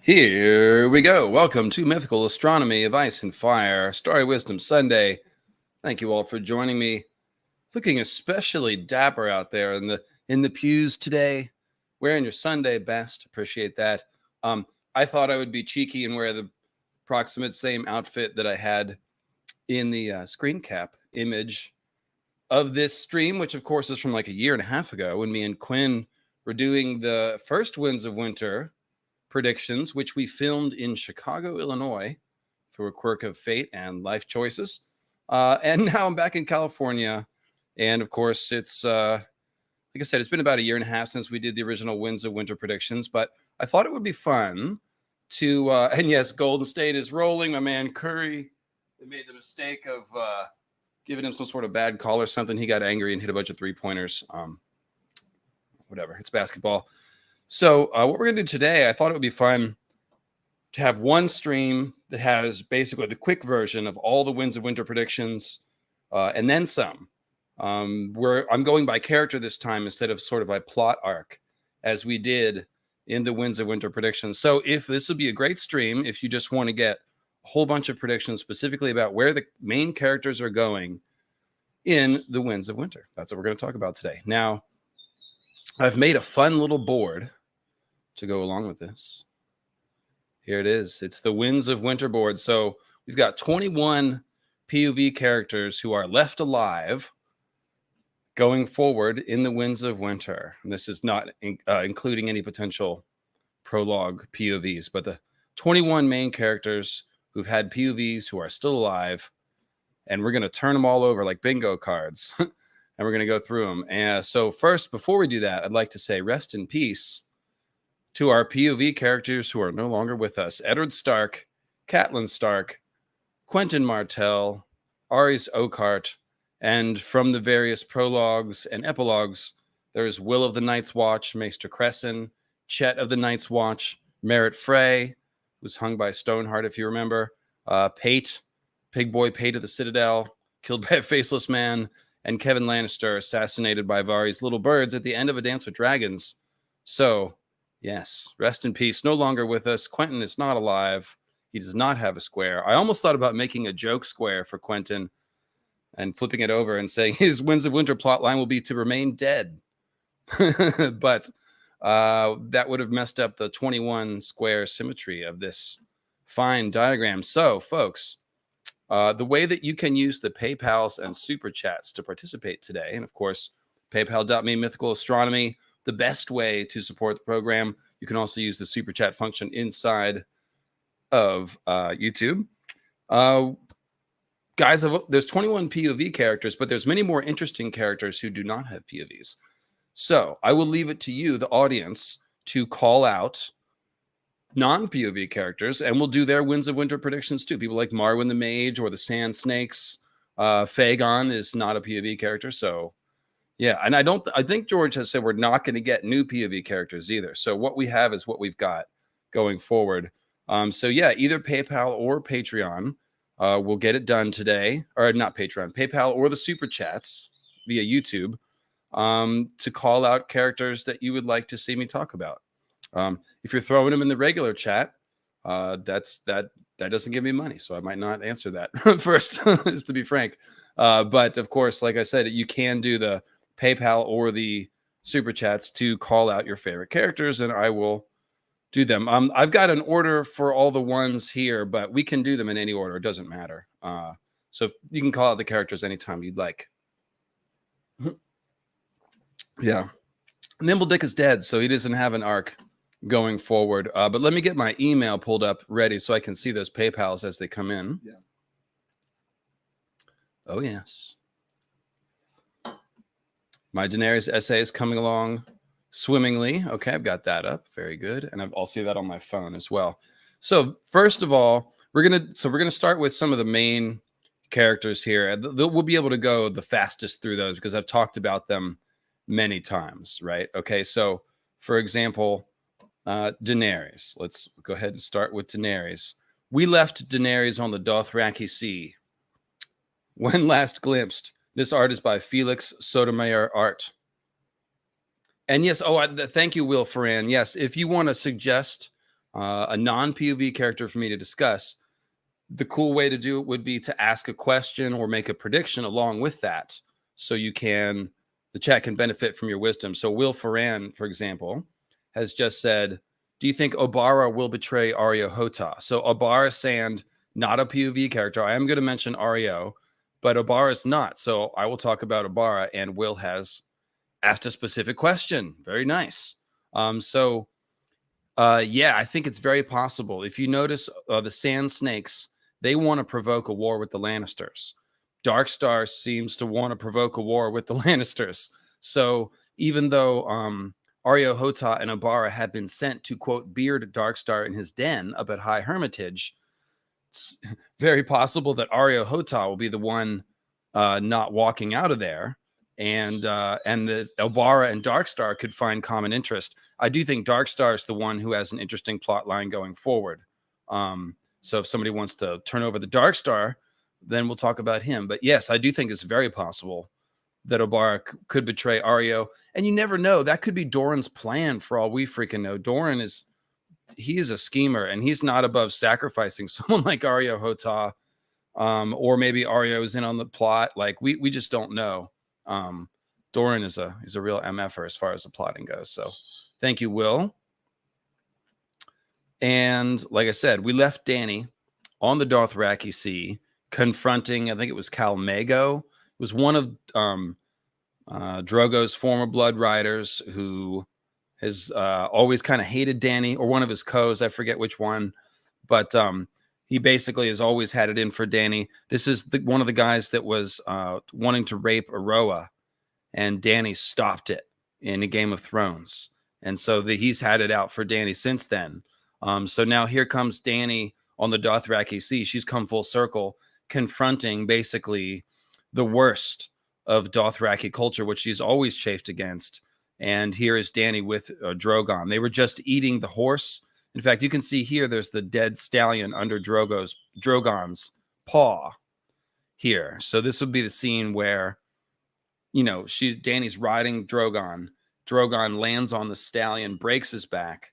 Here we go. Welcome to Mythical Astronomy of Ice and Fire, Starry Wisdom Sunday. Thank you all for joining me. Looking especially dapper out there in the pews today, wearing your Sunday best. Appreciate that. I thought I would be cheeky and wear the approximate same outfit that I had in the screen cap image of this stream, which of course is from like a year and a half ago when me and Quinn were doing the first Winds of Winter predictions, which we filmed in Chicago, Illinois, through a quirk of fate and life choices. And now I'm back in California. And of course, it's, like I said, it's been about a year and a half since we did the original Winds of Winter predictions, but I thought it would be fun to, and yes, Golden State is rolling. My man Curry, they made the mistake of giving him some sort of bad call or something. He got angry and hit a bunch of three-pointers. Whatever, it's basketball. So what we're going to do today, I thought it would be fun to have one stream that has basically the quick version of all the Winds of Winter predictions and then some. Where I'm going by character this time instead of sort of by plot arc as we did in the Winds of Winter predictions. So if this will be a great stream, if you just want to get a whole bunch of predictions specifically about where the main characters are going in the Winds of Winter. That's what we're going to talk about today. Now, I've made a fun little board to go along with this. Here it is. It's the Winds of Winter board. So we've got 21 POV characters who are left alive going forward in the Winds of Winter. And this is not including any potential prologue POVs, but the 21 main characters who've had POVs who are still alive. And we're going to turn them all over like bingo cards. And we're going to go through them. And so first, before we do that, I'd like to say rest in peace to our POV characters who are no longer with us. Eddard Stark, Catelyn Stark, Quentyn Martell, Aerys Oakheart, and from the various prologues and epilogues, there's Will of the Night's Watch, Maester Cresson, Chet of the Night's Watch, Merritt Frey, who's hung by Stoneheart, if you remember, Pate, Pig Boy Pate of the Citadel, killed by a faceless man, and Kevin Lannister assassinated by Varys' little birds at the end of A Dance with Dragons. So, yes, rest in peace. No longer with us. Quentyn is not alive. He does not have a square. I almost thought about making a joke square for Quentyn and flipping it over and saying his Winds of Winter plotline will be to remain dead. But that would have messed up the 21 square symmetry of this fine diagram. So, folks, the way that you can use the PayPals and Super Chats to participate today, and of course, paypal.me, Mythical Astronomy, the best way to support the program. You can also use the Super Chat function inside of YouTube. Guys, there's 21 POV characters, but there's many more interesting characters who do not have POVs. So I will leave it to you, the audience, to call out non-POV characters, and we'll do their Winds of Winter predictions too. People like Marwyn the Mage or the Sand Snakes. Fagon is not a POV character, so yeah. And I think George has said we're not going to get new POV characters either. So what we have is what we've got going forward. So yeah, either PayPal or Patreon will get it done today, or not Patreon, PayPal or the Super Chats via YouTube to call out characters that you would like to see me talk about. If you're throwing them in the regular chat, that doesn't give me money, so I might not answer that first, just to be frank. But of course, like I said, you can do the PayPal or the Super Chats to call out your favorite characters, and I will do them. I've got an order for all the ones here, but we can do them in any order. It doesn't matter. So you can call out the characters anytime you'd like. Yeah. Nimble Dick is dead, so he doesn't have an arc going forward. But let me get my email pulled up ready so I can see those PayPals as they come in. Yeah. Oh, yes. My Daenerys essay is coming along swimmingly. Okay, I've got that up. Very good. And I'll see that on my phone as well. So first of all, we're gonna start with some of the main characters here. We'll be able to go the fastest through those because I've talked about them many times, right? Okay, so for example, Daenerys. Let's go ahead and start with Daenerys. We left Daenerys on the Dothraki Sea. When last glimpsed. This art is by Felix Sotomayor Art. And yes, thank you, Will Ferran. Yes, if you want to suggest a non-POV character for me to discuss, the cool way to do it would be to ask a question or make a prediction along with that. So the chat can benefit from your wisdom. So Will Ferran, for example, has just said, do you think Obara will betray Areo Hotah? So Obara Sand, not a POV character. I am going to mention Areo, but Obara is not. So I will talk about Obara, and Will has asked a specific question. Very nice. Yeah, I think it's very possible. If you notice, the Sand Snakes, they want to provoke a war with the Lannisters. Dark Star seems to want to provoke a war with the Lannisters. So even though Areo Hotah and Obara have been sent to, quote, beard Darkstar in his den up at High Hermitage, it's very possible that Areo Hotah will be the one not walking out of there, and the Obara and Darkstar could find common interest. I do think Darkstar is the one who has an interesting plot line going forward. So if somebody wants to turn over the Darkstar, then we'll talk about him. But yes, I do think it's very possible that Obara could betray Areo. And you never know. That could be Doran's plan for all we freaking know. Doran is a schemer, and he's not above sacrificing someone like Areo Hotah, or maybe Areo is in on the plot. Like we just don't know. Doran is a real MFer as far as the plotting goes. So thank you, Will. And like I said, we left Dany on the Dothraki Sea confronting, I think it was Calmago. It was one of Drogo's former blood riders who has always kind of hated Dany, or one of his co's, I forget which one. But he basically has always had it in for Dany. This is one of the guys that was wanting to rape Aroa, and Dany stopped it in a Game of Thrones. And so he's had it out for Dany since then. So now here comes Dany on the Dothraki Sea. She's come full circle, confronting basically the worst of Dothraki culture, which she's always chafed against. And here is Dany with Drogon. They were just eating the horse. In fact, you can see here there's the dead stallion under Drogon's paw here. So this would be the scene where, Dany's riding Drogon. Drogon lands on the stallion, breaks his back,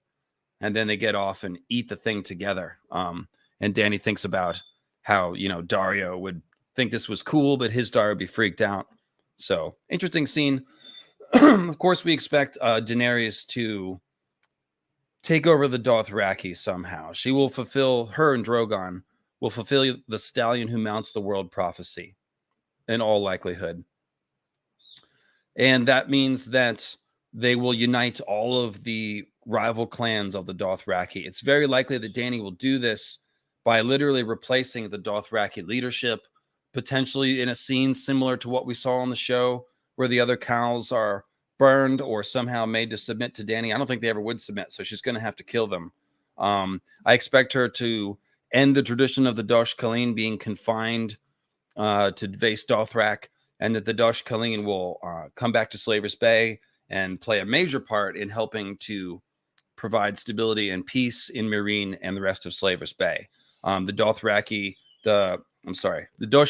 and then they get off and eat the thing together. And Dany thinks about how, Daario would think this was cool, but his Daario would be freaked out. So interesting scene. Of course, we expect Daenerys to take over the Dothraki somehow. She will her and Drogon will fulfill the stallion who mounts the world prophecy in all likelihood. And that means that they will unite all of the rival clans of the Dothraki. It's very likely that Dany will do this by literally replacing the Dothraki leadership, potentially in a scene similar to what we saw on the show, where the other cows are burned or somehow made to submit to Dany. I don't think they ever would submit, so she's going to have to kill them. I expect her to end the tradition of the Dosh Khaleen being confined to Vaes Dothrak, and that the Dosh Khaleen will come back to Slaver's Bay and play a major part in helping to provide stability and peace in Meereen and the rest of Slaver's Bay. The Dosh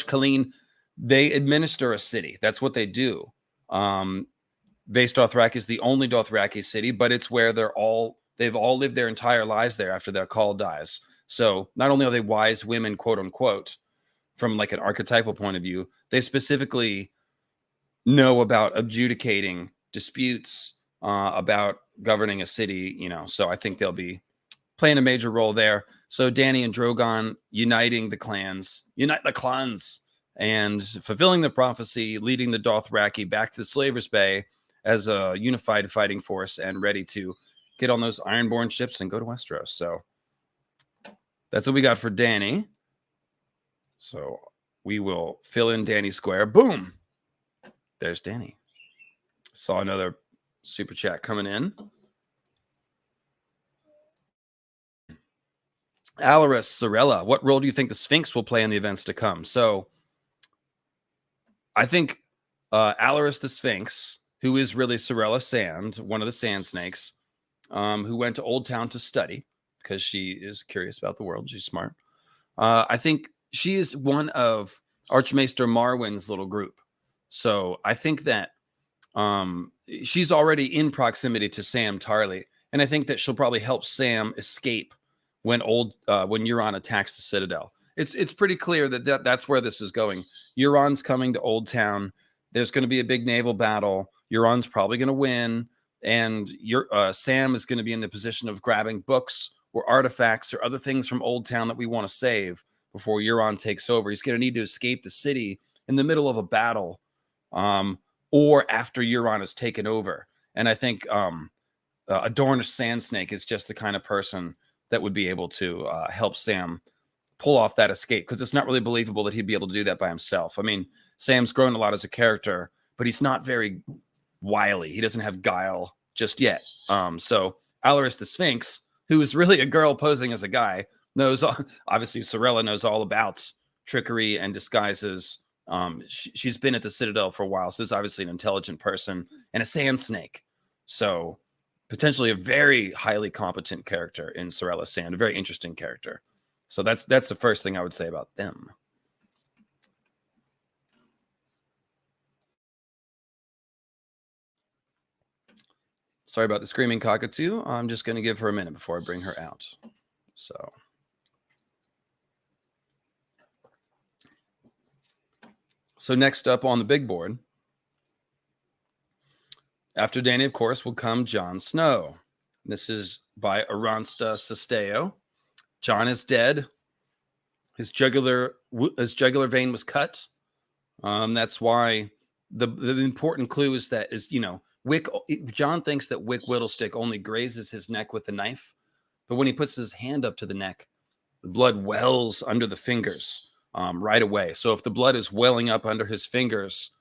Khaleen, they administer a city. That's what they do. Vaes Dothrak is the only Dothraki city, but it's where they've all lived their entire lives there after their call dies. So not only are they wise women, quote unquote, from like an archetypal point of view, they specifically know about adjudicating disputes, about governing a city, so I think they'll be playing a major role there. So Dany and Drogon uniting the clans, and fulfilling the prophecy, leading the Dothraki back to the Slaver's Bay as a unified fighting force and ready to get on those Ironborn ships and go to Westeros. So that's what we got for Dany. So we will fill in Dany Square. Boom. There's Dany. Saw another super chat coming in. Alaris Sarella, what role do you think the Sphinx will play in the events to come? So I think Alaris the Sphinx, who is really Sarella Sand, one of the Sand Snakes, who went to Old Town to study because she is curious about the world. She's smart. I think she is one of Archmaester Marwyn's little group. So I think that she's already in proximity to Sam Tarly. And I think that she'll probably help Sam escape when Euron attacks the Citadel. It's pretty clear that's where this is going. Euron's coming to Old Town. There's going to be a big naval battle. Euron's probably going to win, and Sam is going to be in the position of grabbing books or artifacts or other things from Old Town that we want to save before Euron takes over. He's going to need to escape the city in the middle of a battle, or after Euron has taken over. And I think a Dornish Sand Snake is just the kind of person that would be able to help Sam pull off that escape, because it's not really believable that he'd be able to do that by himself. I mean, Sam's grown a lot as a character, but he's not very wily. He doesn't have guile just yet. So Alleras the Sphinx, who is really a girl posing as a guy, knows, obviously Sarella knows all about trickery and disguises. She's been at the Citadel for a while, so is obviously an intelligent person and a sand snake. So potentially a very highly competent character in Sarella Sand, a very interesting character. So that's the first thing I would say about them. Sorry about the screaming cockatoo. I'm just going to give her a minute before I bring her out. So next up on the big board, after Dany, of course, will come Jon Snow. This is by Aransta Sesteo. Jon is dead. His jugular vein was cut. That's why the important clue is that Jon thinks that Wick Whittlestick only grazes his neck with a knife, but when he puts his hand up to the neck, the blood wells under the fingers right away. So if the blood is welling up under his fingers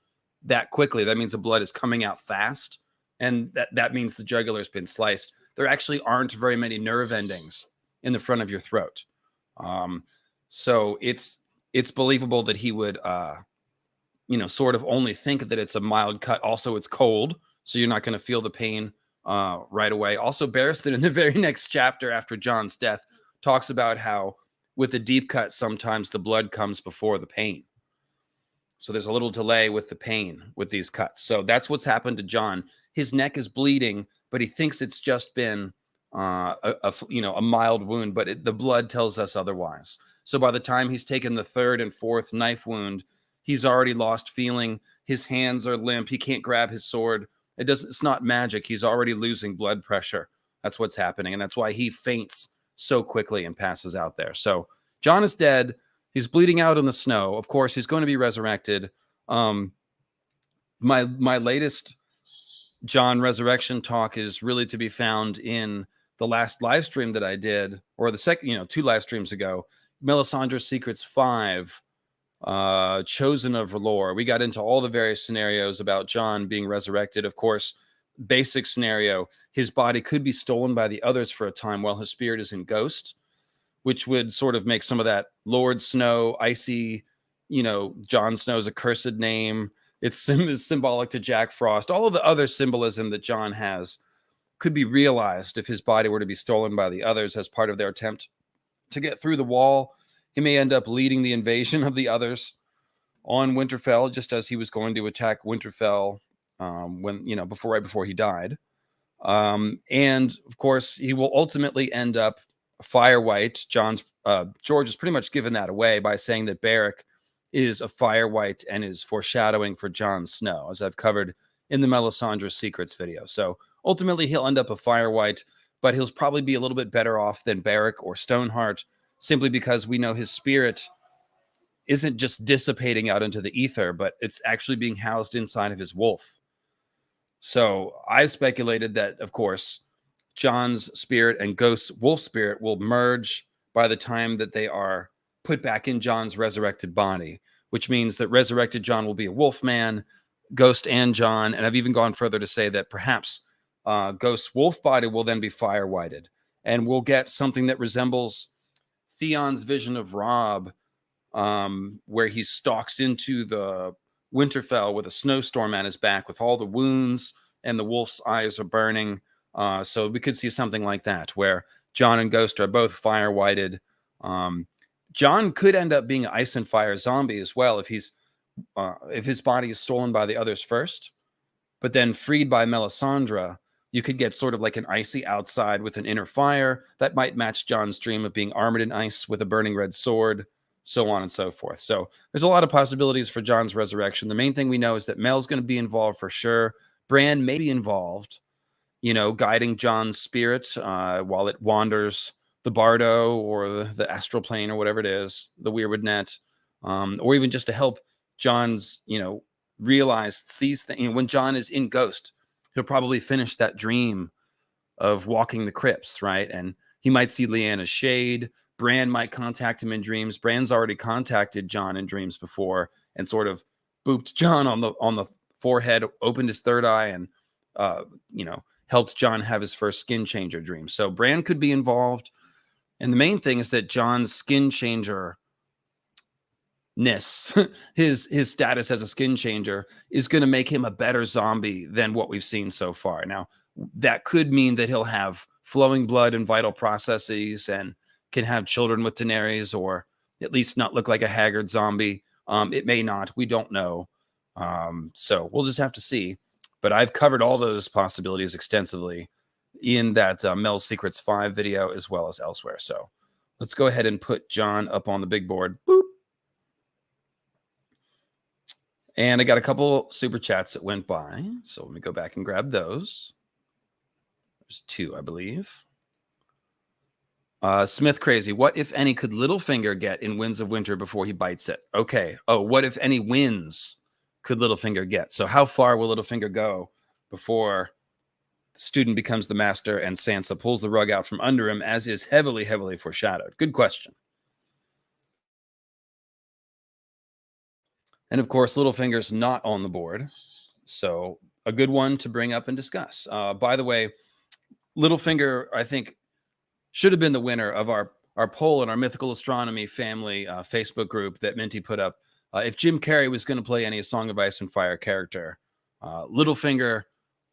that quickly, that means the blood is coming out fast, and that means the jugular has been sliced. There actually aren't very many nerve endings in the front of your throat. So it's believable that he would, sort of only think that it's a mild cut. Also, it's cold, so you're not going to feel the pain right away. Also, Barristan, in the very next chapter after Jon's death, talks about how with a deep cut, sometimes the blood comes before the pain. So there's a little delay with the pain with these cuts. So that's what's happened to Jon. His neck is bleeding, but he thinks it's just been a mild wound, but the blood tells us otherwise. So by the time he's taken the third and fourth knife wound, he's already lost feeling. His hands are limp. He can't grab his sword. It's not magic. He's already losing blood pressure. That's what's happening. And that's why he faints so quickly and passes out there. So Jon is dead. He's bleeding out in the snow. Of course, he's going to be resurrected. My latest Jon resurrection talk is really to be found in the last live stream that I did, or the second, 2 live streams ago, Melisandre Secrets 5, Chosen of R'hllor. We got into all the various scenarios about Jon being resurrected. Of course, basic scenario, his body could be stolen by the others for a time while his spirit is in Ghost, which would sort of make some of that Lord Snow, icy, Jon Snow's accursed name. It's symbolic to Jack Frost. All of the other symbolism that Jon has could be realized if his body were to be stolen by the others as part of their attempt to get through the wall. He may end up leading the invasion of the others on Winterfell, just as he was going to attack Winterfell right before he died. And of course, he will ultimately end up Fire White. George has pretty much given that away by saying that Beric is a Fire White and is foreshadowing for Jon Snow, as I've covered in the Melisandre Secrets video. So ultimately, he'll end up a Fire White, but he'll probably be a little bit better off than Beric or Stoneheart, simply because we know his spirit isn't just dissipating out into the ether, but it's actually being housed inside of his wolf. So I speculated that, of course, Jon's spirit and Ghost's wolf spirit will merge by the time that they are put back in Jon's resurrected body, which means that resurrected Jon will be a wolf man, Ghost and Jon. And I've even gone further to say that perhaps Ghost's wolf body will then be fire whited, and we'll get something that resembles Theon's vision of Robb, where he stalks into the Winterfell with a snowstorm at his back with all the wounds and the wolf's eyes are burning. So we could see something like that, where Jon and Ghost are both fire whited. Jon could end up being an ice and fire zombie as well if his body is stolen by the others first, but then freed by Melisandre. You could get sort of like an icy outside with an inner fire that might match Jon's dream of being armored in ice with a burning red sword, so on and so forth. So there's a lot of possibilities for Jon's resurrection. The main thing we know is that Mel's going to be involved for sure. Bran may be involved, guiding Jon's spirit while it wanders the Bardo or the astral plane or whatever it is, the weirwood net, or even just to help Jon's, sees things. When Jon is in Ghost, he'll probably finish that dream of walking the crypts, right? And he might see Lyanna's shade. Bran might contact him in dreams. Bran's already contacted Jon in dreams before and sort of booped Jon on the forehead, opened his third eye, and helped Jon have his first skin changer dream. So Bran could be involved. And the main thing is that Jon's skin changer his status as a skin changer is going to make him a better zombie than what we've seen so far. Now, that could mean that he'll have flowing blood and vital processes and can have children with Daenerys, or at least not look like a haggard zombie. It may not. We don't know. So we'll just have to see. But I've covered all those possibilities extensively in that Mel Secrets 5 video as well as elsewhere. So let's go ahead and put Jon up on the big board. Boop. And I got a couple super chats that went by. So let me go back and grab those. There's 2, I believe. Smith Crazy. What, if any, could Littlefinger get in Winds of Winter before he bites it? Okay. Oh, what, if any, wins could Littlefinger get? So how far will Littlefinger go before the student becomes the master and Sansa pulls the rug out from under him, as is heavily, heavily foreshadowed? Good question. And of course, Littlefinger's not on the board. So a good one to bring up and discuss. By the way, Littlefinger, I think, should have been the winner of our poll in our Mythical Astronomy family Facebook group that Minty put up. If Jim Carrey was going to play any Song of Ice and Fire character, Littlefinger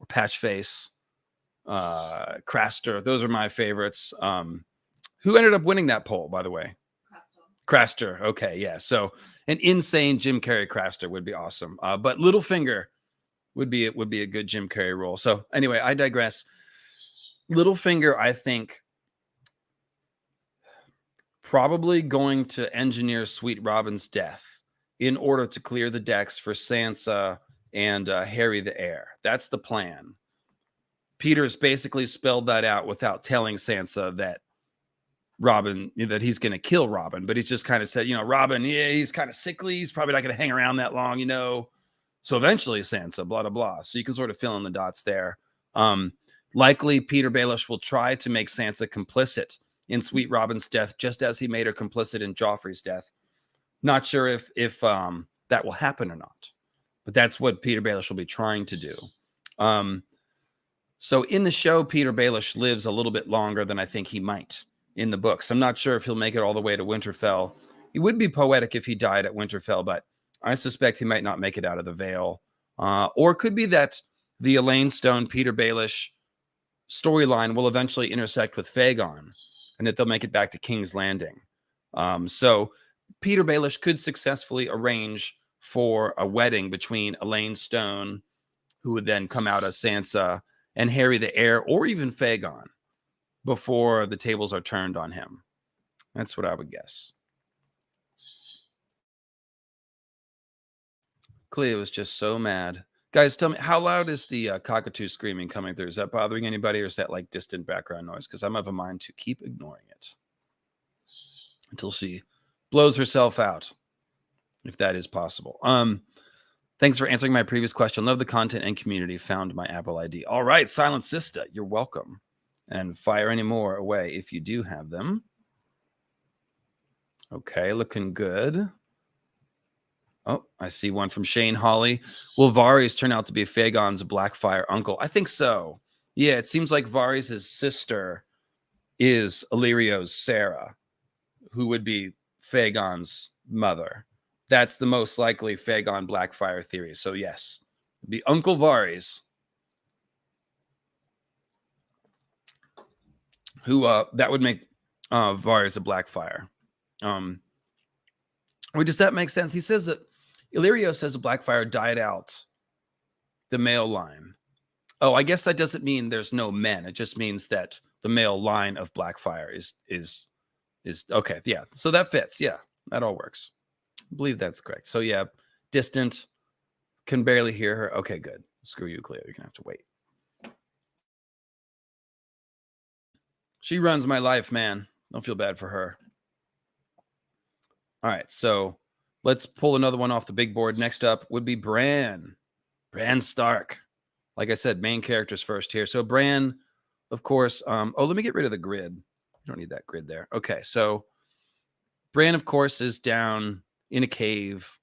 or Patchface, Craster, those are my favorites. Who ended up winning that poll, by the way? Craster. Okay, yeah. So an insane Jim Carrey Craster would be awesome. But Littlefinger would be a good Jim Carrey role. So anyway, I digress. Littlefinger, I think, probably going to engineer Sweet Robin's death in order to clear the decks for Sansa and Harry the Heir. That's the plan. Peter's basically spelled that out without telling Sansa that that he's going to kill Robin, but he's just kind of said, Robin, yeah, he's kind of sickly. He's probably not going to hang around that long, So eventually Sansa, blah, blah, blah. So you can sort of fill in the dots there. Likely Peter Baelish will try to make Sansa complicit in Sweet Robin's death, just as he made her complicit in Joffrey's death. Not sure if that will happen or not, but that's what Peter Baelish will be trying to do. So in the show, Peter Baelish lives a little bit longer than I think he might in the books. I'm not sure if he'll make it all the way to Winterfell. It would be poetic if he died at Winterfell, but I suspect he might not make it out of the Vale. Or it could be that the Elaine Stone, Peter Baelish storyline will eventually intersect with Aegon, and that they'll make it back to King's Landing. So Peter Baelish could successfully arrange for a wedding between Elaine Stone, who would then come out as Sansa, and Harry the Heir, or even Aegon, before the tables are turned on him. That's what I would guess. Clea was just so mad. Guys, tell me, how loud is the cockatoo screaming coming through? Is that bothering anybody, or is that like distant background noise? Because I'm of a mind to keep ignoring it until she blows herself out, if that is possible. Thanks for answering my previous question. Love the content and community. Found my Apple ID. All right, Silent Sister, you're welcome. And fire any more away if you do have them. Okay, looking good. Oh, I see one from Shane Hawley. Will Varys turn out to be Aegon's Blackfire uncle? I think so. Yeah, it seems like Varys' sister is Illyrio's Sarah, who would be Aegon's mother. That's the most likely Aegon Blackfire theory. So yes, it'd be Uncle Varys, who that would make Varys a Blackfire. Wait, does that make sense? He says that Illyrio says the Blackfire died out the male line. Oh, I guess that doesn't mean there's no men. It just means that the male line of Blackfyre is okay. Yeah, so that fits. Yeah, that all works. I believe that's correct. So yeah, distant, can barely hear her. Okay, good. Screw you, Cleo. You're gonna have to wait. She runs my life, man. Don't feel bad for her. All right, so let's pull another one off the big board. Next up would be Bran Stark. Like I said, main characters first here. So Bran, of course. Let me get rid of the grid. You don't need that grid there. Okay, so Bran, of course, is down in a cave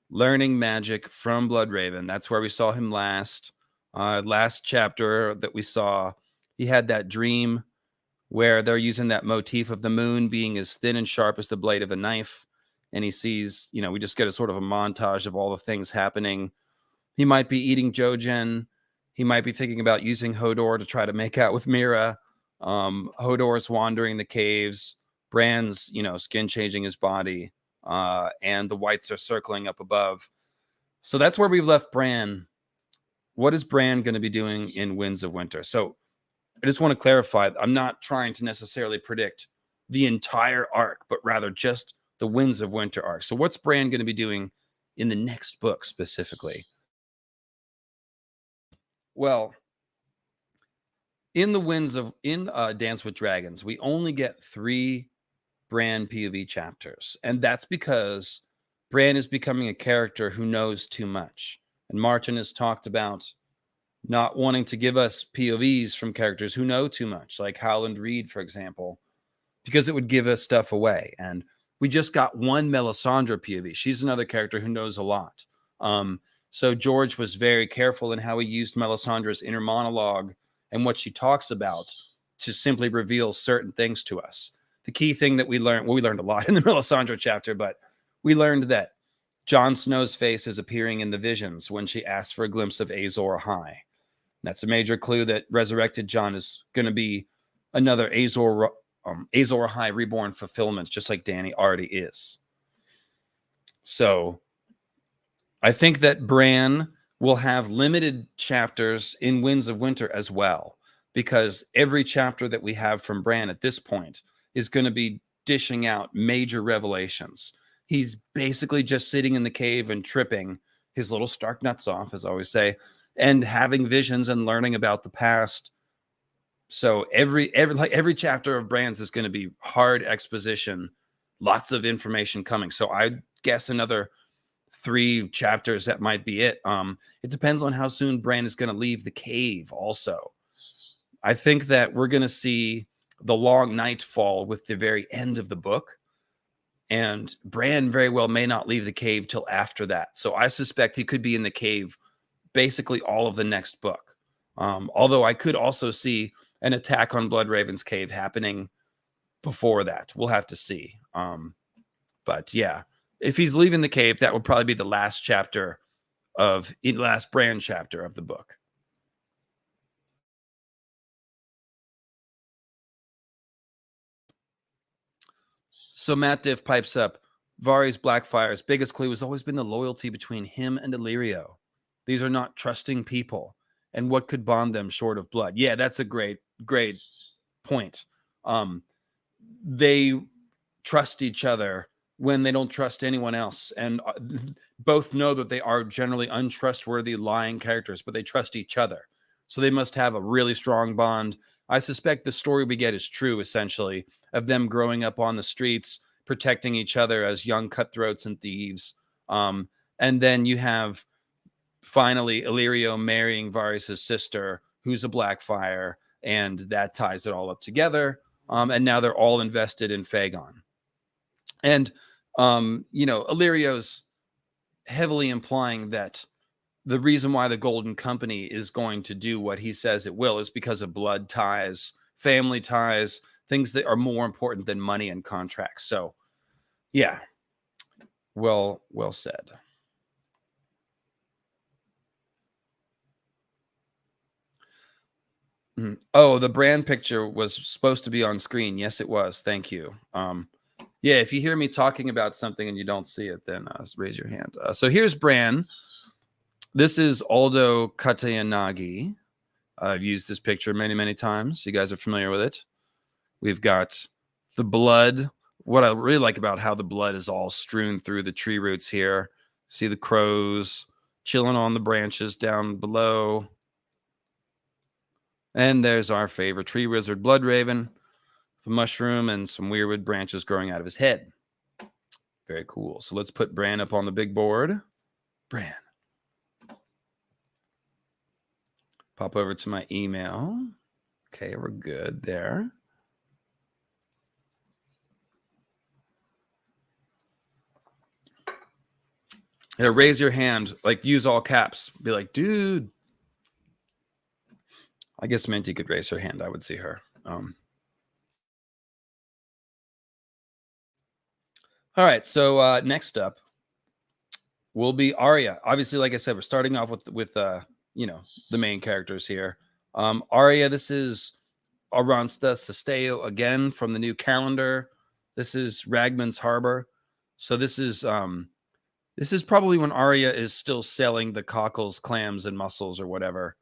learning magic from Bloodraven. That's where we saw him last. Last chapter that we saw, he had that dream where they're using that motif of the moon being as thin and sharp as the blade of a knife. And he sees, we just get a sort of a montage of all the things happening. He might be eating Jojen. He might be thinking about using Hodor to try to make out with Mira. Hodor's wandering the caves. Bran's, skin changing his body. And the whites are circling up above. So that's where we've left Bran. What is Bran going to be doing in Winds of Winter? So I just want to clarify, I'm not trying to necessarily predict the entire arc, but rather just the Winds of Winter arc. So what's Bran going to be doing in the next book specifically? Well, in Dance with Dragons, we only get 3 Bran POV chapters. And that's because Bran is becoming a character who knows too much. And Martin has talked about not wanting to give us POVs from characters who know too much, like Howland Reed, for example, because it would give us stuff away. And we just got one Melisandre POV. She's another character who knows a lot. So George was very careful in how he used Melisandre's inner monologue and what she talks about to simply reveal certain things to us. The key thing that we learned a lot in the Melisandre chapter, but we learned that Jon Snow's face is appearing in the visions when she asks for a glimpse of Azor Ahai. That's a major clue that resurrected Jon is going to be another Azor Ahai reborn fulfillment, just like Dany already is. So I think that Bran will have limited chapters in Winds of Winter as well, because every chapter that we have from Bran at this point is going to be dishing out major revelations. He's basically just sitting in the cave and tripping his little Stark nuts off, as I always say, and having visions and learning about the past. So every chapter of Bran's is going to be hard exposition, lots of information coming. So I guess another 3 chapters, that might be it. It depends on how soon Bran is going to leave the cave also. I think that we're going to see the long night fall with the very end of the book. And Bran very well may not leave the cave till after that. So I suspect he could be in the cave basically all of the next book. Although I could also see an attack on Bloodraven's cave happening before that. We'll have to see. But yeah, if he's leaving the cave, that would probably be the last Bran chapter of the book. So Matt Diff pipes up, Varys Blackfyre's biggest clue has always been the loyalty between him and Illyrio. These are not trusting people. And what could bond them short of blood? Yeah, that's a great point. They trust each other when they don't trust anyone else. And both know that they are generally untrustworthy, lying characters, but they trust each other. So they must have a really strong bond. I suspect the story we get is true, essentially, of them growing up on the streets, protecting each other as young cutthroats and thieves. And then you have finally Illyrio marrying Varys' sister, who's a Blackfyre, and that ties it all up together. And now they're all invested in Fagon. And, Illyrio's heavily implying that the reason why the Golden Company is going to do what he says it will is because of blood ties, family ties, things that are more important than money and contracts. So, yeah, well said. Oh, the Bran picture was supposed to be on screen. Yes, it was. Thank you. Yeah, if you hear me talking about something and you don't see it, then raise your hand. So here's Bran. This is Aldo Katayanagi. I've used this picture many, many times. You guys are familiar with it. We've got the blood. What I really like about how the blood is all strewn through the tree roots here. See the crows chilling on the branches down below. And there's our favorite tree wizard, Blood Raven, the mushroom and some weirwood branches growing out of his head. Very cool. So let's put Bran up on the big board. Bran. Pop over to my email. Okay, we're good there. Yeah, raise your hand, like use all caps. Be like, dude. I guess Minty could raise her hand. I would see her. All right, so next up will be Arya. Obviously, like I said, we're starting off with the main characters here. Arya, this is Aransta Sesteo again from the new calendar. This is Ragman's Harbor. So this is probably when Arya is still selling the cockles, clams, and mussels or whatever.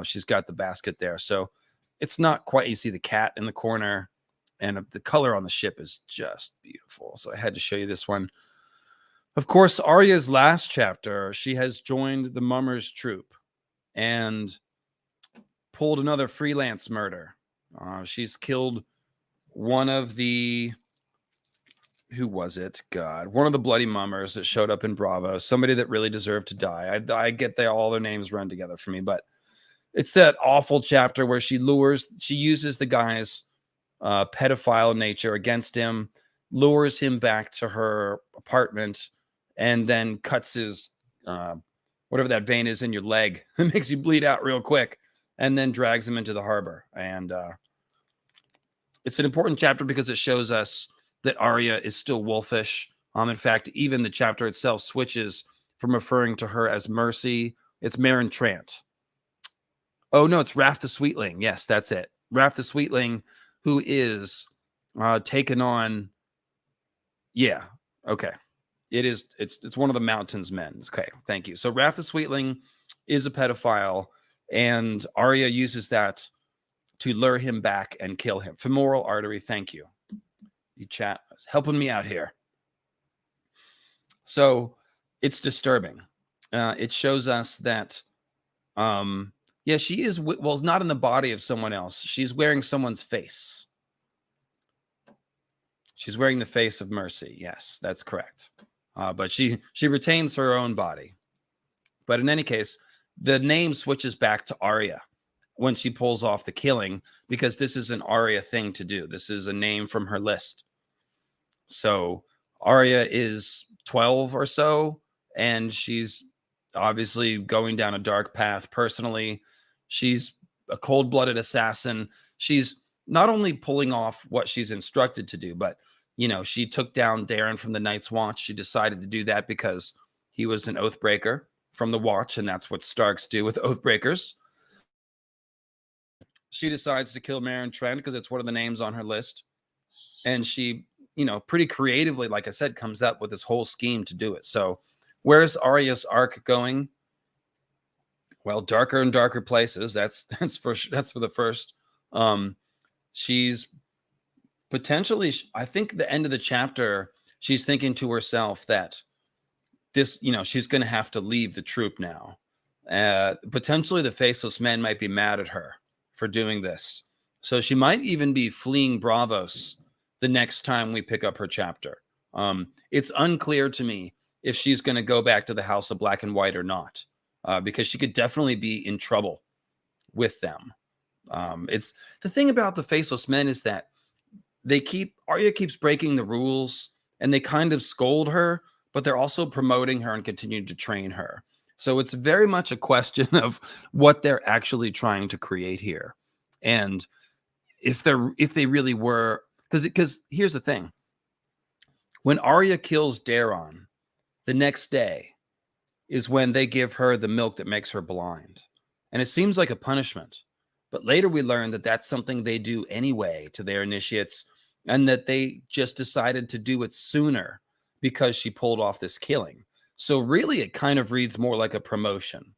She's got the basket there. So it's not quite, you see the cat in the corner, and the color on the ship is just beautiful. So I had to show you this one. Of course, Arya's last chapter, she has joined the Mummers troop and pulled another freelance murder. She's killed one of the, who was it? God, one of the bloody mummers that showed up in Bravo, somebody that really deserved to die. I get all their names run together for me, but it's that awful chapter where she uses the guy's pedophile nature against him, lures him back to her apartment, and then cuts his, whatever that vein is in your leg that makes you bleed out real quick, and then drags him into the harbor. And it's an important chapter because it shows us that Arya is still wolfish. In fact, even the chapter itself switches from referring to her as Mercy. It's Maren Trant. Oh, no, it's Raph the Sweetling. Yes, that's it. Raph the Sweetling, who is taken on. Yeah, okay. It's one of the Mountain's men. Okay, thank you. So Raph the Sweetling is a pedophile, and Arya uses that to lure him back and kill him. Femoral artery, thank you. You chat is helping me out here. So it's disturbing. It shows us that, she is, well, not in the body of someone else. She's wearing someone's face. She's wearing the face of Mercy. Yes, that's correct. But she retains her own body. But in any case, the name switches back to Arya when she pulls off the killing, because this is an Arya thing to do. This is a name from her list. So Arya is 12 or so, and she's obviously going down a dark path personally. She's a cold-blooded assassin. She's not only pulling off what she's instructed to do, but, she took down Daeron from the Night's Watch. She decided to do that because he was an Oathbreaker from the Watch, and that's what Starks do with Oathbreakers. She decides to kill Maren Trent because it's one of the names on her list. And she, pretty creatively, like I said, comes up with this whole scheme to do it. So where's Arya's arc going? Well, darker and darker places. That's for the first. She's potentially, I think the end of the chapter, she's thinking to herself that this, she's going to have to leave the troop now. Potentially the Faceless Men might be mad at her for doing this. So she might even be fleeing Bravos the next time we pick up her chapter. It's unclear to me if she's going to go back to the House of Black and White or not, because she could definitely be in trouble with them. It's the thing about the Faceless Men is that Arya keeps breaking the rules, and they kind of scold her, but they're also promoting her and continuing to train her. So it's very much a question of what they're actually trying to create here. And if they really were, because here's the thing. When Arya kills Daeron, the next day is when they give her the milk that makes her blind. And it seems like a punishment. But later we learn that that's something they do anyway to their initiates, and that they just decided to do it sooner because she pulled off this killing. So really, it kind of reads more like a promotion.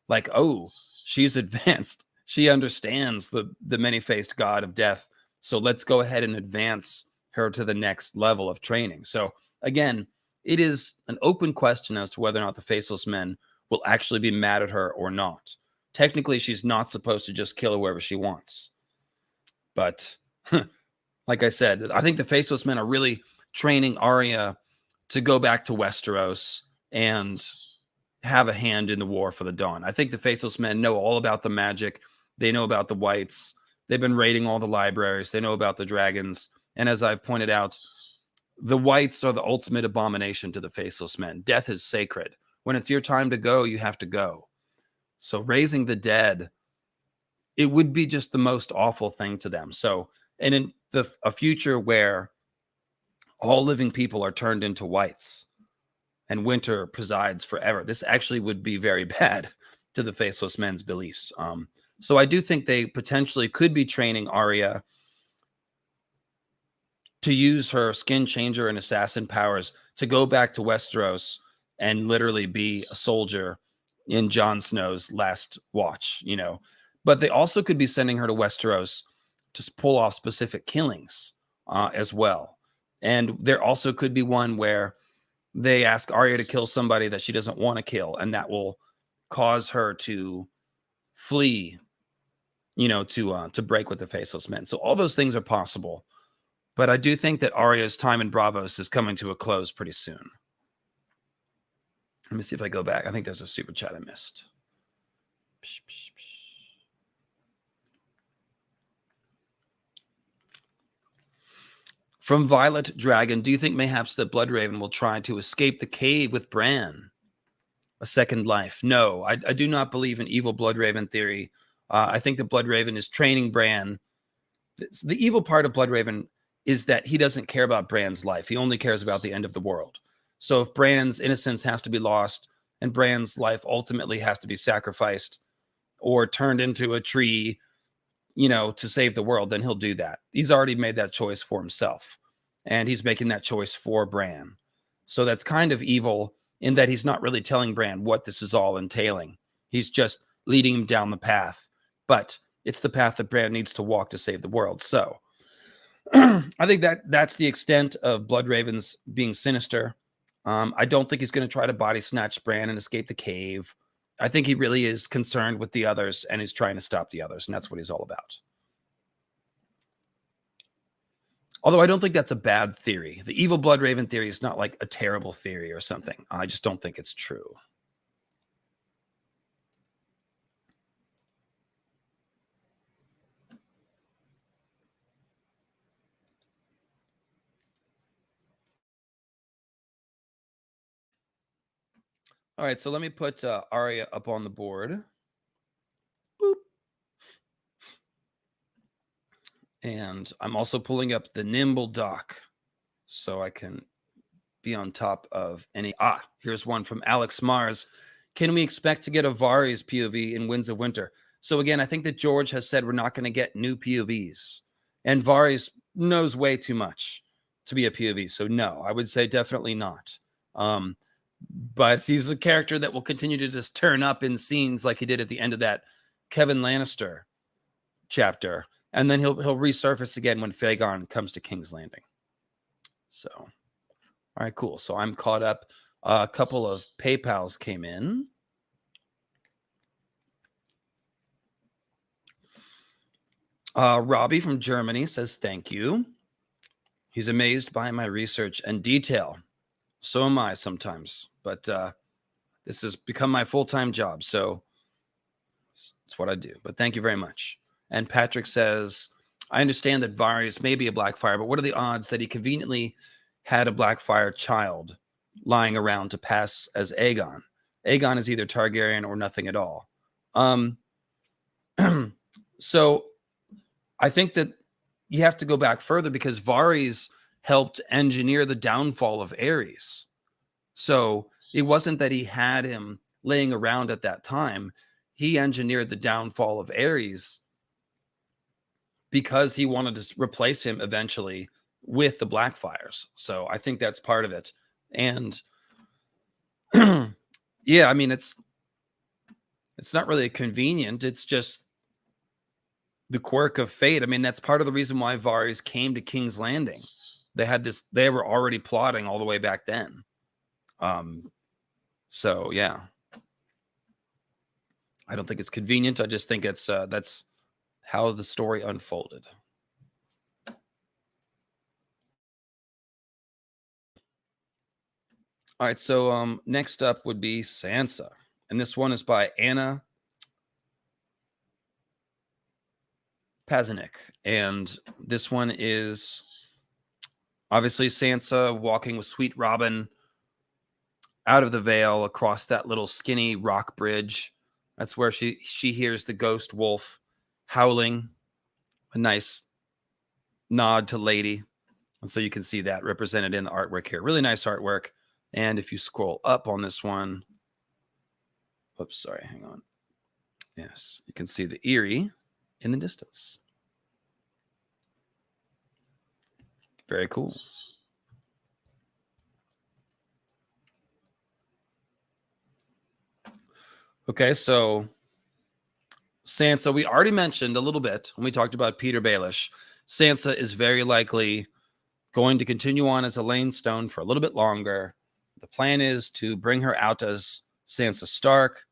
Like, oh, she's advanced. she understands the many-faced god of death. So let's go ahead and advance her to the next level of training. So again, it is an open question as to whether or not the Faceless Men will actually be mad at her or not. Technically, she's not supposed to just kill whoever she wants. But like I said, I think the Faceless Men are really training Arya to go back to Westeros and have a hand in the war for the Dawn. I think the Faceless Men know all about the magic. They know about the whites. They've been raiding all the libraries. They know about the dragons. And as I've pointed out, the whites are the ultimate abomination to the Faceless Men. Death is sacred. When it's your time to go, you have to go. So raising the dead, it would be just the most awful thing to them. So, and in a future where all living people are turned into whites and winter presides forever, this actually would be very bad to the Faceless Men's beliefs. So I do think they potentially could be training Arya to use her skin changer and assassin powers to go back to Westeros and literally be a soldier in Jon Snow's last watch, you know. But they also could be sending her to Westeros to pull off specific killings as well. And there also could be one where they ask Arya to kill somebody that she doesn't want to kill, and that will cause her to flee, you know, to break with the Faceless Men. So all those things are possible. But I do think that Arya's time in Braavos is coming to a close pretty soon. Let me see if I go back. I think there's a super chat I missed. From Violet Dragon, do you think mayhaps that Bloodraven will try to escape the cave with Bran? A second life? No, I do not believe in evil Bloodraven theory. I think that Bloodraven is training Bran. The evil part of Bloodraven is that he doesn't care about Bran's life. He only cares about the end of the world. So if Bran's innocence has to be lost and Bran's life ultimately has to be sacrificed or turned into a tree, you know, to save the world, then he'll do that. He's already made that choice for himself, and he's making that choice for Bran. So that's kind of evil in that he's not really telling Bran what this is all entailing. He's just leading him down the path. But it's the path that Bran needs to walk to save the world. So I think that's the extent of Bloodraven's being sinister. I don't think he's going to try to body snatch Bran and escape the cave. I think he really is concerned with the others and is trying to stop the others, and that's what he's all about. Although I don't think that's a bad theory. The evil Bloodraven theory is not like a terrible theory or something. I just don't think it's true. All right, so let me put Arya up on the board. Boop. And I'm also pulling up the Nimble doc so I can be on top of any. Here's one from Alex Mars. Can we expect to get a Varys POV in Winds of Winter? So again, I think that George has said we're not going to get new POVs. And Varys knows way too much to be a POV. So no, I would say definitely not. But he's a character that will continue to just turn up in scenes like he did at the end of that Kevin Lannister chapter. And then he'll resurface again when Aegon comes to King's Landing. So, all right, cool. So I'm caught up. A couple of PayPals came in. Robbie from Germany says, thank you. He's amazed by my research and detail. So am I sometimes, but this has become my full-time job, so it's what I do. But thank you very much. And Patrick says, I understand that Varys may be a Blackfire, but what are the odds that he conveniently had a Blackfire child lying around to pass as Aegon? Aegon is either Targaryen or nothing at all. So I think that you have to go back further because Varys helped engineer the downfall of Aerys. So it wasn't that he had him laying around at that time. He engineered the downfall of Aerys because he wanted to replace him eventually with the Blackfires. So I think that's part of it. And yeah, I mean, it's not really convenient. It's just the quirk of fate. I mean, that's part of the reason why Varys came to King's Landing. They were already plotting all the way back then. So yeah, I don't think it's convenient. I just think that's how the story unfolded. All right, so next up would be Sansa, and this one is by Anna Pazanik, and this one is obviously Sansa walking with Sweet Robin out of the Vale across that little skinny rock bridge. That's where she hears the ghost wolf howling. A nice nod to Lady, and so you can see that represented in the artwork here. Really nice artwork. And if you scroll up on this one, oops, sorry, hang on. Yes, you can see the Eyrie in the distance. Very cool. Okay, so Sansa, we already mentioned a little bit when we talked about Peter Baelish. Sansa is very likely going to continue on as Elaine Stone for a little bit longer. The plan is to bring her out as Sansa Stark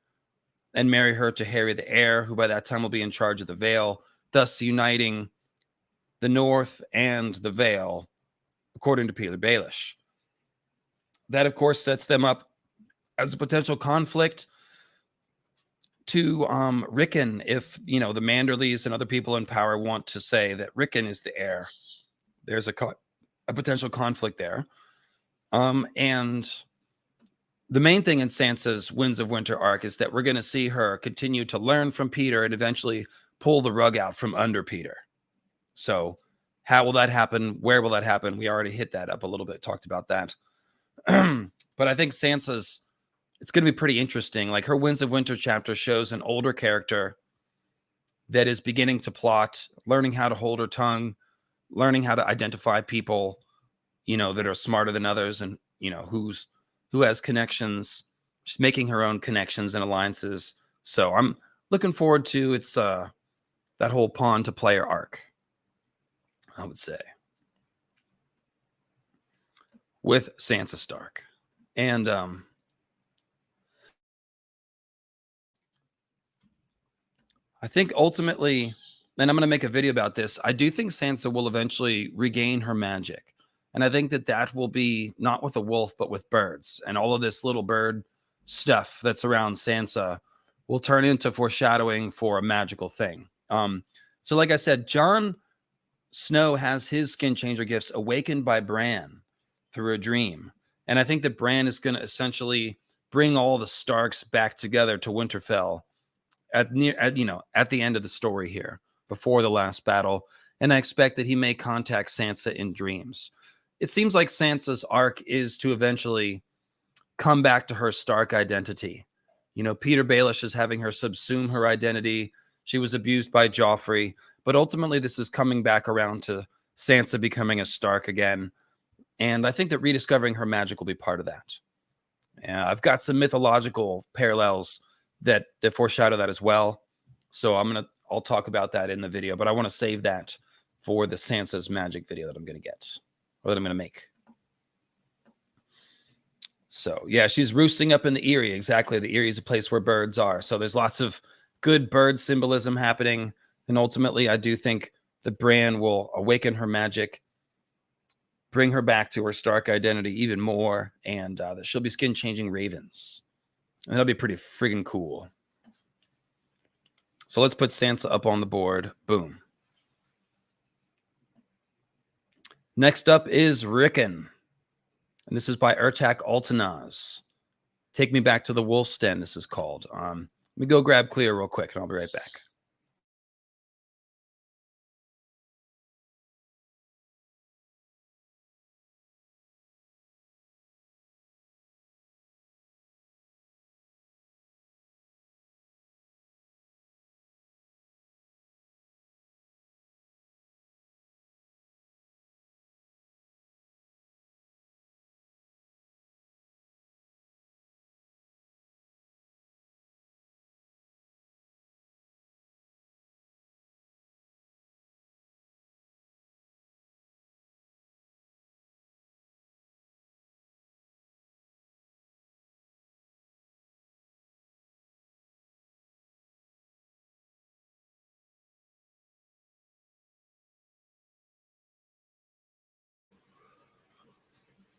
and marry her to Harry the Heir, who by that time will be in charge of the Vale, thus uniting the North and the Vale, according to Peter Baelish. That, of course, sets them up as a potential conflict to Rickon, if the Manderleys and other people in power want to say that Rickon is the heir. There's a potential conflict there. And the main thing in Sansa's Winds of Winter arc is that we're going to see her continue to learn from Peter and eventually pull the rug out from under Peter. So how will that happen? Where will that happen? We already hit that up a little bit, talked about that. But I think Sansa's, it's going to be pretty interesting. Like her Winds of Winter chapter shows an older character that is beginning to plot, learning how to hold her tongue, learning how to identify people, that are smarter than others, and who has connections. She's making her own connections and alliances. So I'm looking forward to that whole pawn to player arc, I would say, with Sansa Stark. And I think ultimately, and I'm going to make a video about this, I do think Sansa will eventually regain her magic. And I think that will be not with a wolf, but with birds. And all of this little bird stuff that's around Sansa will turn into foreshadowing for a magical thing. So like I said, Jon Snow has his skin changer gifts awakened by Bran through a dream. And I think that Bran is going to essentially bring all the Starks back together to Winterfell at the end of the story here, before the last battle. And I expect that he may contact Sansa in dreams. It seems like Sansa's arc is to eventually come back to her Stark identity. Peter Baelish is having her subsume her identity. She was abused by Joffrey, but ultimately this is coming back around to Sansa becoming a Stark again. And I think that rediscovering her magic will be part of that. I've got some mythological parallels that foreshadow that as well. So I'll talk about that in the video, but I want to save that for the Sansa's magic video that I'm going to get, or that I'm going to make. So yeah, she's roosting up in the Eyrie. Exactly. The Eyrie is a place where birds are. So there's lots of good bird symbolism happening. And ultimately, I do think that Bran will awaken her magic, bring her back to her Stark identity even more, and that she'll be skin changing ravens. And that'll be pretty friggin' cool. So let's put Sansa up on the board. Boom. Next up is Rickon. And this is by Ertak Altanaz. Take Me Back to the Wolf's Den, this is called. Let me go grab Cleo real quick, and I'll be right back.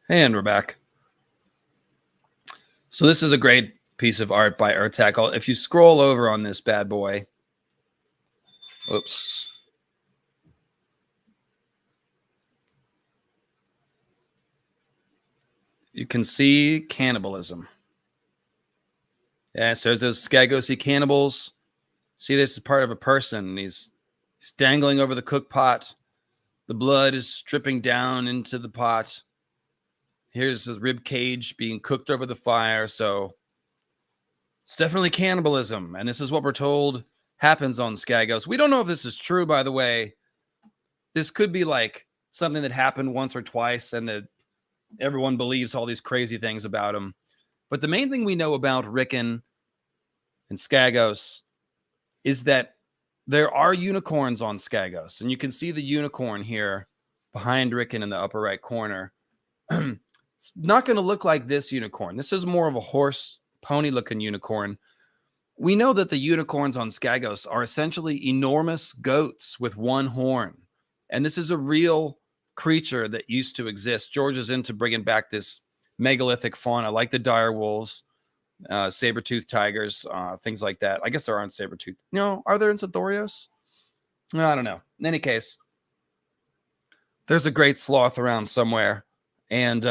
And we're back. So this is a great piece of art by Urtak. If you scroll over on this bad boy, oops. You can see cannibalism. Yeah, so there's those Skagosi cannibals. See, this is part of a person. And he's dangling over the cook pot. The blood is dripping down into the pot. Here's his rib cage being cooked over the fire. So it's definitely cannibalism. And this is what we're told happens on Skagos. We don't know if this is true, by the way. This could be like something that happened once or twice and that everyone believes all these crazy things about him. But the main thing we know about Rickon and Skagos is that there are unicorns on Skagos. And you can see the unicorn here behind Rickon in the upper right corner. It's not going to look like this unicorn. This is more of a horse pony looking unicorn. We know that the unicorns on Skagos are essentially enormous goats with one horn. And this is a real creature that used to exist. George is into bringing back this megalithic fauna like the dire wolves, saber-toothed tigers, things like that. I guess there aren't saber-toothed. No, are there in Sithorios? I don't know. In any case, there's a great sloth around somewhere. And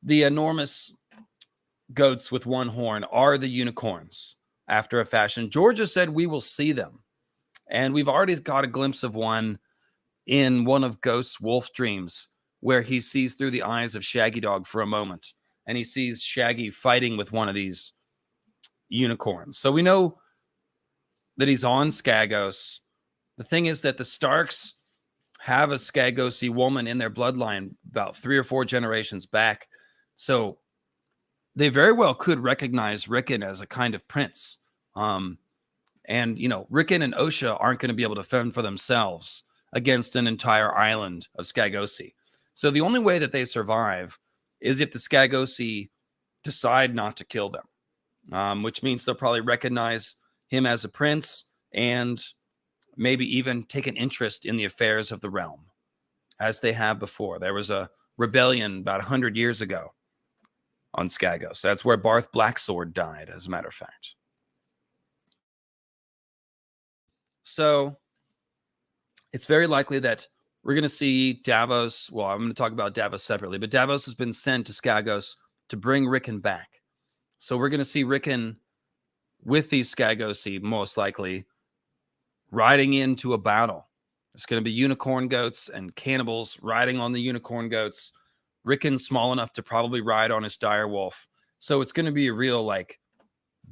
the enormous goats with one horn are the unicorns after a fashion. Georgia said we will see them. And we've already got a glimpse of one in one of Ghost's wolf dreams where he sees through the eyes of Shaggy Dog for a moment. And he sees Shaggy fighting with one of these unicorns. So we know that he's on Skagos. The thing is that the Starks have a Skagosi woman in their bloodline about 3 or 4 generations back. So they very well could recognize Rickon as a kind of prince. And, Rickon and Osha aren't going to be able to fend for themselves against an entire island of Skagosi. So the only way that they survive is if the Skagosi decide not to kill them, which means they'll probably recognize him as a prince and maybe even take an interest in the affairs of the realm, as they have before. There was a rebellion about 100 years ago on Skagos. That's where Barth Blacksword died, as a matter of fact. So it's very likely that we're going to see Davos. Well, I'm going to talk about Davos separately, but Davos has been sent to Skagos to bring Rickon back. So we're going to see Rickon with these Skagosi, most likely, riding into a battle. There's going to be unicorn goats and cannibals riding on the unicorn goats. Rickon's small enough to probably ride on his dire wolf. So it's going to be a real,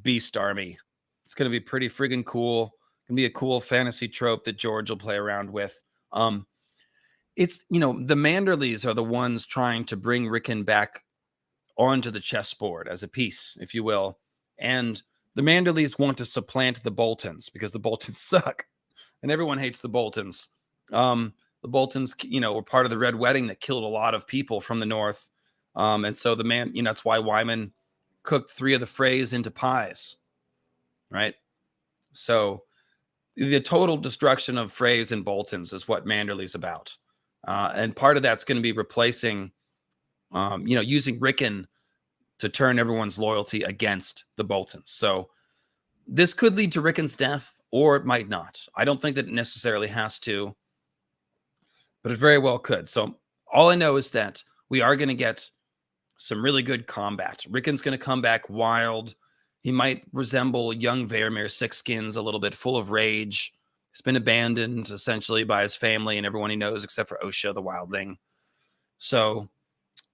beast army. It's going to be pretty friggin' cool. Going to be a cool fantasy trope that George will play around with. It's, the Manderleys are the ones trying to bring Rickon back onto the chessboard as a piece, if you will. And the Manderleys want to supplant the Boltons because the Boltons suck. And everyone hates the Boltons. The Boltons, were part of the Red Wedding that killed a lot of people from the north. And so that's why Wyman cooked 3 of the Freys into pies, right? So the total destruction of Freys and Boltons is what Manderley's about. And part of that's going to be replacing, using Rickon to turn everyone's loyalty against the Boltons. So this could lead to Rickon's death, or it might not. I don't think that it necessarily has to, but it very well could. So all I know is that we are going to get some really good combat. Rickon's going to come back wild. He might resemble young Varamir Sixskins a little bit, full of rage. He's been abandoned essentially by his family and everyone he knows except for Osha, the wildling. So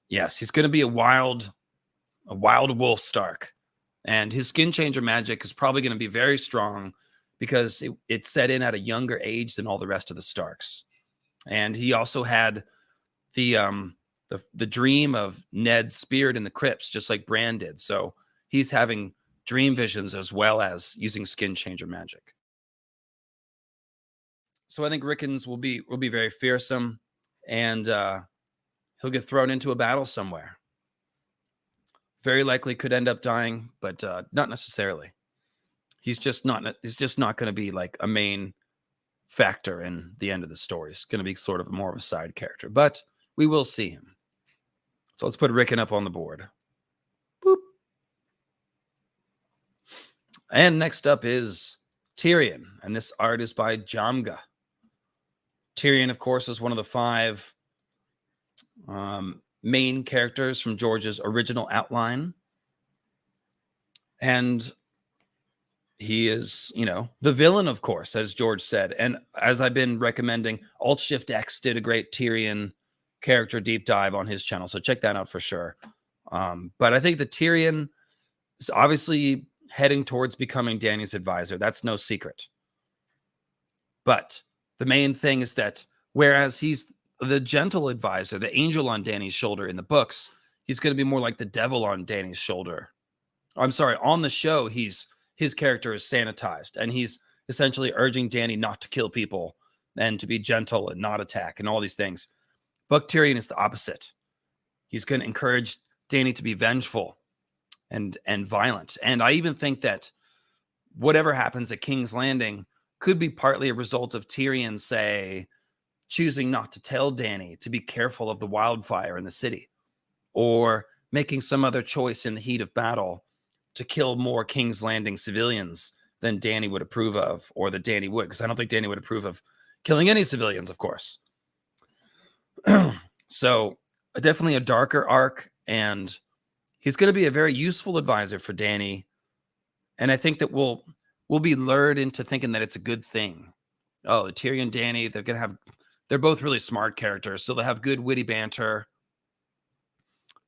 yes, he's going to be a wild wolf Stark. And his skin changer magic is probably going to be very strong because it set in at a younger age than all the rest of the Starks. And he also had the dream of Ned's spirit in the crypts, just like Bran did. So he's having dream visions as well as using skin changer magic. So I think Rickon's will be very fearsome, and he'll get thrown into a battle somewhere. Very likely could end up dying, but not necessarily. He's just not going to be like a main factor in the end of the story. It's going to be sort of more of a side character, but we will see him. So let's put Rickon up on the board. Boop. And next up is Tyrion, and this art is by Jamga. Tyrion, of course, is one of the 5 main characters from George's original outline. And he is, the villain, of course, as George said. And as I've been recommending, Alt-Shift-X did a great Tyrion character deep dive on his channel. So check that out for sure. But I think that Tyrion is obviously heading towards becoming Dany's advisor. That's no secret. But the main thing is that whereas he's the gentle advisor, the angel on Dany's shoulder in the books, he's going to be more like the devil on Dany's shoulder. I'm sorry, on the show, his character is sanitized, and he's essentially urging Dany not to kill people and to be gentle and not attack and all these things. But Tyrion is the opposite. He's going to encourage Dany to be vengeful and violent. And I even think that whatever happens at King's Landing could be partly a result of Tyrion, say, choosing not to tell Dany to be careful of the wildfire in the city, or making some other choice in the heat of battle to kill more King's Landing civilians than Dany would approve of, or that Dany would, because I don't think Dany would approve of killing any civilians, of course. So definitely a darker arc, and he's going to be a very useful advisor for Dany. And I think that we'll be lured into thinking that it's a good thing. Oh, Tyrion, Dany, they're both really smart characters, so they'll have good witty banter.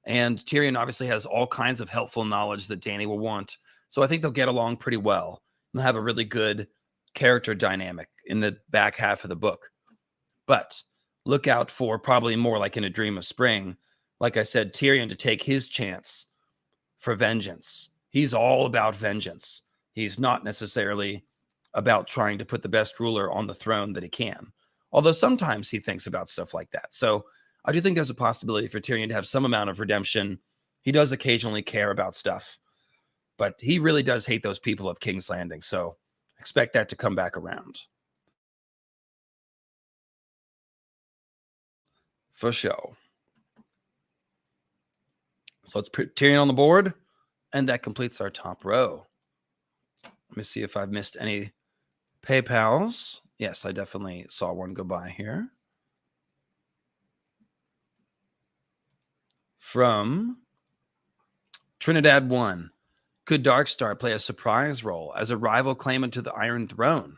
And Tyrion obviously has all kinds of helpful knowledge that Dany will want. So I think they'll get along pretty well. They'll have a really good character dynamic in the back half of the book. But look out for probably more like in A Dream of Spring, like I said, Tyrion to take his chance for vengeance. He's all about vengeance. He's not necessarily about trying to put the best ruler on the throne that he can. Although sometimes he thinks about stuff like that. So I do think there's a possibility for Tyrion to have some amount of redemption. He does occasionally care about stuff, but he really does hate those people of King's Landing. So expect that to come back around. For sure. So let's put Tyrion on the board, and that completes our top row. Let me see if I've missed any PayPals. Yes, I definitely saw one go by here. From Trinidad 1. Could Darkstar play a surprise role as a rival claimant to the Iron Throne,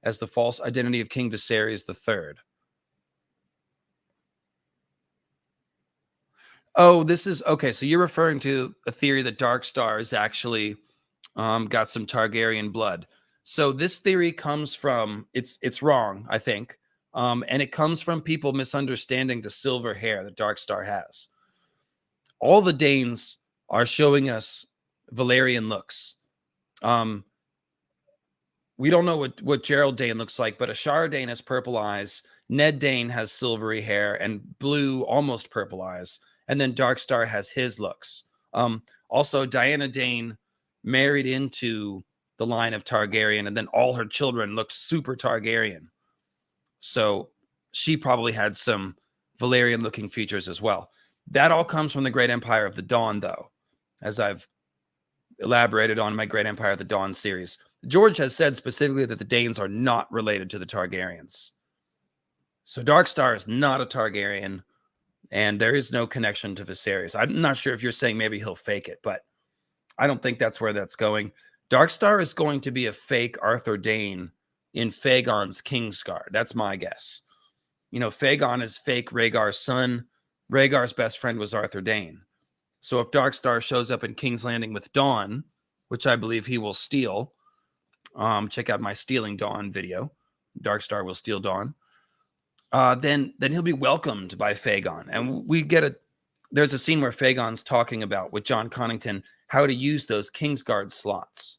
as the false identity of King Viserys III? Oh, this is okay. So you're referring to a theory that Darkstar is actually got some Targaryen blood. So this theory comes from it's wrong, I think, and it comes from people misunderstanding the silver hair that Darkstar has. All the Danes are showing us Valyrian looks. We don't know what Gerald Dane looks like, but Ashara Dane has purple eyes. Ned Dane has silvery hair and blue, almost purple eyes. And then Darkstar has his looks. Also, Diana Dane married into the line of Targaryen, and then all her children looked super Targaryen. So she probably had some Valyrian-looking features as well. That all comes from the Great Empire of the Dawn, though, as I've elaborated on my Great Empire of the Dawn series. George has said specifically that the Danes are not related to the Targaryens. So Darkstar is not a Targaryen, and there is no connection to Viserys. I'm not sure if you're saying maybe he'll fake it, but I don't think that's where that's going. Darkstar is going to be a fake Arthur Dane in Fagon's Kingsguard. That's my guess. Fagon is fake Rhaegar's son. Rhaegar's best friend was Arthur Dane. So if Darkstar shows up in King's Landing with Dawn, which I believe he will steal, check out my Stealing Dawn video. Darkstar will steal Dawn. Then he'll be welcomed by Fagon. And there's a scene where Fagon's talking about, with Jon Connington, how to use those Kingsguard slots.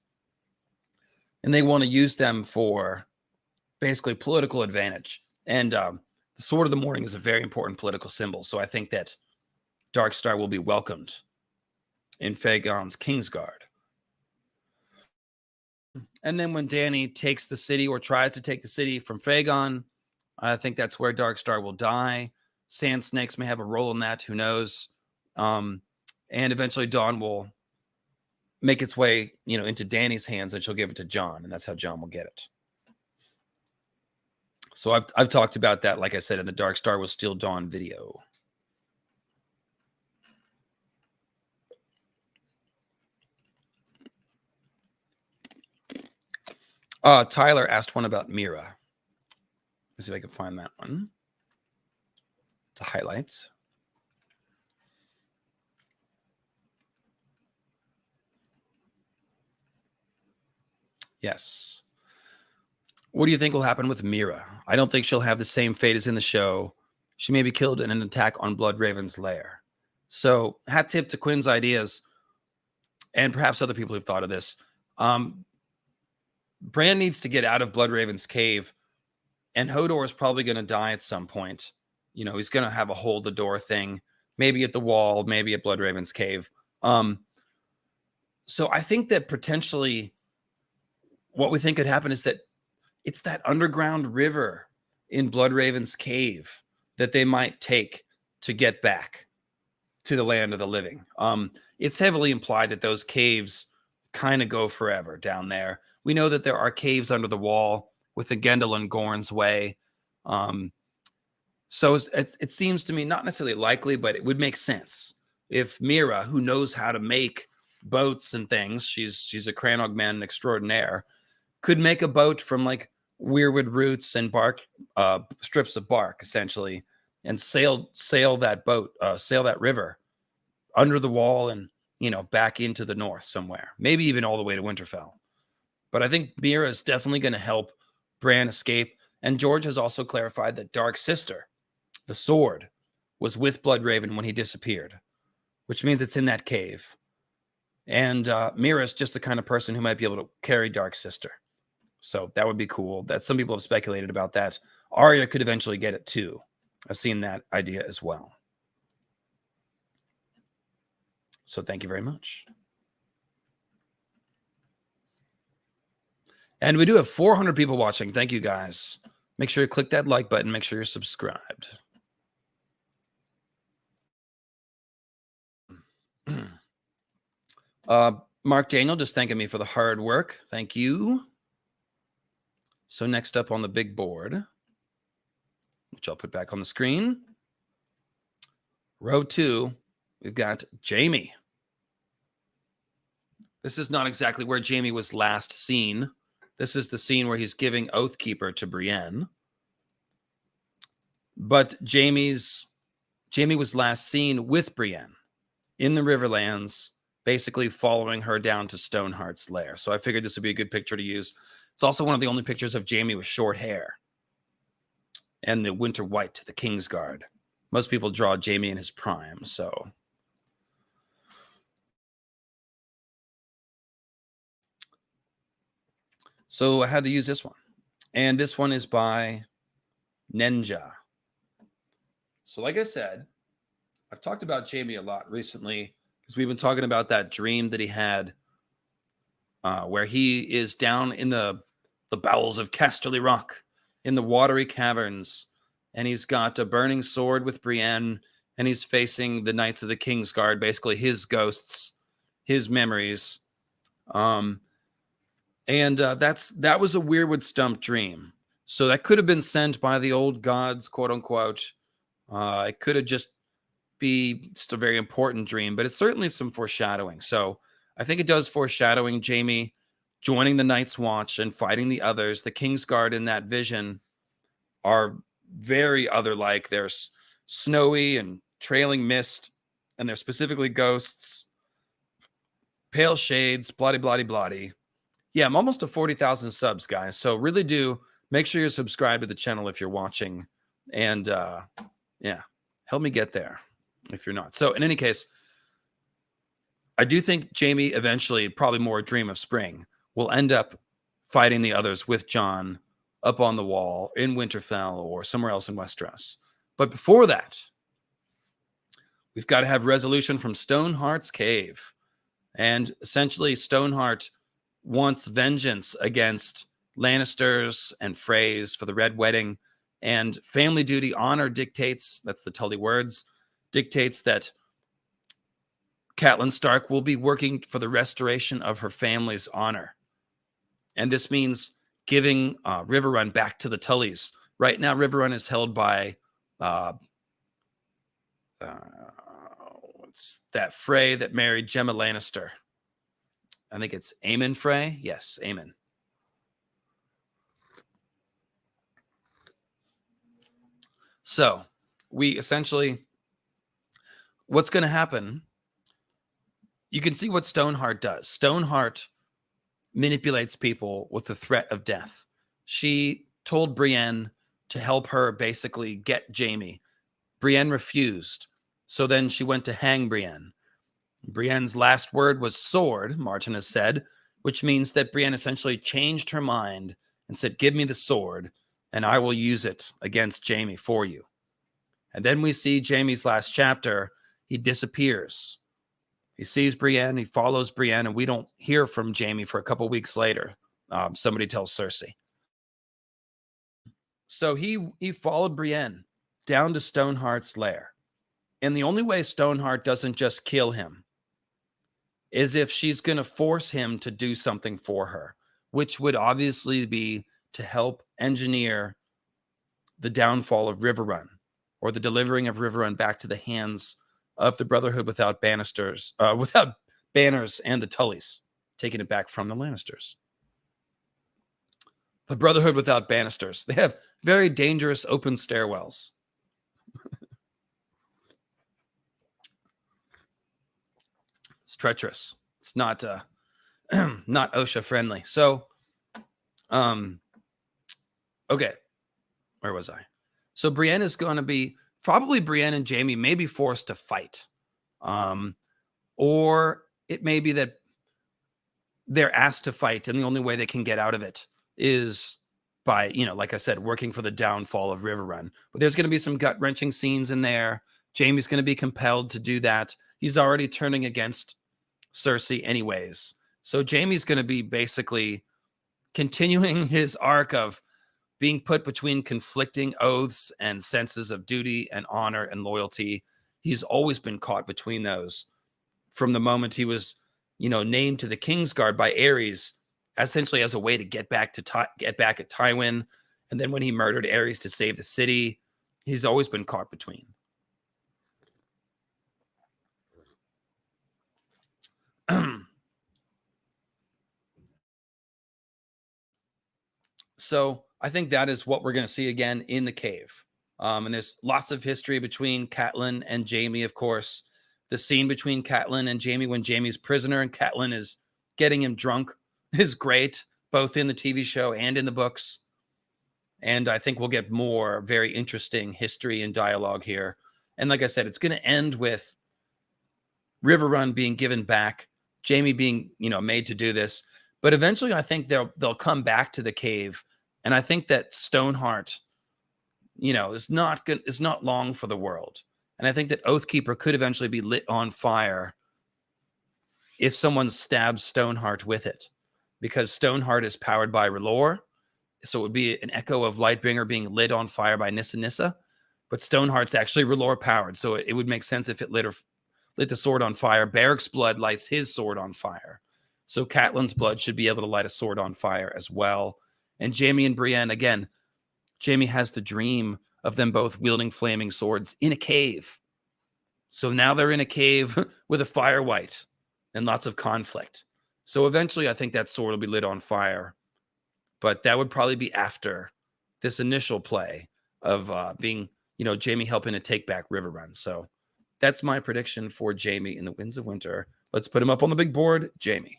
And they want to use them for basically political advantage. And the Sword of the Morning is a very important political symbol. So I think that Darkstar will be welcomed in Fagon's Kingsguard. And then when Dany takes the city, or tries to take the city from Fagon, I think that's where Darkstar will die. Sand Snakes may have a role in that. Who knows? And eventually Dawn will make its way, into Dany's hands, and she'll give it to Jon, and that's how Jon will get it. So I've talked about that, like I said, in the Dark Star Will Steal Dawn video. Tyler asked one about Mira. Let's see if I can find that one. It's a highlight. Yes. What do you think will happen with Mira? I don't think she'll have the same fate as in the show. She may be killed in an attack on Bloodraven's lair. So, hat tip to Quinn's ideas, and perhaps other people who've thought of this. Bran needs to get out of Bloodraven's cave, and Hodor is probably going to die at some point. He's going to have a hold the door thing, maybe at the wall, maybe at Bloodraven's cave. So I think that potentially what we think could happen is that it's that underground river in Bloodraven's cave that they might take to get back to the land of the living. It's heavily implied that those caves kind of go forever down there. We know that there are caves under the wall with the Gendel and Gorn's Way. So it seems to me not necessarily likely, but it would make sense if Mira, who knows how to make boats and things, she's a Cranog man extraordinaire, could make a boat from like weirwood roots and bark, strips of bark, essentially, and sail that boat, sail that river under the wall and, back into the north somewhere, maybe even all the way to Winterfell. But I think Mira is definitely going to help Bran escape. And George has also clarified that Dark Sister, the sword, was with Bloodraven when he disappeared, which means it's in that cave. And Mira is just the kind of person who might be able to carry Dark Sister. So that would be cool. That some people have speculated about that. Arya could eventually get it too. I've seen that idea as well. So thank you very much. And we do have 400 people watching. Thank you, guys. Make sure you click that like button. Make sure you're subscribed. Mark Daniel just thanking me for the hard work. Thank you. So next up on the big board, which I'll put back on the screen, row 2, we've got Jaime. This is not exactly where Jaime was last seen. This is the scene where he's giving Oathkeeper to Brienne. But Jaime was last seen with Brienne in the Riverlands, basically following her down to Stoneheart's lair. So I figured this would be a good picture to use. It's also one of the only pictures of Jaime with short hair and the winter white, the Kingsguard. Most people draw Jaime in his prime, so. So I had to use this one. And this one is by Ninja. So like I said, I've talked about Jaime a lot recently because we've been talking about that dream that he had where he is down in the bowels of Casterly Rock in the watery caverns, and he's got a burning sword with Brienne, and he's facing the Knights of the Kingsguard, basically his ghosts, his memories. And that was a Weirwood Stump dream. So that could have been sent by the old gods, quote unquote. It could have just be just a very important dream, but it's certainly some foreshadowing. So I think it does foreshadowing Jaime joining the Night's Watch and fighting the others. The Kingsguard in that vision are very other-like. There's snowy and trailing mist, and they're specifically ghosts, pale shades, bloody. Yeah, I'm almost to 40,000 subs, guys. So really do make sure you're subscribed to the channel if you're watching. And yeah, help me get there if you're not. So in any case, I do think Jaime eventually, probably more a dream of spring, will end up fighting the others with Jon up on the wall in Winterfell or somewhere else in Westeros. But before that, we've got to have resolution from Stoneheart's cave. And essentially, Stoneheart wants vengeance against Lannisters and Freys for the Red Wedding. And family duty honor dictates, that's the Tully words, dictates that Catelyn Stark will be working for the restoration of her family's honor. And this means giving Riverrun back to the Tullys. Right now, Riverrun is held by what's that Frey that married Jaime Lannister? I think it's Aemon Frey. Yes, Aemon. So we essentially, what's going to happen, you can see what Stoneheart does. Stoneheart manipulates people with the threat of death. She told Brienne to help her basically get Jaime. Brienne refused. So then she went to hang Brienne. Brienne's last word was sword, Martin has said, which means that Brienne essentially changed her mind and said, give me the sword and I will use it against Jaime for you. And then we see Jaime's last chapter. He disappears. He sees Brienne, he follows Brienne, and we don't hear from Jaime for a couple weeks later. Somebody tells Cersei. So he followed Brienne down to Stoneheart's lair. And the only way Stoneheart doesn't just kill him is if she's going to force him to do something for her, which would obviously be to help engineer the downfall of Riverrun, or the delivering of Riverrun back to the hands of the Brotherhood without banners and the Tullys, taking it back from the Lannisters. The Brotherhood without banisters. They have very dangerous open stairwells. It's treacherous. It's not not OSHA friendly. So, okay, where was I? So Brienne is going to be, probably Brienne and Jaime may be forced to fight. Or it may be that they're asked to fight, and the only way they can get out of it is by, like I said, working for the downfall of Riverrun. But there's going to be some gut-wrenching scenes in there. Jaime's going to be compelled to do that. He's already turning against Cersei anyways. So Jaime's going to be basically continuing his arc of being put between conflicting oaths and senses of duty and honor and loyalty. He's always been caught between those from the moment he was, named to the Kingsguard by Aerys, essentially as a way to get back at Tywin. And then when he murdered Aerys to save the city, he's always been caught between. So I think that is what we're going to see again in the cave. And there's lots of history between Catelyn and Jaime, of course. The scene between Catelyn and Jaime when Jaime's prisoner and Catelyn is getting him drunk is great, both in the TV show and in the books. And I think we'll get more very interesting history and dialogue here. And like I said, it's going to end with Riverrun being given back, Jaime being, made to do this. But eventually I think they'll come back to the cave. And I think that Stoneheart, is not long for the world. And I think that Oathkeeper could eventually be lit on fire if someone stabs Stoneheart with it, because Stoneheart is powered by R'hllor. So it would be an echo of Lightbringer being lit on fire by Nissa Nissa. But Stoneheart's actually R'hllor powered. So it would make sense if it lit the sword on fire. Beric's blood lights his sword on fire. So Catelyn's blood should be able to light a sword on fire as well. And Jaime and Brienne, again, Jaime has the dream of them both wielding flaming swords in a cave. So now they're in a cave with a fire white and lots of conflict. So eventually I think that sword will be lit on fire. But that would probably be after this initial play of being, Jaime helping to take back Riverrun. So that's my prediction for Jaime in the Winds of Winter. Let's put him up on the big board. Jaime.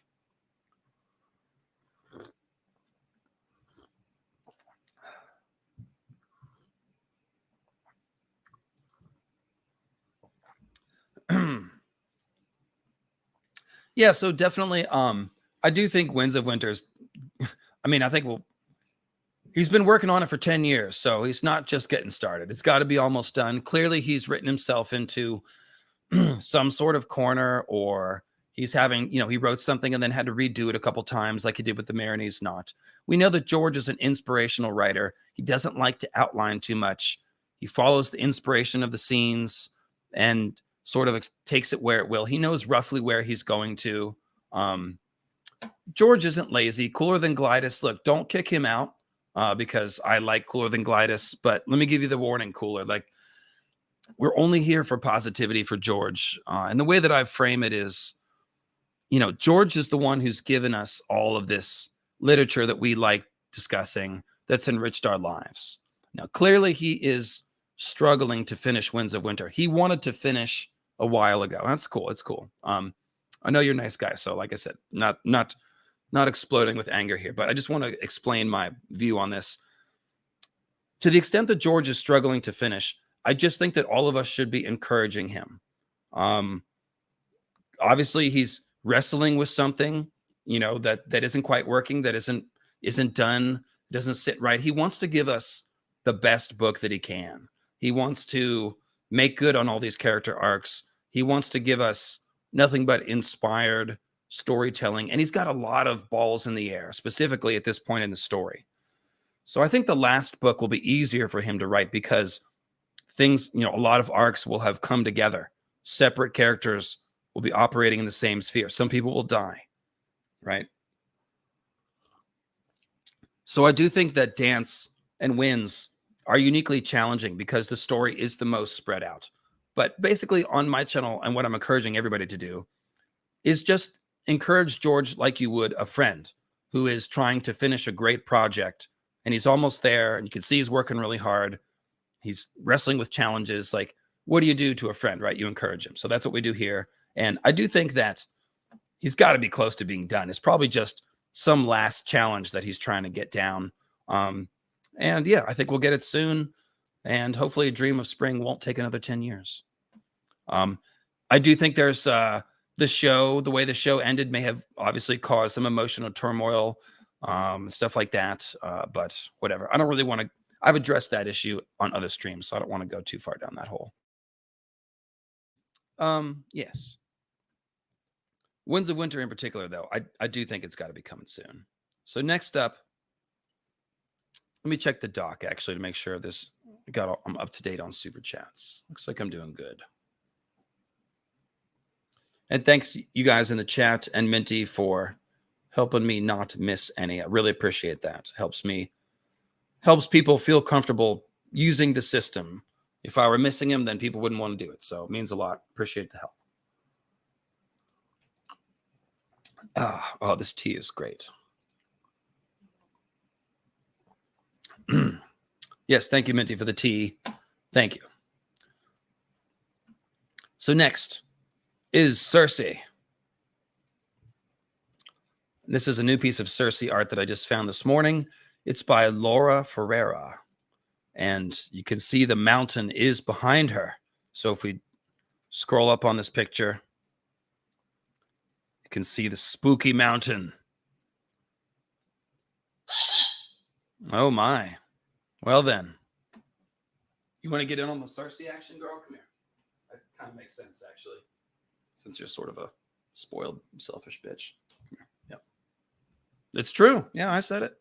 Yeah, so definitely, I do think Winds of Winter's, I think he's been working on it for 10 years, so he's not just getting started. It's got to be almost done. Clearly, he's written himself into some sort of corner, or he's having, he wrote something and then had to redo it a couple times like he did with the Marinese Knot. We know that George is an inspirational writer. He doesn't like to outline too much. He follows the inspiration of the scenes, and sort of takes it where it will. He knows roughly where he's going to. George isn't lazy. Cooler Than Glidus. Look, don't kick him out because I like Cooler Than Glidus. But let me give you the warning, Cooler. Like, we're only here for positivity for George. And the way that I frame it is, George is the one who's given us all of this literature that we like discussing that's enriched our lives. Now, clearly he is struggling to finish Winds of Winter. He wanted to finish a while ago. That's cool. It's cool. I know you're a nice guy. So like I said, not exploding with anger here, but I just want to explain my view on this. To the extent that George is struggling to finish, I just think that all of us should be encouraging him. Obviously he's wrestling with something, that isn't quite working, that isn't done, doesn't sit right. He wants to give us the best book that he can. He wants to make good on all these character arcs. He wants to give us nothing but inspired storytelling. And he's got a lot of balls in the air, specifically at this point in the story. So I think the last book will be easier for him to write because things, a lot of arcs will have come together. Separate characters will be operating in the same sphere. Some people will die, right? So I do think that Dance and Winds are uniquely challenging because the story is the most spread out. But basically on my channel, and what I'm encouraging everybody to do is just encourage George like you would a friend who is trying to finish a great project, and he's almost there, and you can see he's working really hard. He's wrestling with challenges. Like, what do you do to a friend, right? You encourage him. So that's what we do here. And I do think that he's got to be close to being done. It's probably just some last challenge that he's trying to get down. And yeah, I think we'll get it soon. And hopefully A Dream of Spring won't take another 10 years. I do think there's the way the show ended may have obviously caused some emotional turmoil, stuff like that. But whatever. I don't really want to. I've addressed that issue on other streams, so I don't want to go too far down that hole. Yes. Winds of Winter in particular, though, I do think it's got to be coming soon. So next up, let me check the doc, actually, to make sure I'm up to date on Super Chats. Looks like I'm doing good. And thanks you guys in the chat and Minty for helping me not miss any. I really appreciate that. Helps people feel comfortable using the system. If I were missing him, then people wouldn't want to do it. So it means a lot. Appreciate the help. Oh, this tea is great. Yes, thank you, Minty, for the tea. Thank you. So next is Cersei. This is a new piece of Cersei art that I just found this morning. It's by Laura Ferreira. And you can see the mountain is behind her. So if we scroll up on this picture, you can see the spooky mountain. Oh my. Well then. You want to get in on the Cersei action, girl? Come here. That kind of makes sense, actually. Since you're sort of a spoiled, selfish bitch. Come here. Yep. It's true. Yeah, I said it.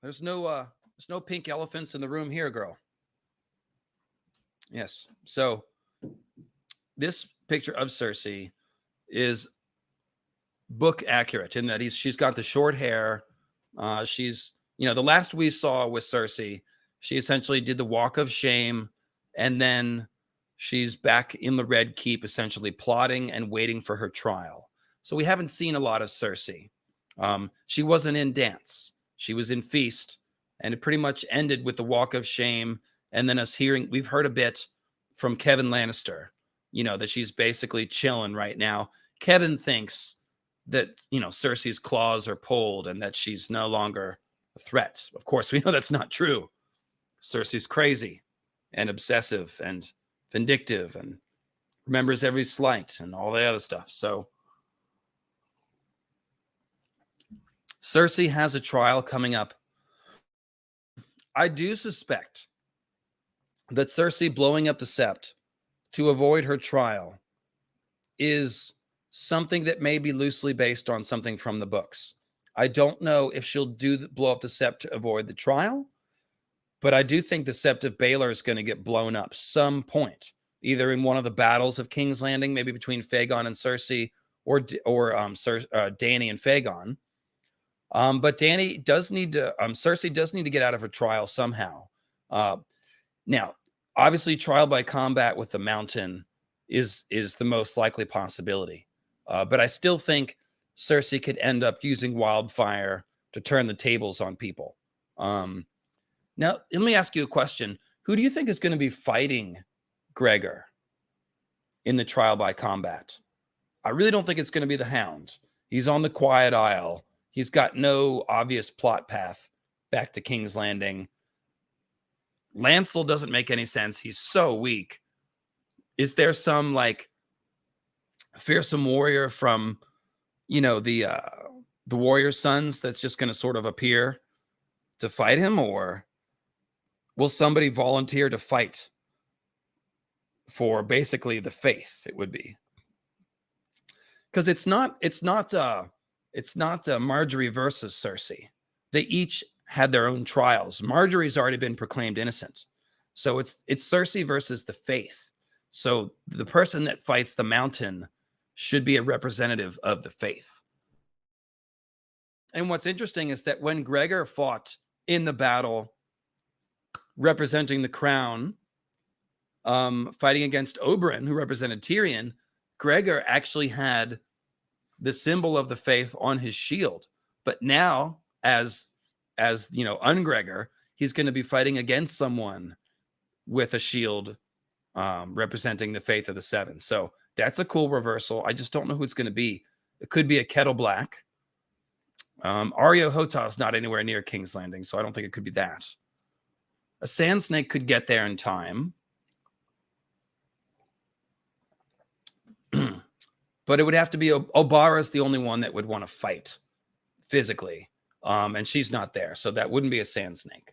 There's no pink elephants in the room here, girl. Yes. So this picture of Cersei is book accurate in that she's got the short hair. She's, the last we saw with Cersei, she essentially did the walk of shame, and then she's back in the Red Keep, essentially plotting and waiting for her trial. So we haven't seen a lot of Cersei. She wasn't in Dance. She was in Feast, and it pretty much ended with the walk of shame. And then we've heard a bit from Kevin Lannister, that she's basically chilling right now. Kevin thinks that, Cersei's claws are pulled and that she's no longer a threat. Of course, we know that's not true. Cersei's crazy and obsessive and vindictive and remembers every slight and all the other stuff. So Cersei has a trial coming up. I do suspect that Cersei blowing up the Sept to avoid her trial is something that may be loosely based on something from the books. I don't know if she'll blow up the Sept to avoid the trial, But I do think the Sept of Baelor is going to get blown up some point, either in one of the battles of King's Landing, maybe between Aegon and Cersei, or Dany and Aegon. But Dany does need to, Cersei does need to get out of her trial somehow. Now, obviously, trial by combat with the Mountain is the most likely possibility. But I still think Cersei could end up using wildfire to turn the tables on people. Now, let me ask you a question. Who do you think is going to be fighting Gregor in the trial by combat? I really don't think it's going to be the Hound. He's on the Quiet Isle. He's got no obvious plot path back to King's Landing. Lancel doesn't make any sense. He's so weak. Is there some like fearsome warrior from, the Warrior Sons that's just going to sort of appear to fight him, or will somebody volunteer to fight for basically the faith? It would be, because it's not Marjorie versus Cersei. They each had their own trials. Marjorie's already been proclaimed innocent, so it's Cersei versus the faith. So the person that fights the Mountain should be a representative of the faith. And what's interesting is that when Gregor fought in the battle representing the crown, fighting against Oberyn, who represented Tyrion, Gregor actually had the symbol of the faith on his shield. But now, as Ungregor, he's going to be fighting against someone with a shield representing the faith of the Seven. So that's a cool reversal. I just don't know who it's going to be. It could be a Kettle Black. Areo Hotah is not anywhere near King's Landing, so I don't think it could be that. A Sand Snake could get there in time. But it would have to be Obara's the only one that would want to fight physically. And she's not there, so that wouldn't be a Sand Snake.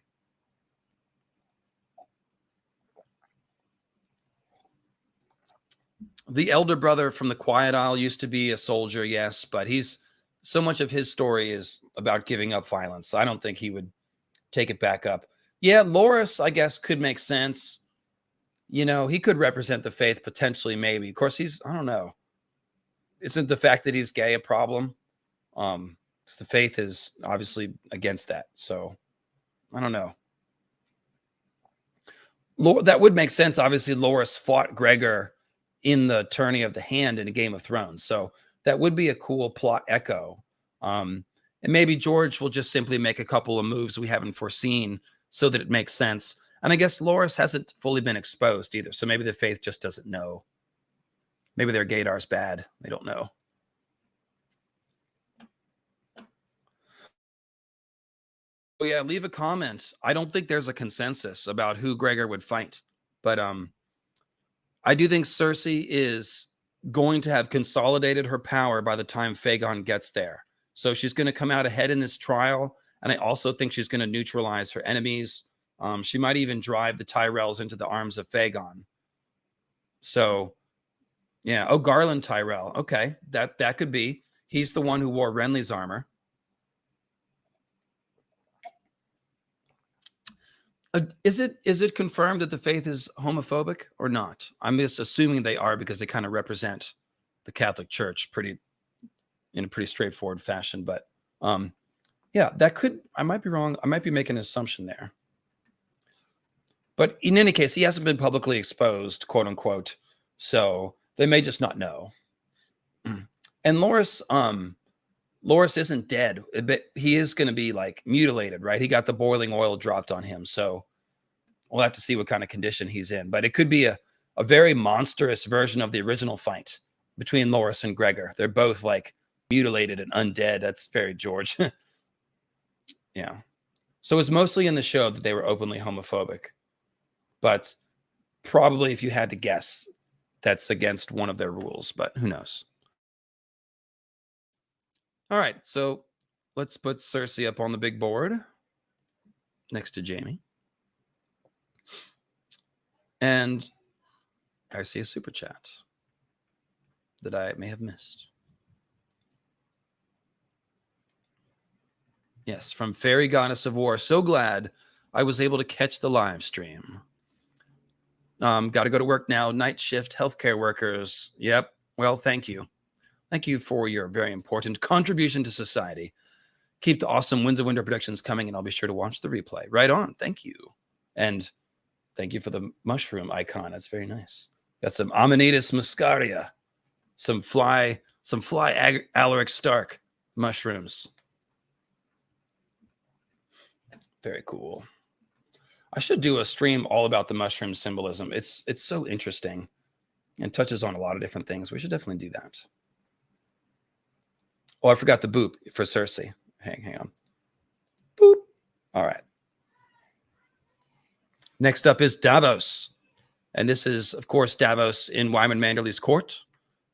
The elder brother from the Quiet Isle used to be a soldier, yes, but so much of his story is about giving up violence. I don't think he would take it back up. Yeah, Loras, I guess, could make sense. He could represent the faith potentially, maybe. Of course, I don't know. Isn't the fact that he's gay a problem? The faith is obviously against that. So I don't know. That would make sense. Obviously, Loras fought Gregor in the tourney of the hand in a Game of Thrones. So that would be a cool plot echo. And maybe George will just simply make a couple of moves we haven't foreseen so that it makes sense. And I guess Loras hasn't fully been exposed either. So maybe the faith just doesn't know. Maybe their Gaidar's bad. They don't know. Oh yeah, leave a comment. I don't think there's a consensus about who Gregor would fight. But I do think Cersei is going to have consolidated her power by the time Aegon gets there. So she's going to come out ahead in this trial. And I also think she's going to neutralize her enemies. She might even drive the Tyrells into the arms of Aegon. So, yeah. Oh, Garland Tyrell. Okay, that could be. He's the one who wore Renly's armor. Is it confirmed that the faith is homophobic or not? I'm just assuming they are because they kind of represent the Catholic Church in a pretty straightforward fashion. But yeah, that could. I might be wrong. I might be making an assumption there. But in any case, he hasn't been publicly exposed, quote unquote. So they may just not know. And Loras isn't dead, but he is going to be like mutilated, right? He got the boiling oil dropped on him. So we'll have to see what kind of condition he's in. But it could be a very monstrous version of the original fight between Loras and Gregor. They're both like mutilated and undead. That's very George. Yeah. So it's mostly in the show that they were openly homophobic. But probably if you had to guess, that's against one of their rules. But who knows? All right, so let's put Cersei up on the big board next to Jaime. And I see a super chat that I may have missed. Yes, from Fairy Goddess of War. So glad I was able to catch the live stream. Got to go to work now. Night shift healthcare workers. Yep. Well, thank you. Thank you for your very important contribution to society. Keep the awesome Winds of Winter predictions coming, and I'll be sure to watch the replay. Right on. Thank you. And thank you for the mushroom icon. That's very nice. Got some Amanita muscaria, some fly Alaric Stark mushrooms. Very cool. I should do a stream all about the mushroom symbolism. It's so interesting and touches on a lot of different things. We should definitely do that. Oh, I forgot the boop for Cersei. Hang on. Boop. All right. Next up is Davos. And this is, of course, Davos in Wyman Manderly's Court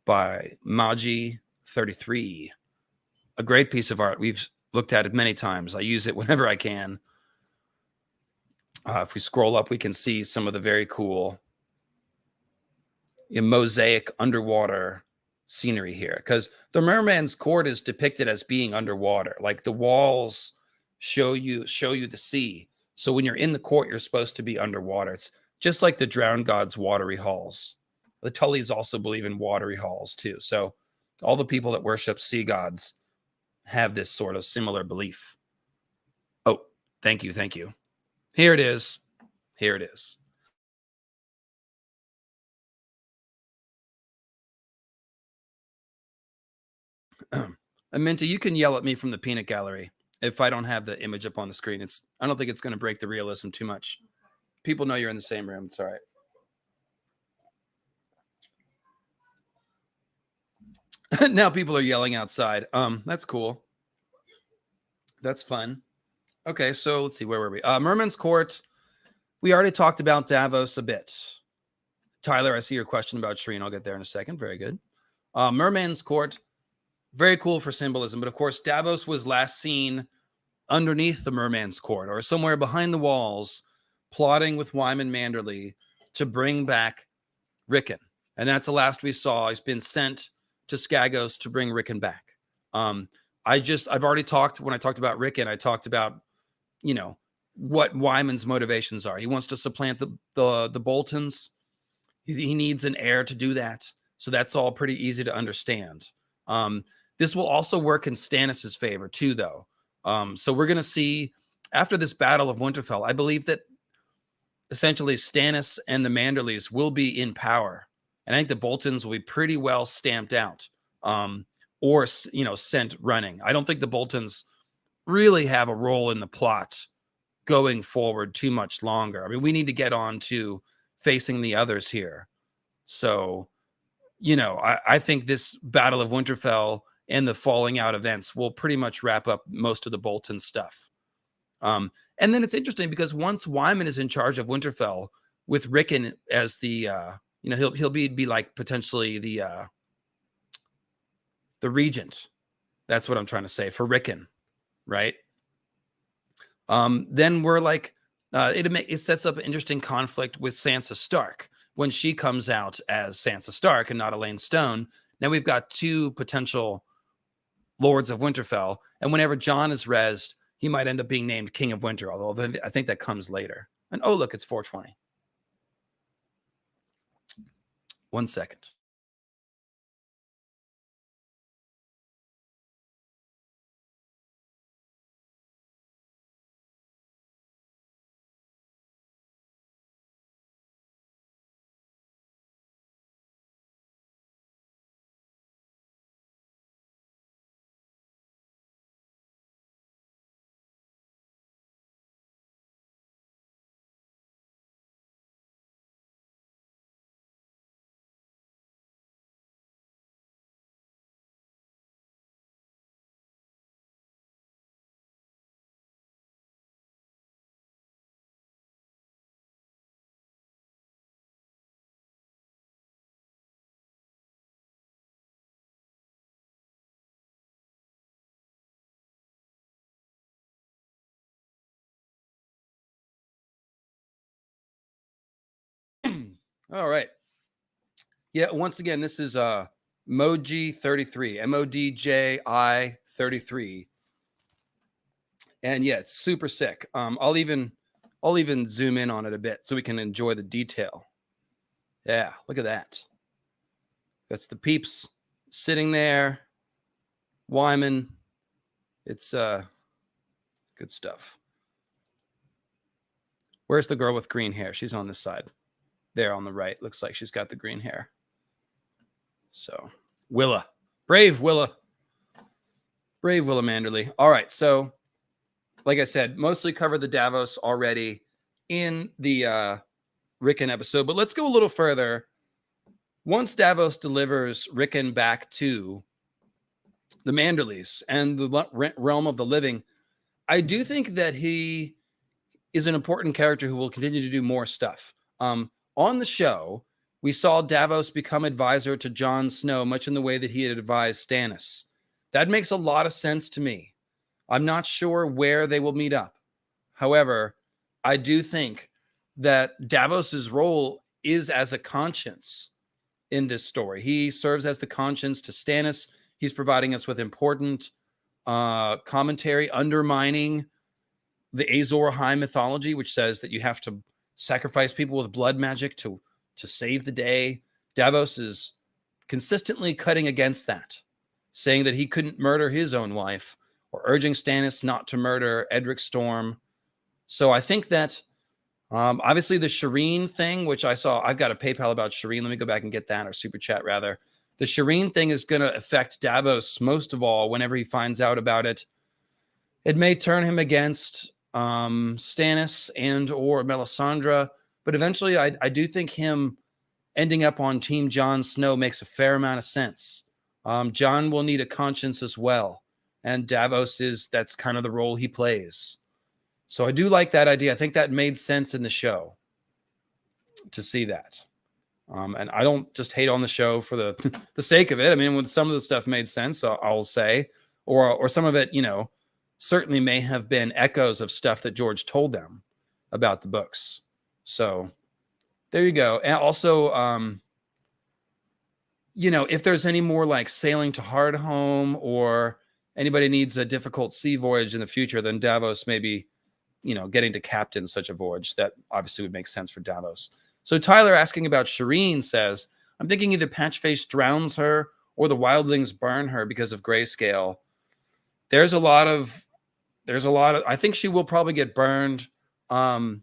by Maji 33. A great piece of art. We've looked at it many times. I use it whenever I can. If we scroll up, we can see some of the very cool mosaic underwater scenery here, because the merman's court is depicted as being underwater. Like the walls show you the sea. So when you're in the court, you're supposed to be underwater. It's just like the drowned gods' watery halls. The Tullys also believe in watery halls too. So all the people that worship sea gods have this sort of similar belief. Oh, thank you. Thank you. Here it is. Here it is. Aminta, you can yell at me from the peanut gallery if I don't have the image up on the screen. I don't think it's going to break the realism too much. People know you're in the same room. It's all right. Now people are yelling outside. That's cool. That's fun. Okay, so let's see. Where were we? Merman's Court. We already talked about Davos a bit. Tyler, I see your question about Shireen. I'll get there in a second. Very good. Merman's Court. Very cool for symbolism. But of course, Davos was last seen underneath the Merman's Court or somewhere behind the walls, plotting with Wyman Manderly to bring back Rickon. And that's the last we saw. He's been sent to Skagos to bring Rickon back. I've already talked, when I talked about Rickon, I talked about, what Wyman's motivations are. He wants to supplant the Boltons. He needs an heir to do that. So that's all pretty easy to understand. This will also work in Stannis's favor too, though. So we're going to see after this Battle of Winterfell, I believe that essentially Stannis and the Manderlys will be in power. And I think the Boltons will be pretty well stamped out, or, sent running. I don't think the Boltons really have a role in the plot going forward too much longer. I mean, we need to get on to facing the others here. So, I think this Battle of Winterfell and the falling out events will pretty much wrap up most of the Bolton stuff. And then it's interesting because once Wyman is in charge of Winterfell with Rickon as the, he'll be like potentially the regent. That's what I'm trying to say for Rickon, right? Then we're like, it sets up an interesting conflict with Sansa Stark when she comes out as Sansa Stark and not Elaine Stone. Now we've got two potential Lords of Winterfell, and whenever Jon is rezzed, he might end up being named King of Winter, although I think that comes later. And oh, look, it's 420. 1 second. All right. Yeah, once again, this is Moji 33, MODJI 33. And yeah, it's super sick. I'll even I'll even zoom in on it a bit so we can enjoy the detail. Yeah, look at that. That's the peeps sitting there. Wyman. It's good stuff. Where's the girl with green hair? She's on this side. There on the right. Looks like she's got the green hair. So, Willa. Brave Willa. Brave Willa Manderly. All right, so like I said, mostly covered the Davos already in the Rickon episode, but let's go a little further. Once Davos delivers Rickon back to the Manderlys and the realm of the living, I do think that he is an important character who will continue to do more stuff. On the show, we saw Davos become advisor to Jon Snow, much in the way that he had advised Stannis. That makes a lot of sense to me. I'm not sure where they will meet up. However, I do think that Davos's role is as a conscience in this story. He serves as the conscience to Stannis. He's providing us with important commentary undermining the Azor Ahai mythology, which says that you have to sacrifice people with blood magic to save the day. Davos is consistently cutting against that, saying that he couldn't murder his own wife, or urging Stannis not to murder Edric Storm. So I think that obviously the Shireen thing, which I saw, I've got a PayPal about Shireen. Let me go back and get that, or super chat rather. The Shireen thing is going to affect Davos most of all whenever he finds out about it. It may turn him against Stannis and or Melisandre, but eventually I do think him ending up on Team Jon Snow makes a fair amount of sense. Jon will need a conscience as well, and Davos that's kind of the role he plays. So I do like that idea. I think that made sense in the show to see that. And I don't just hate on the show for the sake of it. I mean, when some of the stuff made sense, I'll say, or some of it, certainly may have been echoes of stuff that George told them about the books. So there you go. And also, if there's any more like sailing to Hardhome, or anybody needs a difficult sea voyage in the future, then Davos maybe, getting to captain such a voyage. That obviously would make sense for Davos. So Tyler, asking about Shireen, says, I'm thinking either Patchface drowns her or the wildlings burn her because of grayscale. There's a lot of, I think she will probably get burned. So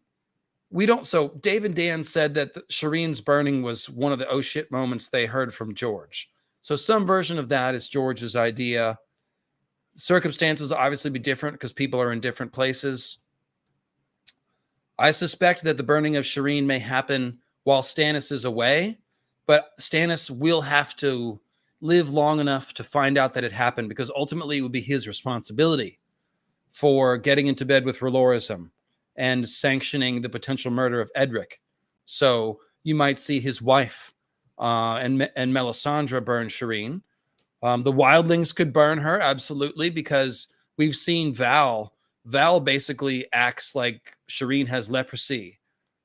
Dave and Dan said that Shireen's burning was one of the oh shit moments they heard from George. So some version of that is George's idea. Circumstances will obviously be different because people are in different places. I suspect that the burning of Shireen may happen while Stannis is away, but Stannis will have to live long enough to find out that it happened, because ultimately it would be his responsibility for getting into bed with Rolorism and sanctioning the potential murder of Edric. So you might see his wife and Melisandre burn Shireen. The wildlings could burn her, absolutely, because we've seen Val basically acts like Shireen has leprosy,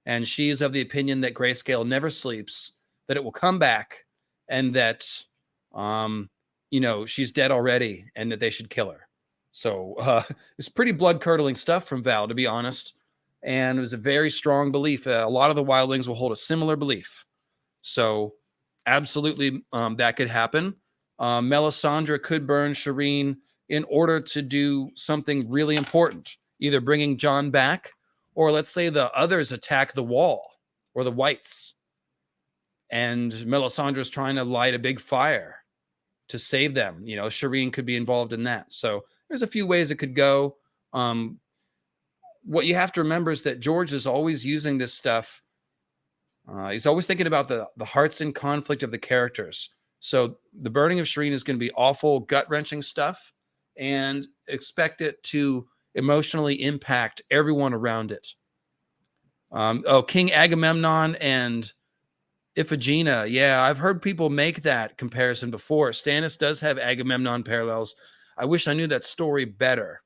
and she is of the opinion that grayscale never sleeps, that it will come back, and that, she's dead already, and that they should kill her. So it's pretty blood-curdling stuff from Val, to be honest, and it was a very strong belief. A lot of the wildlings will hold a similar belief. So absolutely that could happen. Melisandre could burn Shireen in order to do something really important, either bringing Jon back, or let's say the others attack the wall or the whites, and Melisandre's trying to light a big fire to save them. Shireen could be involved in that. So there's a few ways it could go. What you have to remember is that George is always using this stuff. He's always thinking about the hearts in conflict of the characters. So the burning of Shireen is going to be awful, gut-wrenching stuff, and expect it to emotionally impact everyone around it. King Agamemnon and Iphigenia. Yeah, I've heard people make that comparison before. Stannis does have Agamemnon parallels. I wish I knew that story better.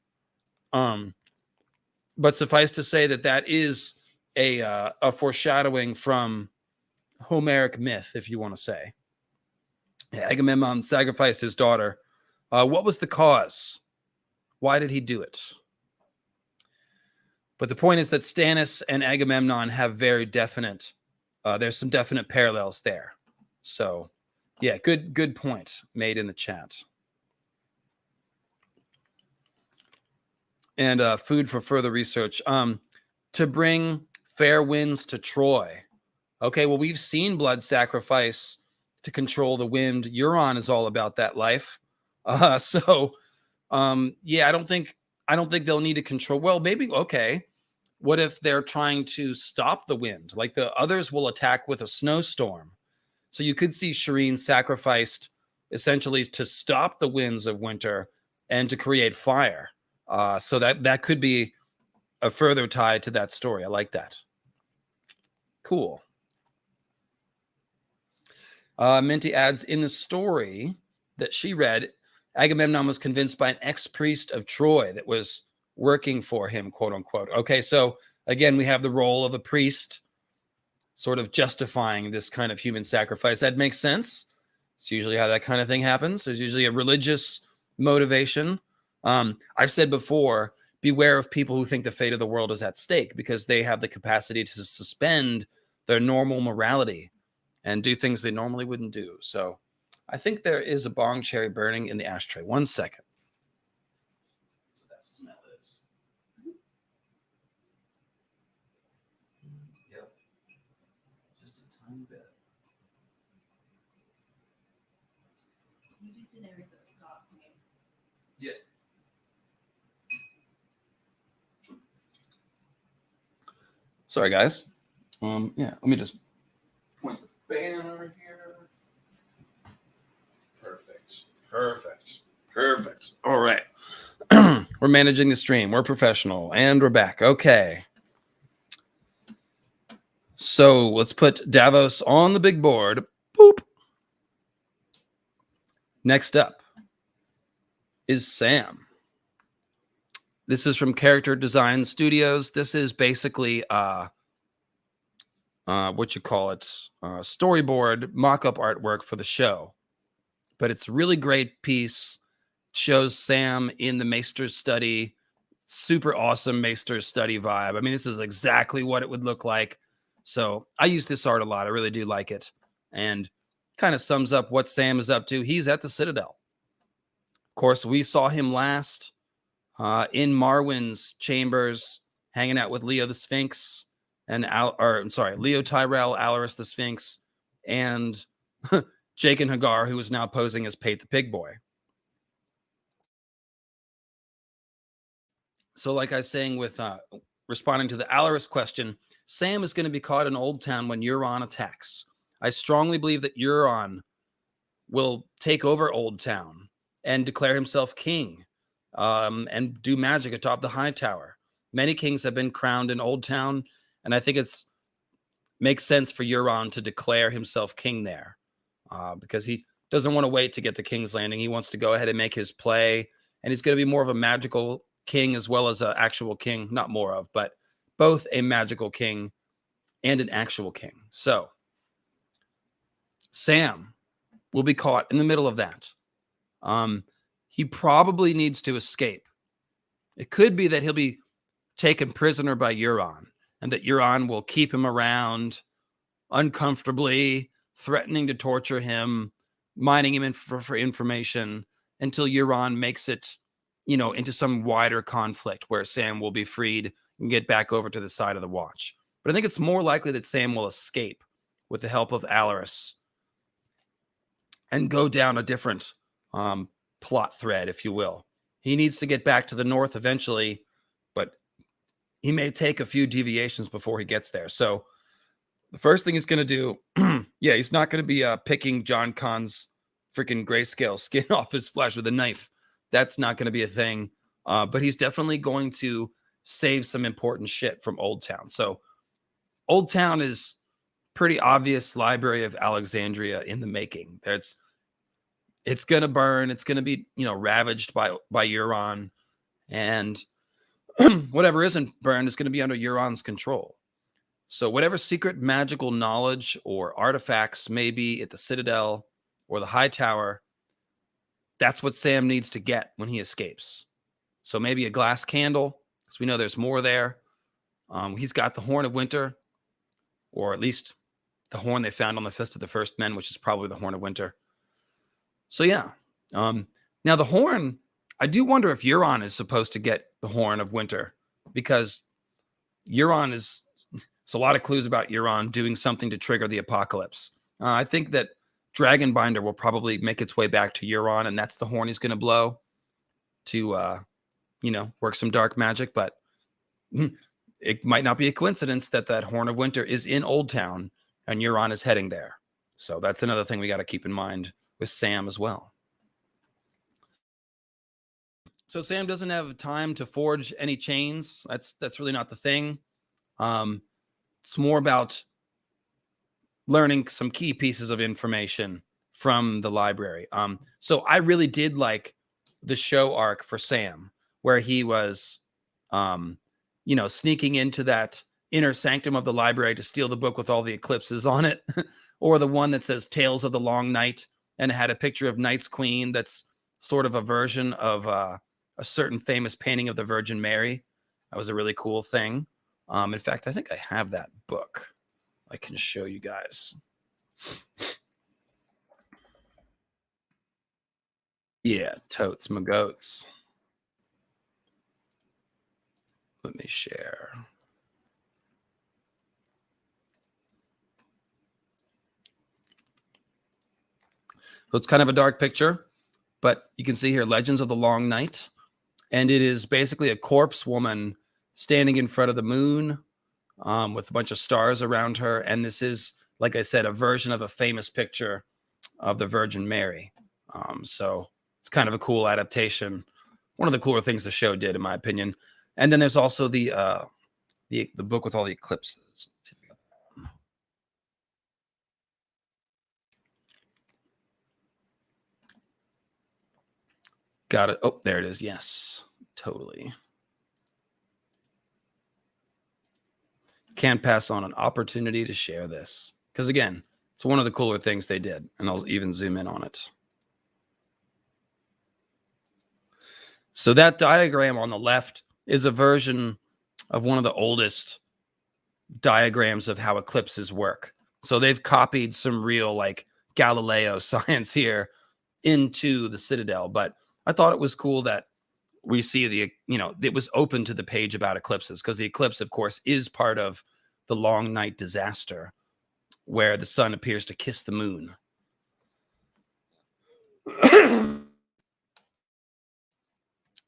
But suffice to say that is a foreshadowing from Homeric myth, if you want to say. Agamemnon sacrificed his daughter. What was the cause? Why did he do it? But the point is that Stannis and Agamemnon have very definite, there's some definite parallels there. So, yeah, good point made in the chat. And food for further research. To bring fair winds to Troy. Okay, well, we've seen blood sacrifice to control the wind. Euron is all about that life. Yeah, I don't think they'll need to control. Well, maybe, okay. What if they're trying to stop the wind? Like the others will attack with a snowstorm. So you could see Shireen sacrificed essentially to stop the winds of winter and to create fire. So that could be a further tie to that story. I like that. Cool. Minty adds, in the story that she read, Agamemnon was convinced by an ex-priest of Troy that was working for him, quote unquote. Okay, so again, we have the role of a priest sort of justifying this kind of human sacrifice. That makes sense. It's usually how that kind of thing happens. There's usually a religious motivation. I've said before, beware of people who think the fate of the world is at stake, because they have the capacity to suspend their normal morality and do things they normally wouldn't do. So I think there is a bong cherry burning in the ashtray. 1 second. So that smell is. Yep. Just a tiny bit. You did Daenerys at the start for me. Yeah. Sorry, guys. Yeah, let me just point the banner here. Perfect. All right. We're managing the stream. We're professional. And we're back. Okay. So let's put Davos on the big board. Boop. Next up is Sam. This is from Character Design Studios. This is basically storyboard mock-up artwork for the show. But it's a really great piece. Shows Sam in the Maester's study. Super awesome Maester's study vibe. I mean, this is exactly what it would look like. So I use this art a lot. I really do like it. And kind of sums up what Sam is up to. He's at the Citadel. Of course, we saw him last in Marwyn's chambers, hanging out with Leo the Sphinx and Leo Tyrell, Alaris the Sphinx, and Jaqen Hagar, who is now posing as Pate the Pig Boy. So like I was saying with responding to the Alaris question, Sam is going to be caught in Old Town when Euron attacks. I strongly believe that Euron will take over Old Town and declare himself king and do magic atop the high tower. Many kings have been crowned in Old Town, and I think it's makes sense for Euron to declare himself king there because he doesn't want to wait to get to King's Landing. He wants to go ahead and make his play, and he's going to be more of a magical king as well as an actual king. Not more of, but both a magical king and an actual king. So Sam will be caught in the middle of that. He probably needs to escape. It could be that he'll be taken prisoner by Euron, and that Euron will keep him around uncomfortably, threatening to torture him, mining him for information until Euron makes it, into some wider conflict where Sam will be freed and get back over to the side of the Watch. But I think it's more likely that Sam will escape with the help of Alaris and go down a different plot thread, if you will. He needs to get back to the north eventually, but he may take a few deviations before he gets there. So the first thing he's going to do, he's not going to be picking Jon Conn's freaking grayscale skin off his flesh with a knife. That's not going to be a thing. But he's definitely going to save some important shit from Old Town. So Old Town is pretty obvious Library of Alexandria in the making. It's going to burn. It's going to be, ravaged by Euron. And whatever isn't burned is going to be under Euron's control. So whatever secret magical knowledge or artifacts may be at the Citadel or the High Tower, that's what Sam needs to get when he escapes. So maybe a glass candle, because we know there's more there. He's got the Horn of Winter, or at least the horn they found on the Fist of the First Men, which is probably the Horn of Winter. So yeah. Now the horn, I do wonder if Euron is supposed to get the Horn of Winter, because Euron is, it's a lot of clues about Euron doing something to trigger the apocalypse. I think that Dragonbinder will probably make its way back to Euron, and that's the horn he's going to blow to, work some dark magic. But it might not be a coincidence that that Horn of Winter is in Old Town and Euron is heading there. So that's another thing we got to keep in mind with Sam as well. So Sam doesn't have time to forge any chains. That's really not the thing. It's more about learning some key pieces of information from the library. So I really did like the show arc for Sam, where he was, sneaking into that inner sanctum of the library to steal the book with all the eclipses on it, or the one that says Tales of the Long Night and had a picture of Night's Queen that's sort of a version of a certain famous painting of the Virgin Mary. That was a really cool thing. In fact, I think I have that book. I can show you guys. Yeah, totes my goats. Let me share. So it's kind of a dark picture, but you can see here Legends of the Long Night. And it is basically a corpse woman standing in front of the moon with a bunch of stars around her. And this is, like I said, a version of a famous picture of the Virgin Mary. So it's kind of a cool adaptation. One of the cooler things the show did, in my opinion. And then there's also the book with all the eclipses. Got it. Oh, there it is. Yes, totally. Can't pass on an opportunity to share this. Because again, it's one of the cooler things they did. And I'll even zoom in on it. So that diagram on the left is a version of one of the oldest diagrams of how eclipses work. So they've copied some real like Galileo science here into the Citadel. But I thought it was cool that we see it was open to the page about eclipses, because the eclipse, of course, is part of the Long Night disaster, where the sun appears to kiss the moon.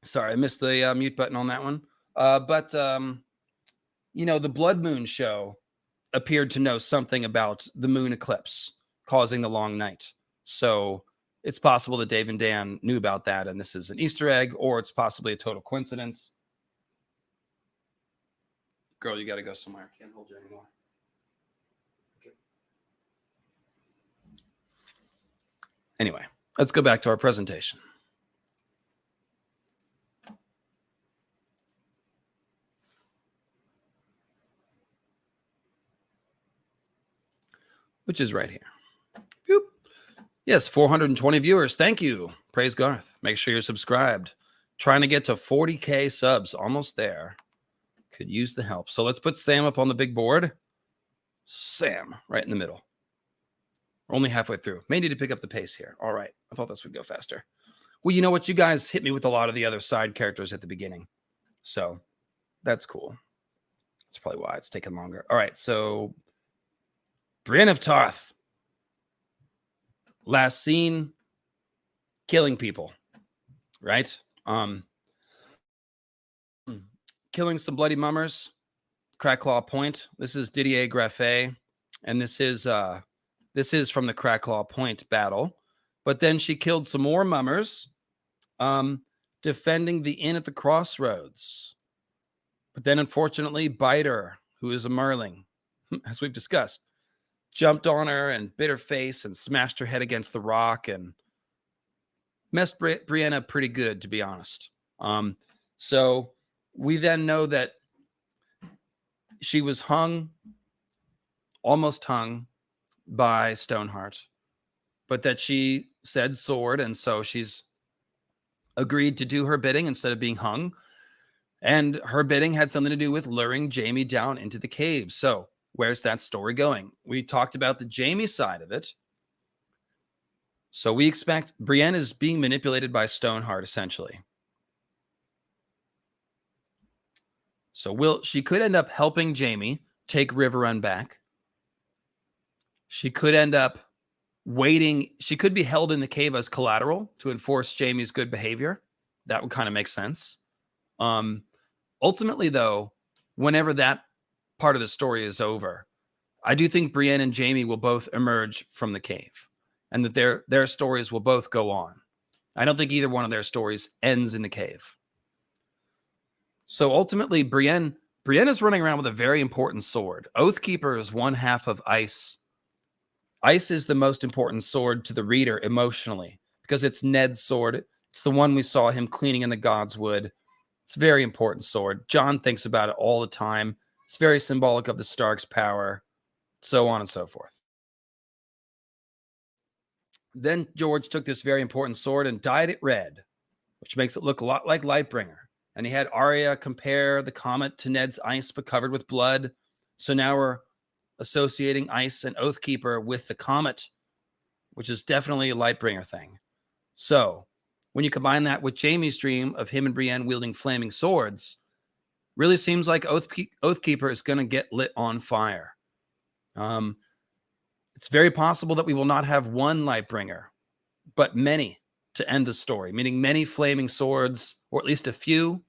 Sorry, I missed the mute button on that one. But the Blood Moon show appeared to know something about the moon eclipse causing the long night. So it's possible that Dave and Dan knew about that, and this is an Easter egg, or it's possibly a total coincidence. Girl, you got to go somewhere. Can't hold you anymore. Okay. Anyway, let's go back to our presentation. Which is right here. Boop. Yes, 420 viewers. Thank you. Praise Garth. Make sure you're subscribed. Trying to get to 40K subs. Almost there. Could use the help. So let's put Sam up on the big board. Sam, right in the middle. We're only halfway through. May need to pick up the pace here. All right. I thought this would go faster. Well, you know what? You guys hit me with a lot of the other side characters at the beginning. So that's cool. That's probably why it's taking longer. All right. So Brienne of Tarth. Last scene, killing people, right? Killing some bloody mummers, Cracklaw Point. This is Didier Graffet, and this is from the Cracklaw Point battle. But then she killed some more mummers, defending the inn at the crossroads. But then, unfortunately, Biter, who is a Merling, as we've discussed, jumped on her and bit her face and smashed her head against the rock and messed Brienne pretty good, to be honest. So we then know that she was almost hung by Stoneheart, but that she said sword, and so she's agreed to do her bidding instead of being hung. And her bidding had something to do with luring Jaime down into the cave. So where's that story going? We talked about the Jaime side of it. So we expect Brienne is being manipulated by Stoneheart, essentially. So she could end up helping Jaime take Riverrun back. She could end up waiting. She could be held in the cave as collateral to enforce Jaime's good behavior. That would kind of make sense. Ultimately, though, whenever that part of the story is over, I do think Brienne and Jaime will both emerge from the cave, and that their stories will both go on. I don't think either one of their stories ends in the cave. So ultimately, Brienne is running around with a very important sword. Oathkeeper is one half of Ice. Ice is the most important sword to the reader emotionally because it's Ned's sword. It's the one we saw him cleaning in the Godswood. It's a very important sword. Jon thinks about it all the time. It's very symbolic of the Stark's power, so on and so forth. Then George took this very important sword and dyed it red, which makes it look a lot like Lightbringer. And he had Arya compare the comet to Ned's ice, but covered with blood. So now we're associating Ice and Oathkeeper with the comet, which is definitely a Lightbringer thing. So when you combine that with Jaime's dream of him and Brienne wielding flaming swords, really seems like Oathkeeper is going to get lit on fire. It's very possible that we will not have one Lightbringer, but many to end the story, meaning many flaming swords, or at least a few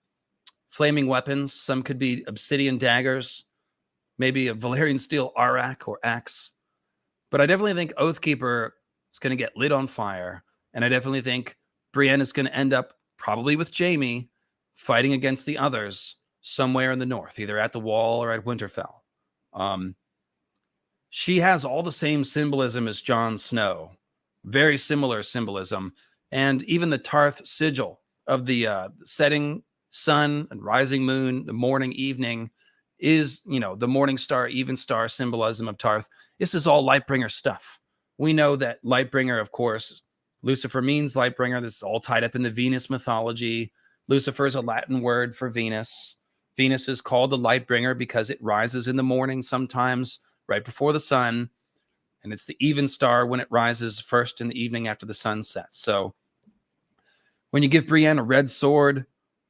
flaming weapons. Some could be obsidian daggers, maybe a Valyrian steel arak or axe. But I definitely think Oathkeeper is going to get lit on fire, and I definitely think Brienne is going to end up probably with Jaime fighting against the others somewhere in the north, either at the Wall or at Winterfell. She has all the same symbolism as Jon Snow, very similar symbolism. And even the Tarth sigil of the setting sun and rising moon, the morning, evening, is, the morning star, even star symbolism of Tarth. This is all Lightbringer stuff. We know that Lightbringer, of course, Lucifer means Lightbringer. This is all tied up in the Venus mythology. Lucifer is a Latin word for Venus. Venus is called the Lightbringer because it rises in the morning sometimes right before the sun. And it's the even star when it rises first in the evening after the sun sets. So when you give Brienne a red sword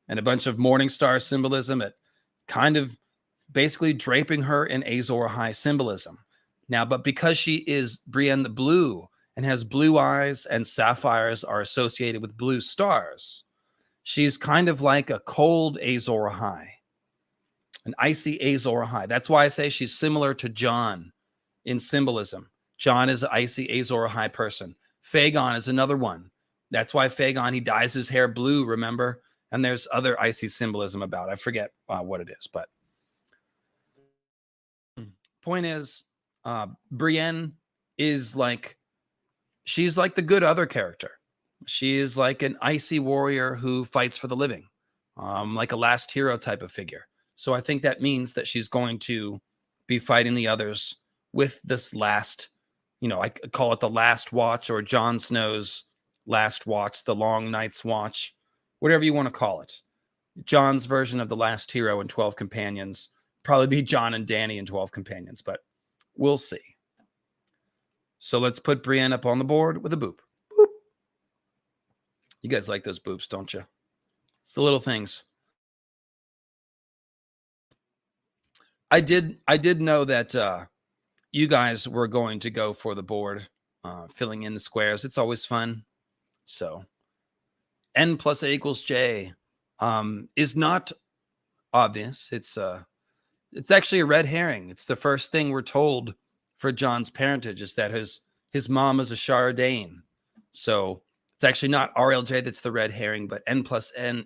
and a bunch of morning star symbolism, it kind of basically draping her in Azor Ahai symbolism. Now, but because she is Brienne the Blue and has blue eyes and sapphires are associated with blue stars, she's kind of like a cold Azor Ahai, an icy Azor Ahai. That's why I say she's similar to Jon in symbolism. Jon is an icy Azor Ahai person. Fagon is another one. That's why Fagon, he dyes his hair blue, remember? And there's other icy symbolism about it. I forget what it is, but point is, Brienne is she's like the good other character. She is like an icy warrior who fights for the living, like a last hero type of figure. So I think that means that she's going to be fighting the others with this last, I call it the last watch, or Jon Snow's last watch, the long night's watch, whatever you want to call it. Jon's version of the last hero in 12 Companions, probably be Jon and Dany in 12 Companions, but we'll see. So let's put Brienne up on the board with a boop. Boop. You guys like those boops, don't you? It's the little things. I did know that you guys were going to go for the board, filling in the squares. It's always fun. So N plus A equals J is not obvious. It's actually a red herring. It's the first thing we're told for Jon's parentage is that his mom is a Shara Dane. So it's actually not RLJ that's the red herring, but N plus A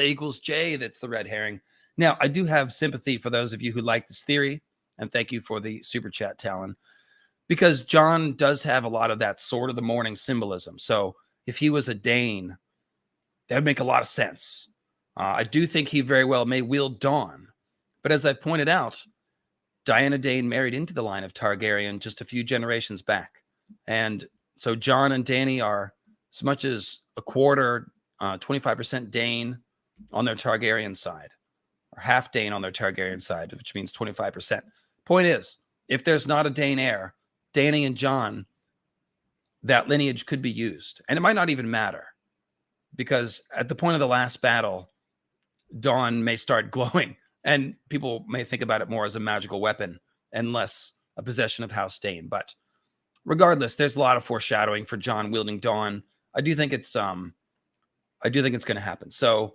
equals J that's the red herring. Now, I do have sympathy for those of you who like this theory, and thank you for the super chat, Talon, because Jon does have a lot of that sword of the morning symbolism. So if he was a Dane, that would make a lot of sense. I do think he very well may wield Dawn. But as I've pointed out, Diana Dane married into the line of Targaryen just a few generations back. And so Jon and Dany are as much as a quarter, 25% Dane on their Targaryen side. or half Dane on their Targaryen side, which means 25%. Point is, if there's not a Dane heir, Dany and Jon, that lineage could be used. And it might not even matter, because at the point of the last battle, Dawn may start glowing, and people may think about it more as a magical weapon and less a possession of House Dane. But regardless, there's a lot of foreshadowing for Jon wielding Dawn. I do think it's going to happen. So,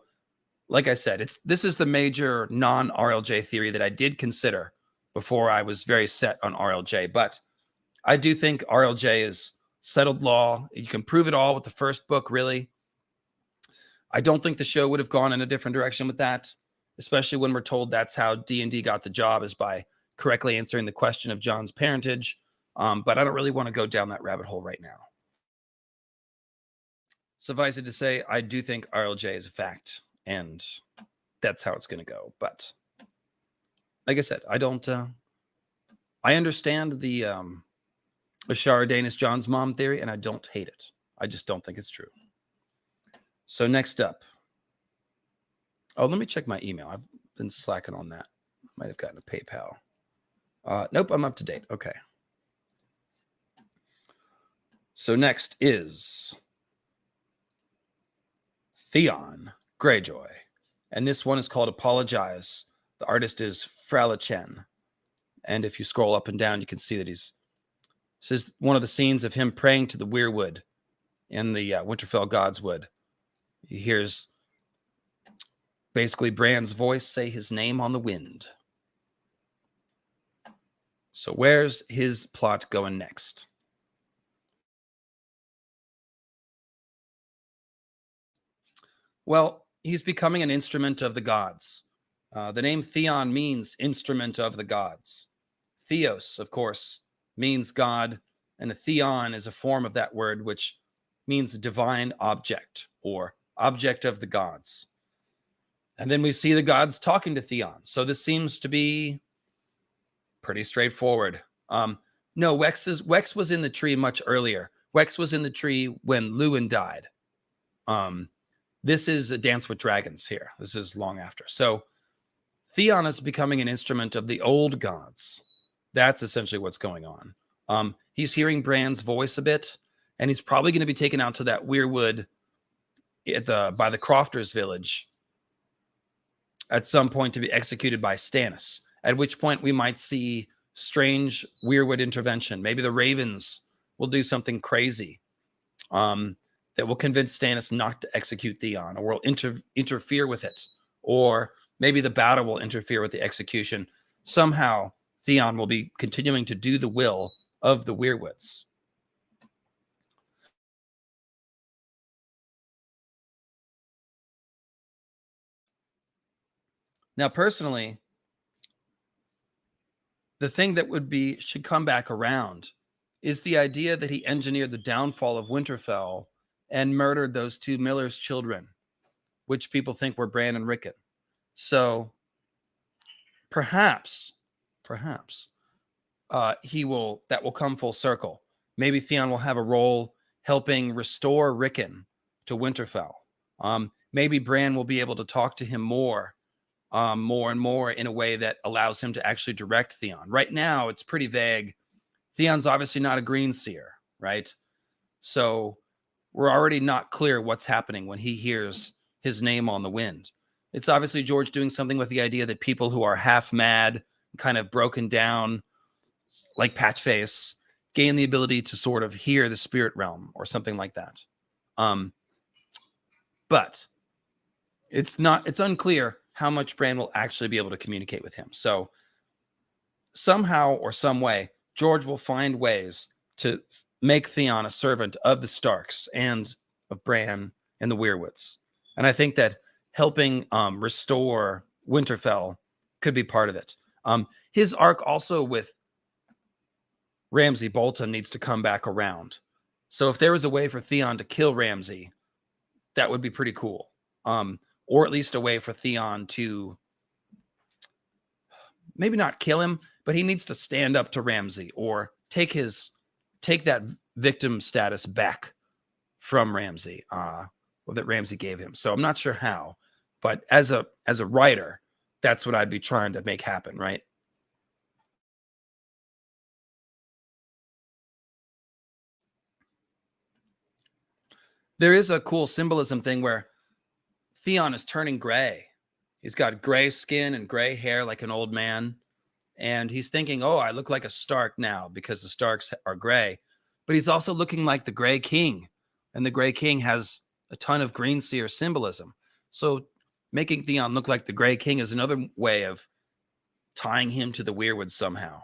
like I said, this is the major non-RLJ theory that I did consider before I was very set on RLJ. But I do think RLJ is settled law. You can prove it all with the first book, really. I don't think the show would have gone in a different direction with that, especially when we're told that's how D&D got the job, is by correctly answering the question of Jon's parentage. But I don't really want to go down that rabbit hole right now. Suffice it to say, I do think RLJ is a fact, and that's how it's going to go. But like I said, I understand the Ashara Dane is Jon's mom theory, and I don't hate it. I just don't think it's true. So next up. Oh, let me check my email. I've been slacking on that. Might have gotten a PayPal. Nope, I'm up to date. Okay. So next is Theon Greyjoy. And this one is called Apologize. The artist is Frala Chen. And if you scroll up and down, you can see that this is one of the scenes of him praying to the weirwood in the Winterfell Godswood. He hears basically Bran's voice say his name on the wind. So where's his plot going next? Well, he's becoming an instrument of the gods. The name Theon means instrument of the gods. Theos, of course, means God, and a theon is a form of that word, which means divine object or object of the gods. And then we see the gods talking to Theon. So this seems to be pretty straightforward. No, Wex was in the tree much earlier. Wex was in the tree when Luwin died. This is a Dance with Dragons here. This is long after. So Theon is becoming an instrument of the old gods. That's essentially what's going on. He's hearing Bran's voice a bit, and he's probably going to be taken out to that weirwood by the Crofters village at some point to be executed by Stannis, at which point we might see strange weirwood intervention. Maybe the Ravens will do something crazy that will convince Stannis not to execute Theon, or will interfere with it. Or maybe the battle will interfere with the execution. Somehow Theon will be continuing to do the will of the weirwoods. Now, personally, the thing that should come back around is the idea that he engineered the downfall of Winterfell and murdered those two Miller's children, which people think were Bran and Rickon. So perhaps that will come full circle. Maybe Theon will have a role helping restore Rickon to Winterfell. Maybe Bran will be able to talk to him more and more in a way that allows him to actually direct Theon. Right now, it's pretty vague. Theon's obviously not a green seer, right? So we're already not clear what's happening when he hears his name on the wind. It's obviously George doing something with the idea that people who are half mad, kind of broken down, like Patchface, gain the ability to sort of hear the spirit realm or something like that. But it's unclear how much Bran will actually be able to communicate with him. So somehow or some way, George will find ways to make Theon a servant of the Starks and of Bran and the Weirwoods. And I think that helping restore Winterfell could be part of it. His arc also with Ramsay Bolton needs to come back around. So if there was a way for Theon to kill Ramsay, that would be pretty cool. Or at least a way for Theon to maybe not kill him, but he needs to stand up to Ramsay or take that victim status back from Ramsay, that Ramsay gave him. So I'm not sure how, but as a writer, That's what I'd be trying to make happen, right? There is a cool symbolism thing where Theon is turning gray. He's got gray skin and gray hair like an old man. And he's thinking, oh, I look like a Stark now because the Starks are gray. But he's also looking like the Gray King. And the Gray King has a ton of green seer symbolism. So making Theon look like the Gray King is another way of tying him to the weirwood somehow.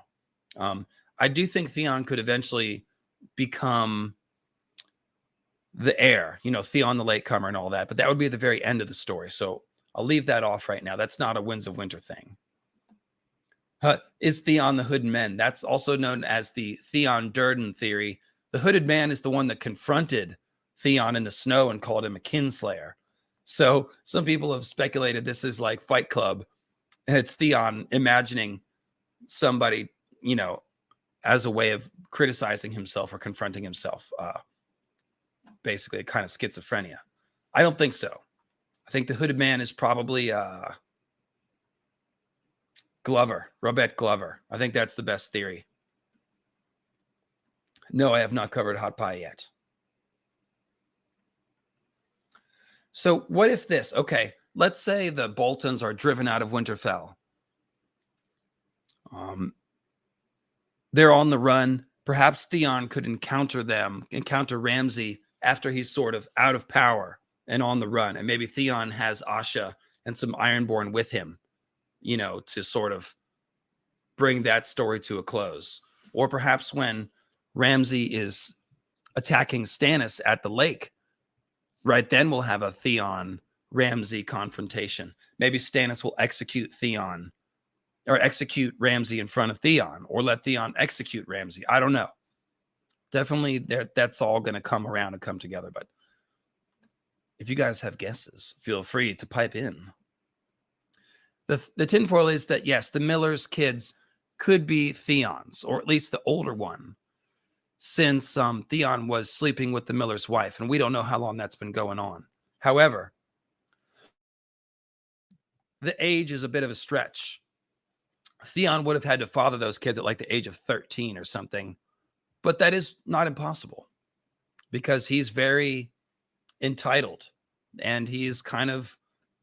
I do think Theon could eventually become the heir, Theon the latecomer and all that. But that would be at the very end of the story. So I'll leave that off right now. That's not a Winds of Winter thing. Is Theon the Hooded Man? That's also known as the Theon Durden theory. The Hooded Man is the one that confronted Theon in the snow and called him a kinslayer. So some people have speculated this is like Fight Club. And it's Theon imagining somebody, as a way of criticizing himself or confronting himself. Basically, kind of schizophrenia. I don't think so. I think the Hooded Man is probably Robert Glover. I think that's the best theory. No, I have not covered hot pie yet. So what if this? Okay, let's say the Boltons are driven out of Winterfell. They're on the run. Perhaps Theon could encounter Ramsay after he's sort of out of power and on the run. And maybe Theon has Asha and some Ironborn with him, to sort of bring that story to a close. Or perhaps when Ramsay is attacking Stannis at the lake, right then we'll have a Theon Ramsay confrontation. Maybe Stannis will execute Theon or execute Ramsay in front of Theon, or let Theon execute Ramsay. I don't know. Definitely that's all going to come around and come together. But if you guys have guesses, feel free to pipe in. The tinfoil is that, yes, the Miller's kids could be Theon's, or at least the older one, since Theon was sleeping with the Miller's wife, and we don't know how long that's been going on. However, the age is a bit of a stretch. Theon would have had to father those kids at like the age of 13 or something, but that is not impossible because he's very entitled and he's kind of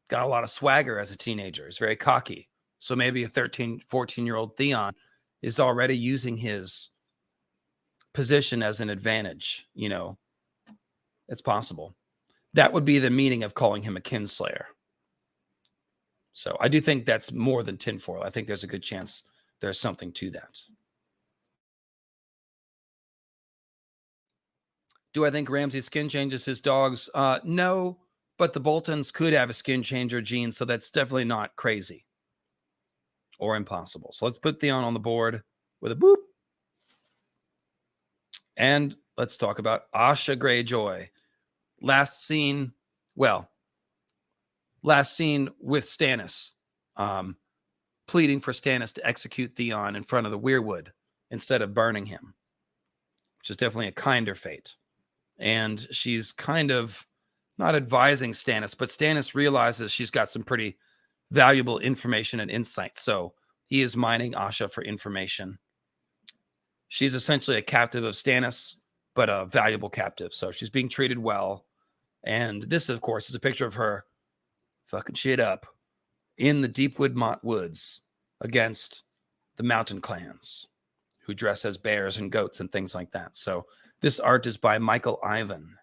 got a lot of swagger as a teenager. He's very cocky. So maybe a 13, 14-year-old Theon is already using his position as an advantage. It's possible. That would be the meaning of calling him a kinslayer. So I do think that's more than tinfoil. I think there's a good chance there's something to that. Do I think Ramsay's skin changes his dogs? No, but the Boltons could have a skin changer gene, so that's definitely not crazy or impossible. So let's put Theon on the board with a boop. And let's talk about Asha Greyjoy. Last scene with Stannis, pleading for Stannis to execute Theon in front of the weirwood instead of burning him, which is definitely a kinder fate. And she's kind of not advising Stannis, but Stannis realizes she's got some pretty valuable information and insight. So he is mining Asha for information. She's essentially a captive of Stannis, but a valuable captive. So she's being treated well. And this, of course, is a picture of her fucking shit up in the Deepwood Mont Woods against the mountain clans who dress as bears and goats and things like that. So this art is by Michael Ivan.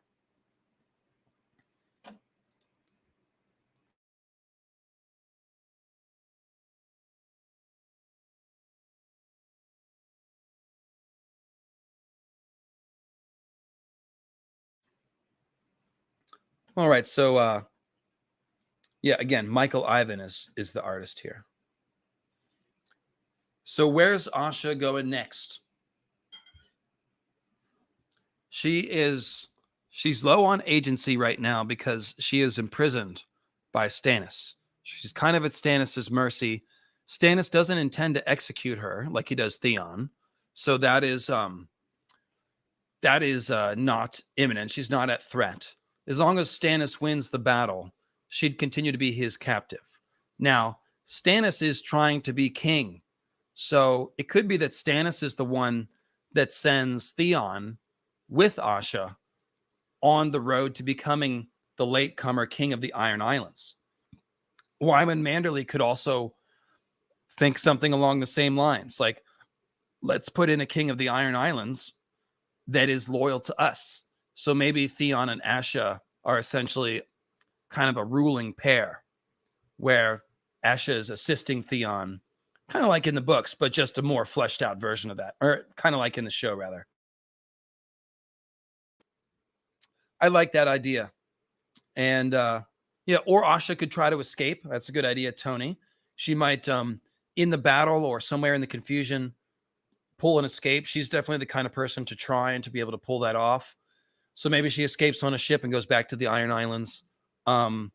All right, so again, Michael Ivan is the artist here. So where's Asha going next? She's low on agency right now because she is imprisoned by Stannis. She's kind of at Stannis's mercy. Stannis doesn't intend to execute her like he does Theon. So that is not imminent. She's not at threat. As long as Stannis wins the battle, she'd continue to be his captive. Now, Stannis is trying to be king. So it could be that Stannis is the one that sends Theon with Asha on the road to becoming the latecomer king of the Iron Islands. Wyman Manderley could also think something along the same lines. Like, let's put in a king of the Iron Islands that is loyal to us. So maybe Theon and Asha are essentially kind of a ruling pair where Asha is assisting Theon, kind of like in the books, but just a more fleshed out version of that, or kind of like in the show, rather. I like that idea. And yeah, or Asha could try to escape. That's a good idea, Tony. She might, in the battle or somewhere in the confusion, pull an escape. She's definitely the kind of person to try and to be able to pull that off. So maybe she escapes on a ship and goes back to the Iron Islands. But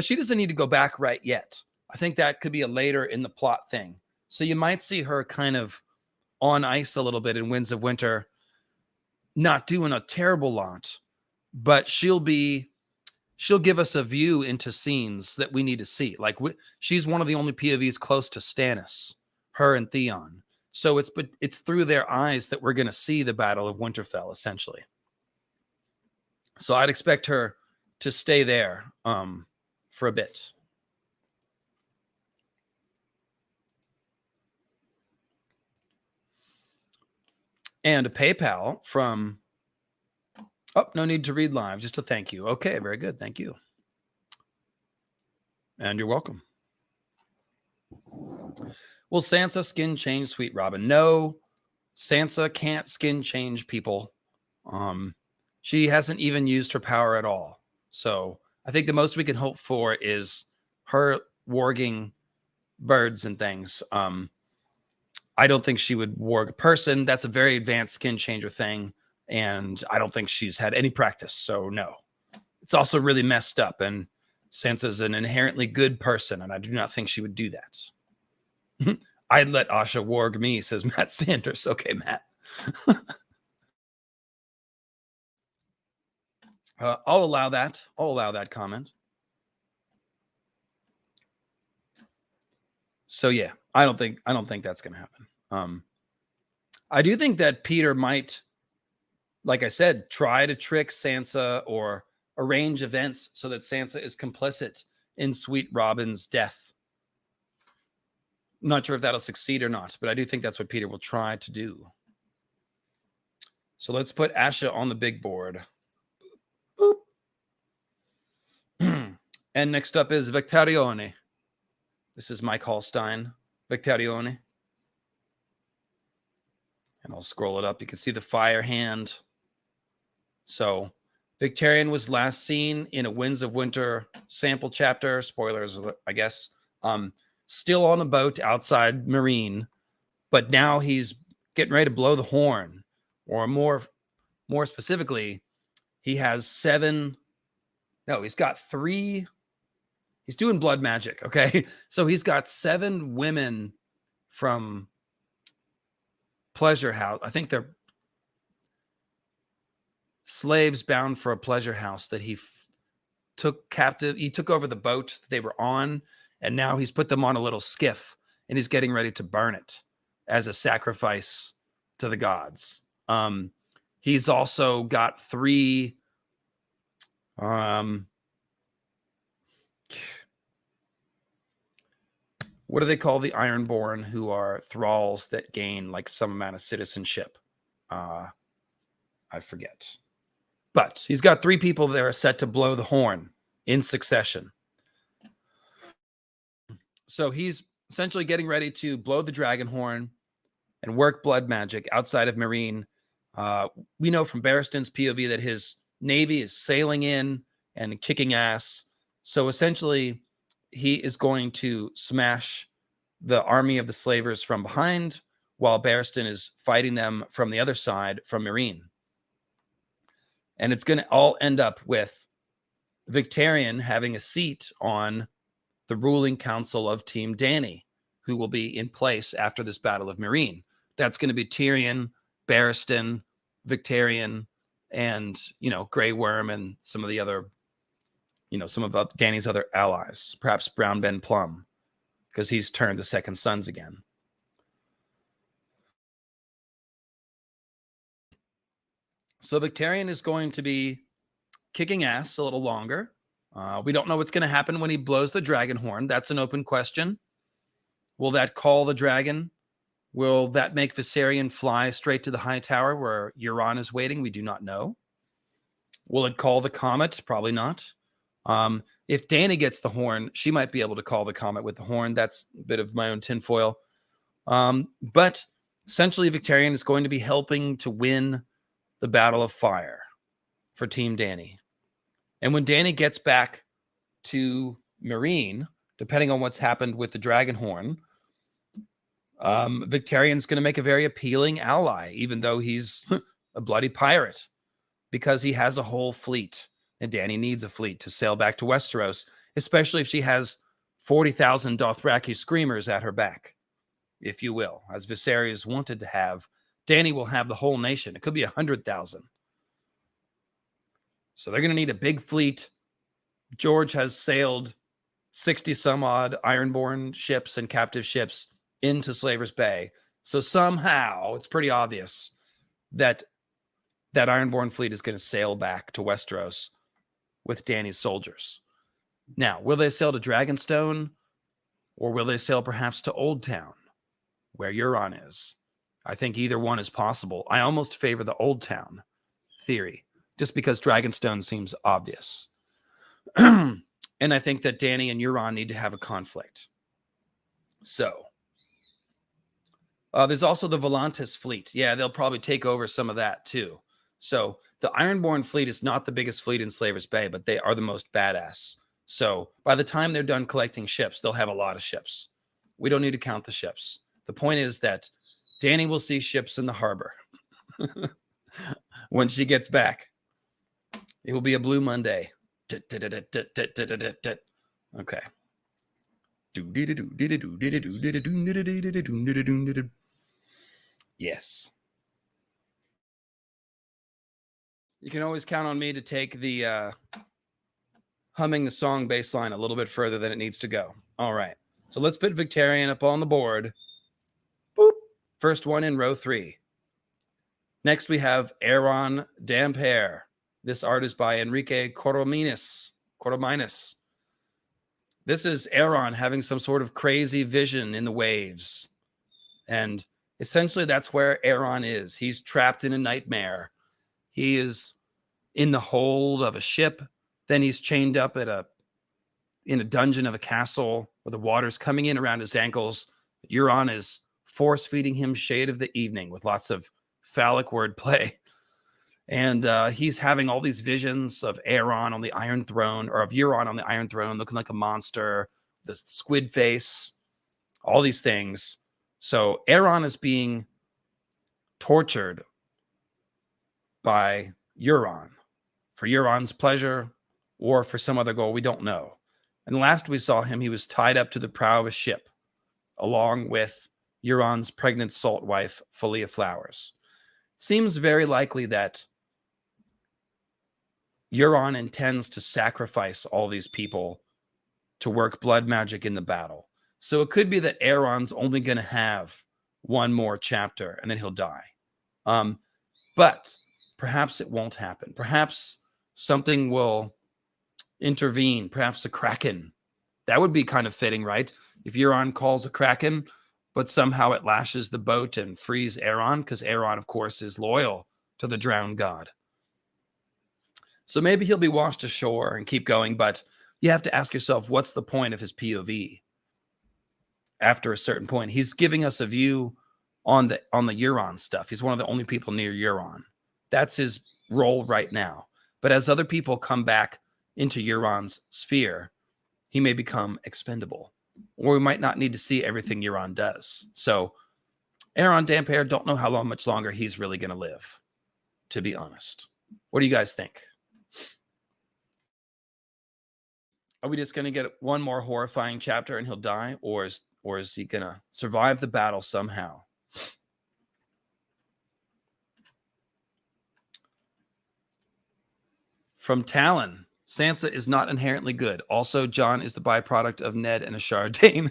she doesn't need to go back right yet. I think that could be a later in the plot thing. So you might see her kind of on ice a little bit in Winds of Winter, not doing a terrible lot, but she'll give us a view into scenes that we need to see. Like she's one of the only POVs close to Stannis, her and Theon. So it's through their eyes that we're going to see the Battle of Winterfell, essentially. So I'd expect her to stay there for a bit. And a PayPal from, no need to read live, just a thank you. Okay, very good. Thank you. And you're welcome. Will Sansa skin change Sweet Robin? No, Sansa can't skin change people. She hasn't even used her power at all. So I think the most we can hope for is her warging birds and things. I don't think she would warg a person. That's a very advanced skin changer thing. And I don't think she's had any practice. So no, it's also really messed up. And Sansa's an inherently good person. And I do not think she would do that. I'd let Asha warg me, says Matt Sanders. Okay, Matt. I'll allow that. I'll allow that comment. So yeah, I don't think that's going to happen. I do think that Peter might, like I said, try to trick Sansa or arrange events so that Sansa is complicit in Sweet Robin's death. I'm not sure if that'll succeed or not, but I do think that's what Peter will try to do. So let's put Asha on the big board. Boop. And next up is Victarion. This is Mike Hallstein. Victarion. And I'll scroll it up. You can see the fire hand. So Victarion was last seen in a Winds of Winter sample chapter. Spoilers, I guess. Still on the boat outside Meereen, but now he's getting ready to blow the horn. Or more specifically, he has 7. No, he's got 3. He's doing blood magic, okay? So he's got 7 women from Pleasure House. I think they're slaves bound for a pleasure house that he took captive. He took over the boat that they were on, and now he's put them on a little skiff, and he's getting ready to burn it as a sacrifice to the gods. He's also got 3 what do they call the Ironborn who are thralls that gain like some amount of citizenship? I forget. But he's got 3 people that are set to blow the horn in succession. So he's essentially getting ready to blow the dragon horn and work blood magic outside of Meereen. We know from Barristan's POV that his navy is sailing in and kicking ass. So essentially, he is going to smash the army of the slavers from behind while Barristan is fighting them from the other side from Meereen. And it's going to all end up with Victarion having a seat on the ruling council of Team Dany, who will be in place after this Battle of Meereen. That's going to be Tyrion, Barristan, Victarion, and, Grey Worm and some of the other, some of Dany's other allies, perhaps Brown Ben Plum. because he's turned the second sons again. So Victarion is going to be kicking ass a little longer. We don't know what's going to happen when he blows the dragon horn. That's an open question. Will that call the dragon? Will that make Viserion fly straight to the high tower where Euron is waiting? We do not know. Will it call the comet? Probably not. If Dany gets the horn, she might be able to call the comet with the horn. That's a bit of my own tinfoil. But essentially, Victarion is going to be helping to win the Battle of Fire for Team Dany. And when Dany gets back to Meereen, depending on what's happened with the dragon horn, Victarion's going to make a very appealing ally, even though he's a bloody pirate, because he has a whole fleet, and Dany needs a fleet to sail back to Westeros, especially if she has 40,000 Dothraki screamers at her back, if you will, as Viserys wanted to have. Dany will have the whole nation. It could be 100,000. So they're going to need a big fleet. George has sailed 60 some odd Ironborn ships and captive ships into Slaver's Bay. So somehow it's pretty obvious that that Ironborn fleet is going to sail back to Westeros with Dany's soldiers. Now, will they sail to Dragonstone, or will they sail perhaps to Old Town, where Euron is? I think either one is possible. I almost favor the Old Town theory, just because Dragonstone seems obvious. And I think that Dany and Euron need to have a conflict. So, there's also the Volantis fleet. Yeah, they'll probably take over some of that too. So the Ironborn fleet is not the biggest fleet in Slaver's Bay, but they are the most badass. So by the time they're done collecting ships, they'll have a lot of ships. We don't need to count the ships. The point is that Dany will see ships in the harbor when she gets back. It will be a Blue Monday. Okay. Yes. You can always count on me to take the humming the song bass line a little bit further than it needs to go. All right. So let's put Victarion up on the board. Boop. First one in row 3. Next, we have Aeron Dampere. This art is by Enrique Corominas. This is Aeron having some sort of crazy vision in the waves. And essentially, that's where Aeron is. He's trapped in a nightmare. He is in the hold of a ship. Then he's chained up in a dungeon of a castle where the water's coming in around his ankles. Euron is force-feeding him Shade of the Evening with lots of phallic wordplay. And he's having all these visions of Aeron on the Iron Throne, or of Euron on the Iron Throne, looking like a monster, the squid face, all these things. So Aeron is being tortured by Euron for Euron's pleasure or for some other goal. We don't know. And last we saw him, he was tied up to the prow of a ship along with Euron's pregnant salt wife, Folia Flowers. It seems very likely that Euron intends to sacrifice all these people to work blood magic in the battle. So it could be that Aeron's only going to have one more chapter and then he'll die. But perhaps it won't happen. Perhaps something will intervene. Perhaps a kraken. That would be kind of fitting, right? If Euron calls a kraken, but somehow it lashes the boat and frees Aeron, because Aeron, of course, is loyal to the drowned god. So maybe he'll be washed ashore and keep going, but you have to ask yourself, what's the point of his POV? After a certain point, he's giving us a view on the Euron stuff. He's one of the only people near Euron. That's his role right now. But as other people come back into Euron's sphere, he may become expendable. Or we might not need to see everything Euron does. So Aeron Dampere, don't know how much longer he's really going to live, to be honest. What do you guys think? Are we just going to get one more horrifying chapter and he'll die? Or is he going to survive the battle somehow? From Talon, Sansa is not inherently good. Also, Jon is the byproduct of Ned and Ashara Dayne.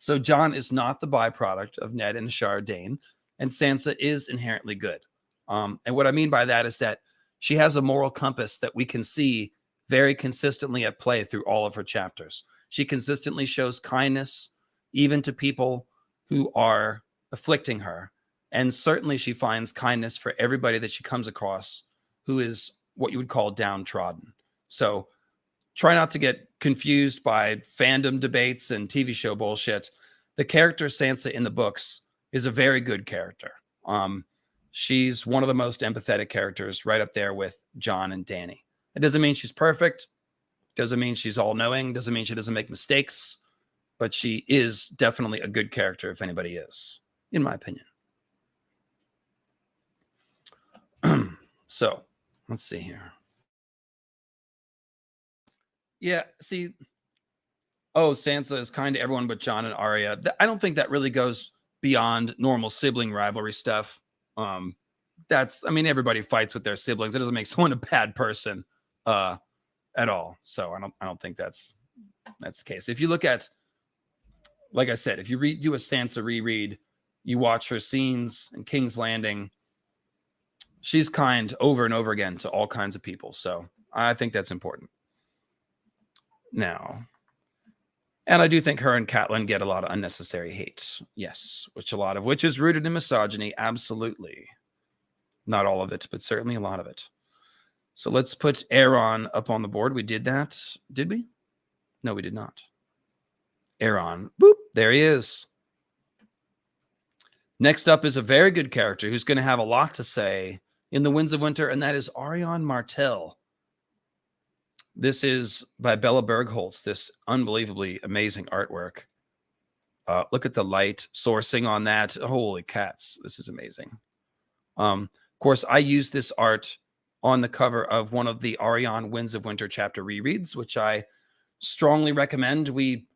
So Jon is not the byproduct of Ned and Ashara Dayne, and Sansa is inherently good. And what I mean by that is that she has a moral compass that we can see very consistently at play through all of her chapters. She consistently shows kindness, even to people who are afflicting her. And certainly she finds kindness for everybody that she comes across who is what you would call downtrodden. So try not to get confused by fandom debates and TV show bullshit. The character Sansa in the books is a very good character. She's one of the most empathetic characters, right up there with Jon and Dany. It doesn't mean she's perfect. Doesn't mean she's all-knowing. Doesn't mean she doesn't make mistakes. But she is definitely a good character, if anybody is, in my opinion. So, let's see here. Yeah, see, Sansa is kind to everyone but Jon and Arya. I don't think that really goes beyond normal sibling rivalry stuff. Everybody fights with their siblings. It doesn't make someone a bad person at all. So I don't think that's the case. If you look at, like I said, if you do a Sansa reread, you watch her scenes in King's Landing, she's kind over and over again to all kinds of people. So I think that's important. Now, and I do think her and Catelyn get a lot of unnecessary hate. Yes, a lot of which is rooted in misogyny. Absolutely. Not all of it, but certainly a lot of it. So let's put Aeron up on the board. We did that. Did we? No, we did not. Aeron. Boop. There he is. Next up is a very good character who's going to have a lot to say in the Winds of Winter, and that is Arianne Martell. This is by Bella Bergholtz, this unbelievably amazing artwork. Look at the light sourcing on that. Holy cats. This is amazing. Of course, I used this art on the cover of one of the Arianne Winds of Winter chapter rereads, which I strongly recommend. We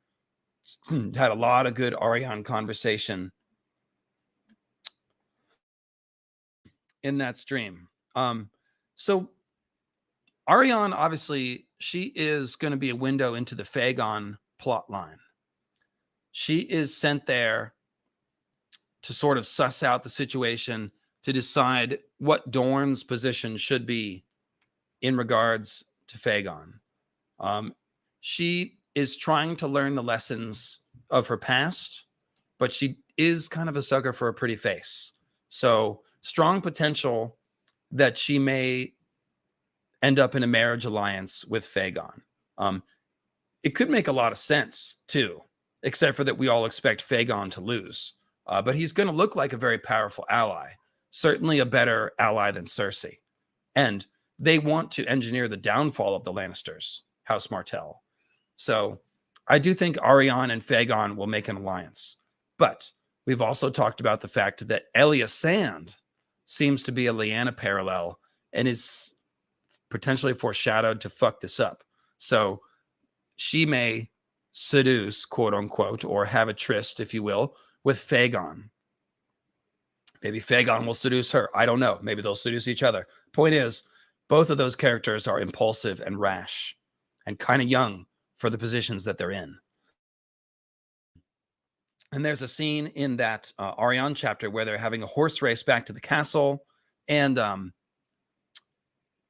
had a lot of good Arianne conversation in that stream. So Arianne, obviously, she is going to be a window into the Aegon plot line. She is sent there to sort of suss out the situation, to decide what Dorne's position should be in regards to Aegon. She is trying to learn the lessons of her past, but she is kind of a sucker for a pretty face. So strong potential that she may end up in a marriage alliance with Aegon. It could make a lot of sense, too, except for that we all expect Aegon to lose. But he's going to look like a very powerful ally, certainly a better ally than Cersei. And they want to engineer the downfall of the Lannisters, House Martell. So I do think Arianne and Aegon will make an alliance. But we've also talked about the fact that Sarella Sand seems to be a Lyanna parallel and is potentially foreshadowed to fuck this up. So she may seduce, quote unquote, or have a tryst, if you will, with Aegon. Maybe Aegon will seduce her. I don't know. Maybe they'll seduce each other. Point is, both of those characters are impulsive and rash and kind of young for the positions that they're in. And there's a scene in that Arianne chapter where they're having a horse race back to the castle, and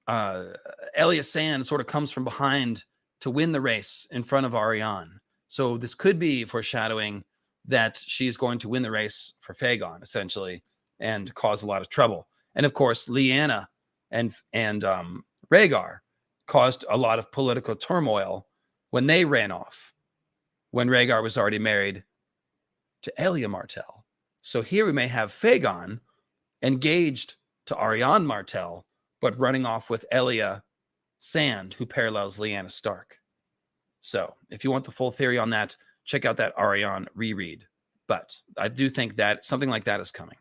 Sarella Sand sort of comes from behind to win the race in front of Arianne. So this could be foreshadowing that she's going to win the race for Aegon, essentially, and cause a lot of trouble. And of course, Lyanna and Rhaegar caused a lot of political turmoil when they ran off, when Rhaegar was already married to Elia Martell. So here we may have Aegon engaged to Arianne Martell, but running off with Sarella Sand, who parallels Lyanna Stark. So if you want the full theory on that, check out that Arianne reread. But I do think that something like that is coming.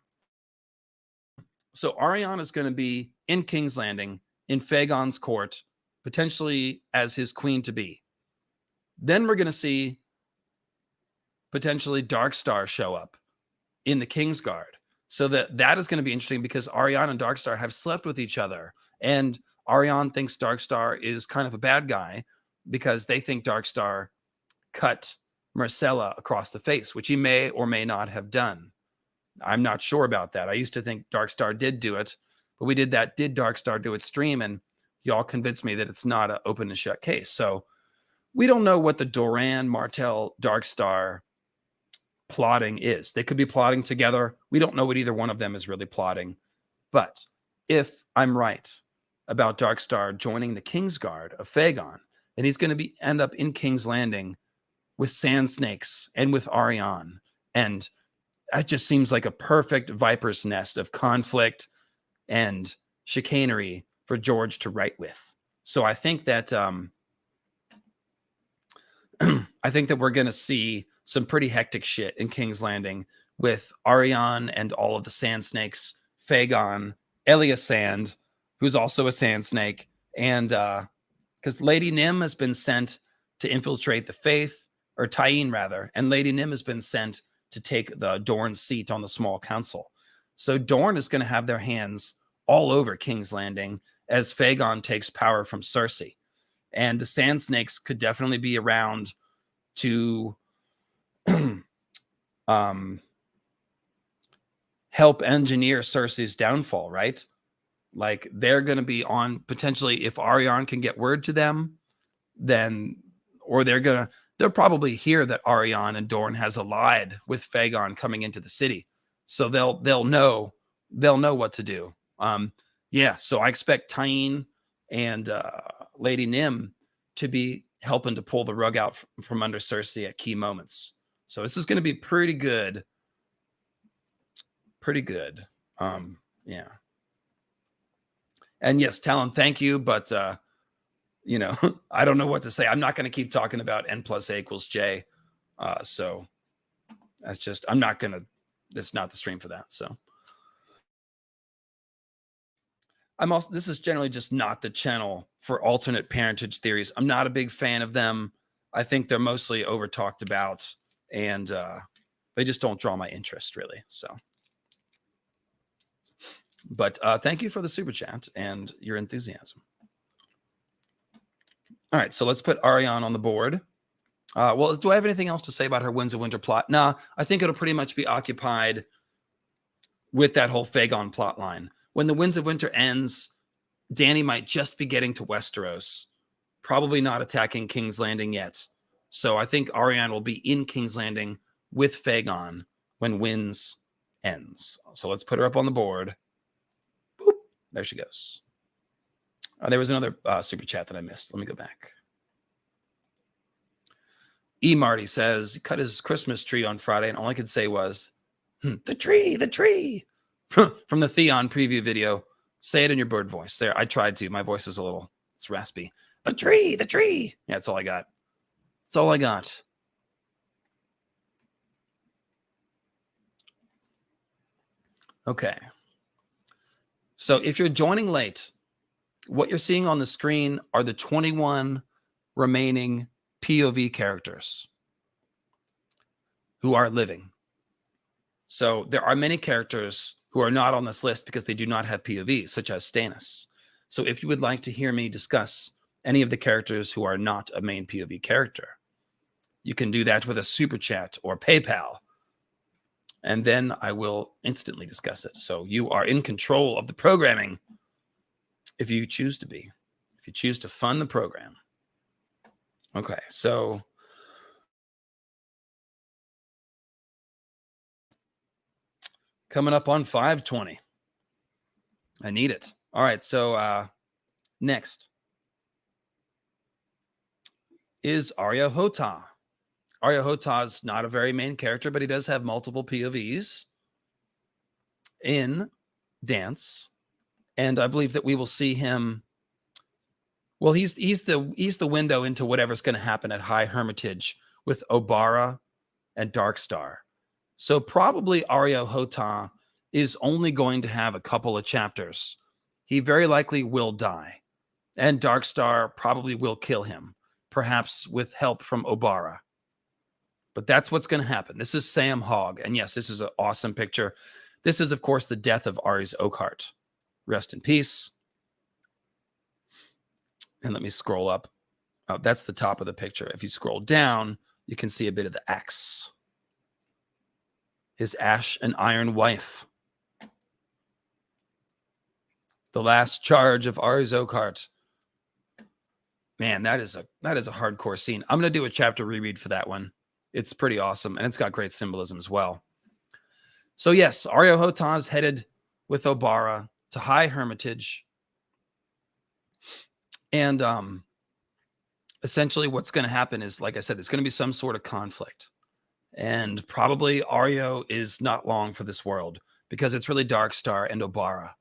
So Arianne is going to be in King's Landing, in Aegon's court, potentially as his queen-to-be. Then we're going to see potentially Darkstar show up in the Kingsguard. So that is going to be interesting because Arianne and Darkstar have slept with each other. And Arianne thinks Darkstar is kind of a bad guy because they think Darkstar cut Marcella across the face, which he may or may not have done. I'm not sure about that. I used to think Darkstar did do it, but we did that Did Darkstar Do It stream, and y'all convinced me that it's not an open and shut case. So we don't know what the Doran, Martell, Darkstar plotting is. They could be plotting together. We don't know what either one of them is really plotting. But if I'm right about Darkstar joining the Kingsguard of Aegon, then he's going to end up in King's Landing with Sand Snakes and with Arianne. And that just seems like a perfect viper's nest of conflict and chicanery for George to write with. So I think that we're going to see some pretty hectic shit in King's Landing with Arianne and all of the Sand Snakes, Aegon, Elia Sand, who's also a Sand Snake, and because Lady Nym has been sent to infiltrate the Faith, or Tyene rather, and Lady Nym has been sent to take the Dorne's seat on the small council. So Dorne is going to have their hands all over King's Landing as Aegon takes power from Cersei. And the Sand Snakes could definitely be around to help engineer Cersei's downfall, right? Like they're going to be on potentially, if Arianne can get word to them, then, or they'll probably hear that Arianne and Dorne has allied with Aegon coming into the city. So they'll know what to do. So I expect Tyene and Lady Nym to be helping to pull the rug out from under Cersei at key moments. So this is going to be pretty good. Pretty good. Yeah. And yes, Talon, thank you. But, I don't know what to say. I'm not going to keep talking about N+A=J. So that's just, it's not the stream for that. So this is generally just not the channel for alternate parentage theories. I'm not a big fan of them. I think they're mostly over talked about, and they just don't draw my interest really. So, but thank you for the super chat and your enthusiasm. All right, so let's put Arianne on the board. Well, do I have anything else to say about her Winds of Winter plot? Nah, I think it'll pretty much be occupied with that whole Aegon plot line. When the Winds of Winter ends, Dany might just be getting to Westeros, probably not attacking King's Landing yet. So I think Arianne will be in King's Landing with Aegon when Winds ends. So let's put her up on the board. Boop, there she goes. There was another super chat that I missed. Let me go back. E. Marty says he cut his Christmas tree on Friday, and all I could say was, the tree. From the Theon preview video. Say it in your bird voice. There, I tried to. My voice is it's raspy. The tree. Yeah, that's all I got. That's all I got. Okay. So if you're joining late, what you're seeing on the screen are the 21 remaining POV characters who are living. So there are many characters who are not on this list because they do not have POVs, such as Stannis. So if you would like to hear me discuss any of the characters who are not a main POV character, you can do that with a super chat or PayPal, and then I will instantly discuss it. So you are in control of the programming if you choose to be, if you choose to fund the program. Okay, so coming up on 5:20. I need it. All right, so next is Areo Hotah. Areo Hotah is not a very main character, but he does have multiple POVs in Dance. And I believe that we will see him. Well, he's the window into whatever's going to happen at High Hermitage with Obara and Darkstar. So probably Areo Hotah is only going to have a couple of chapters. He very likely will die, and Darkstar probably will kill him, perhaps with help from Obara. But that's what's going to happen. This is Sam Hogg, and yes, this is an awesome picture. This is, of course, the death of Ares Oakhart. Rest in peace. And let me scroll up. Oh, that's the top of the picture. If you scroll down, You can see a bit of the axe. His ash and iron wife. The last charge of Arya Stark. Man, that is a hardcore scene. I'm going to do a chapter reread for that one. It's pretty awesome, and it's got great symbolism as well. So yes, Areo Hotah is headed with Obara to High Hermitage. And essentially what's going to happen is, like I said, there's going to be some sort of conflict. And probably Areo is not long for this world because it's really Darkstar and Obara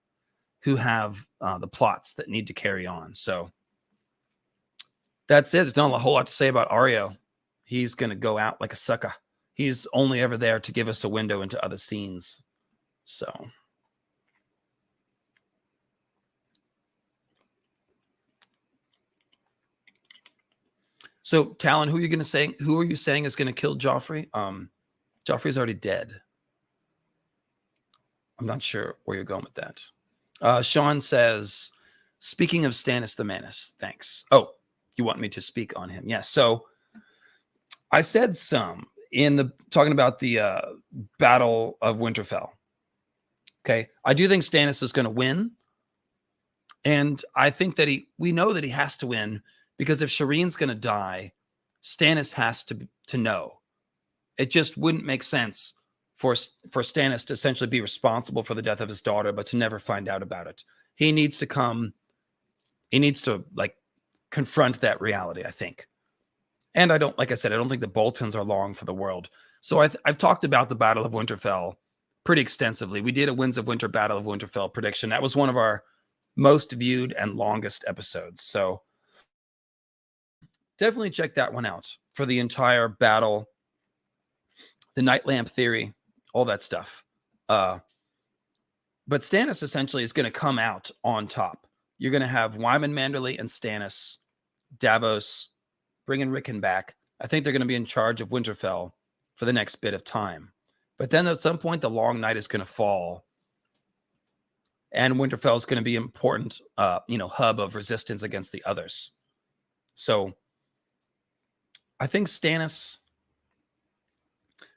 who have the plots that need to carry on. So that's it. There's not a whole lot to say about Areo. He's going to go out like a sucker. He's only ever there to give us a window into other scenes. So Talon, who are you going to say? Who are you saying is going to kill Joffrey? Joffrey's already dead. I'm not sure where you're going with that. Sean says, speaking of Stannis the Manus, thanks. Oh, you want me to speak on him? Yes. So I said some in talking about the Battle of Winterfell. Okay. I do think Stannis is going to win. And I think that we know that he has to win because if Shireen's going to die, Stannis has to know. It just wouldn't make sense for Stannis to essentially be responsible for the death of his daughter, but to never find out about it. He needs to like confront that reality, I think. And like I said, I don't think the Boltons are long for the world. So I've talked about the Battle of Winterfell pretty extensively. We did a Winds of Winter Battle of Winterfell prediction. That was one of our most viewed and longest episodes. So definitely check that one out for the entire battle, the Night Lamp theory, all that stuff. But Stannis essentially is going to come out on top. You're going to have Wyman Manderley and Stannis, Davos, bringing Rickon back. I think they're going to be in charge of Winterfell for the next bit of time. But then at some point, the Long Night is going to fall. And Winterfell is going to be an important, hub of resistance against the others. So I think Stannis,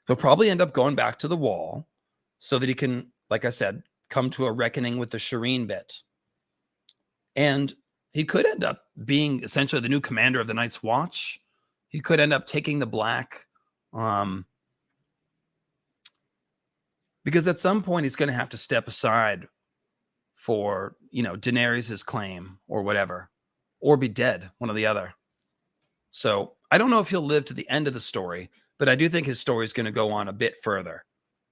he'll probably end up going back to the Wall so that he can, like I said, come to a reckoning with the Shireen bit. And he could end up being essentially the new commander of the Night's Watch. He could end up taking the Black. Because at some point he's going to have to step aside for, Daenerys' claim or whatever, or be dead, one or the other. So I don't know if he'll live to the end of the story, but I do think his story is going to go on a bit further.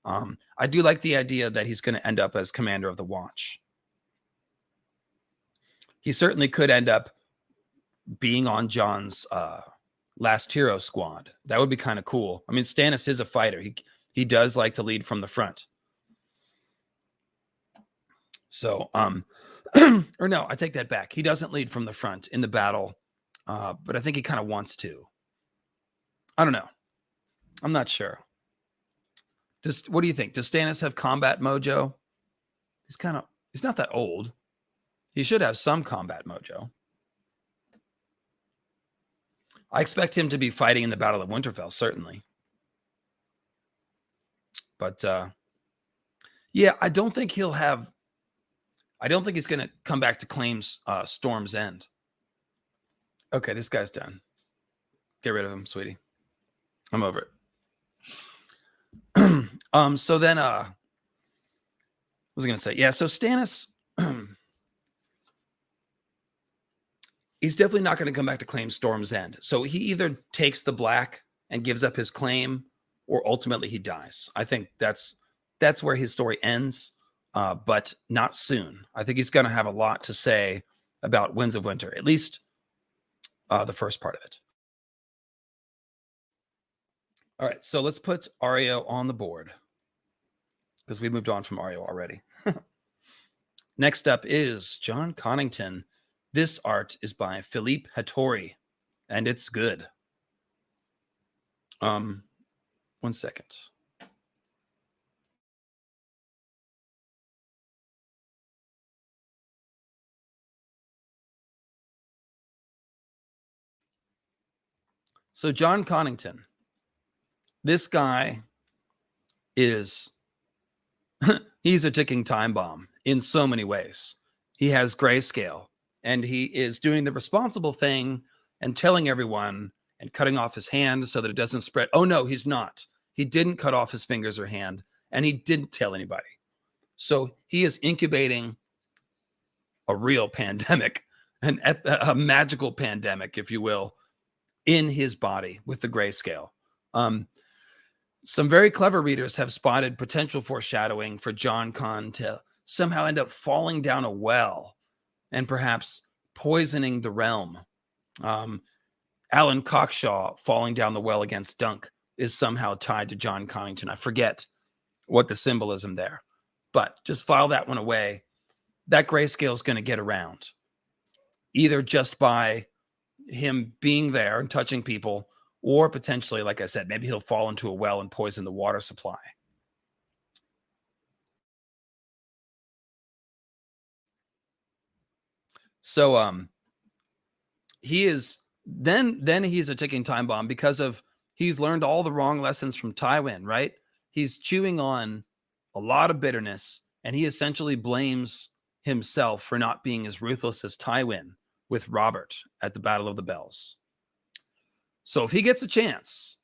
I do like the idea that he's going to end up as commander of the Watch. He certainly could end up being on Jon's last hero squad. That would be kind of cool. I mean, Stannis is a fighter. He does like to lead from the front. So, or no, I take that back. He doesn't lead from the front in the battle, but I think he kind of wants to. I don't know. I'm not sure. What do you think? Does Stannis have combat mojo? He's not that old. He should have some combat mojo. I expect him to be fighting in the Battle of Winterfell, certainly. But yeah, I don't think he's going to come back to claim Storm's End. Okay, this guy's done. Get rid of him, sweetie. I'm over it. So then what was I going to say? Yeah, so Stannis, he's definitely not going to come back to claim Storm's End. So he either takes the Black and gives up his claim, or ultimately he dies. I think that's where his story ends, but not soon. I think he's going to have a lot to say about Winds of Winter, at least the first part of it. All right, so let's put Areo on the board because we moved on from Areo already. Next up is Jon Connington. This art is by Philippe Hattori, and it's good. 1 second. So Jon Connington, This guy is, he's a ticking time bomb in so many ways. He has grayscale, and he is doing the responsible thing and telling everyone and cutting off his hand so that it doesn't spread. Oh, no, he's not. He didn't cut off his fingers or hand, and he didn't tell anybody. So he is incubating a real pandemic, a magical pandemic, if you will, in his body with the grayscale. Some very clever readers have spotted potential foreshadowing for Jon Con to somehow end up falling down a well and perhaps poisoning the realm. Alan Cockshaw falling down the well against Dunk is somehow tied to Jon Connington. I forget what the symbolism there, but just file that one away. That grayscale is going to get around, either just by him being there and touching people, or potentially, like I said, maybe he'll fall into a well and poison the water supply. So he is then he's a ticking time bomb because of he's learned all the wrong lessons from Tywin, right? He's chewing on a lot of bitterness, and he essentially blames himself for not being as ruthless as Tywin with Robert at the Battle of the Bells. So if he gets a chance,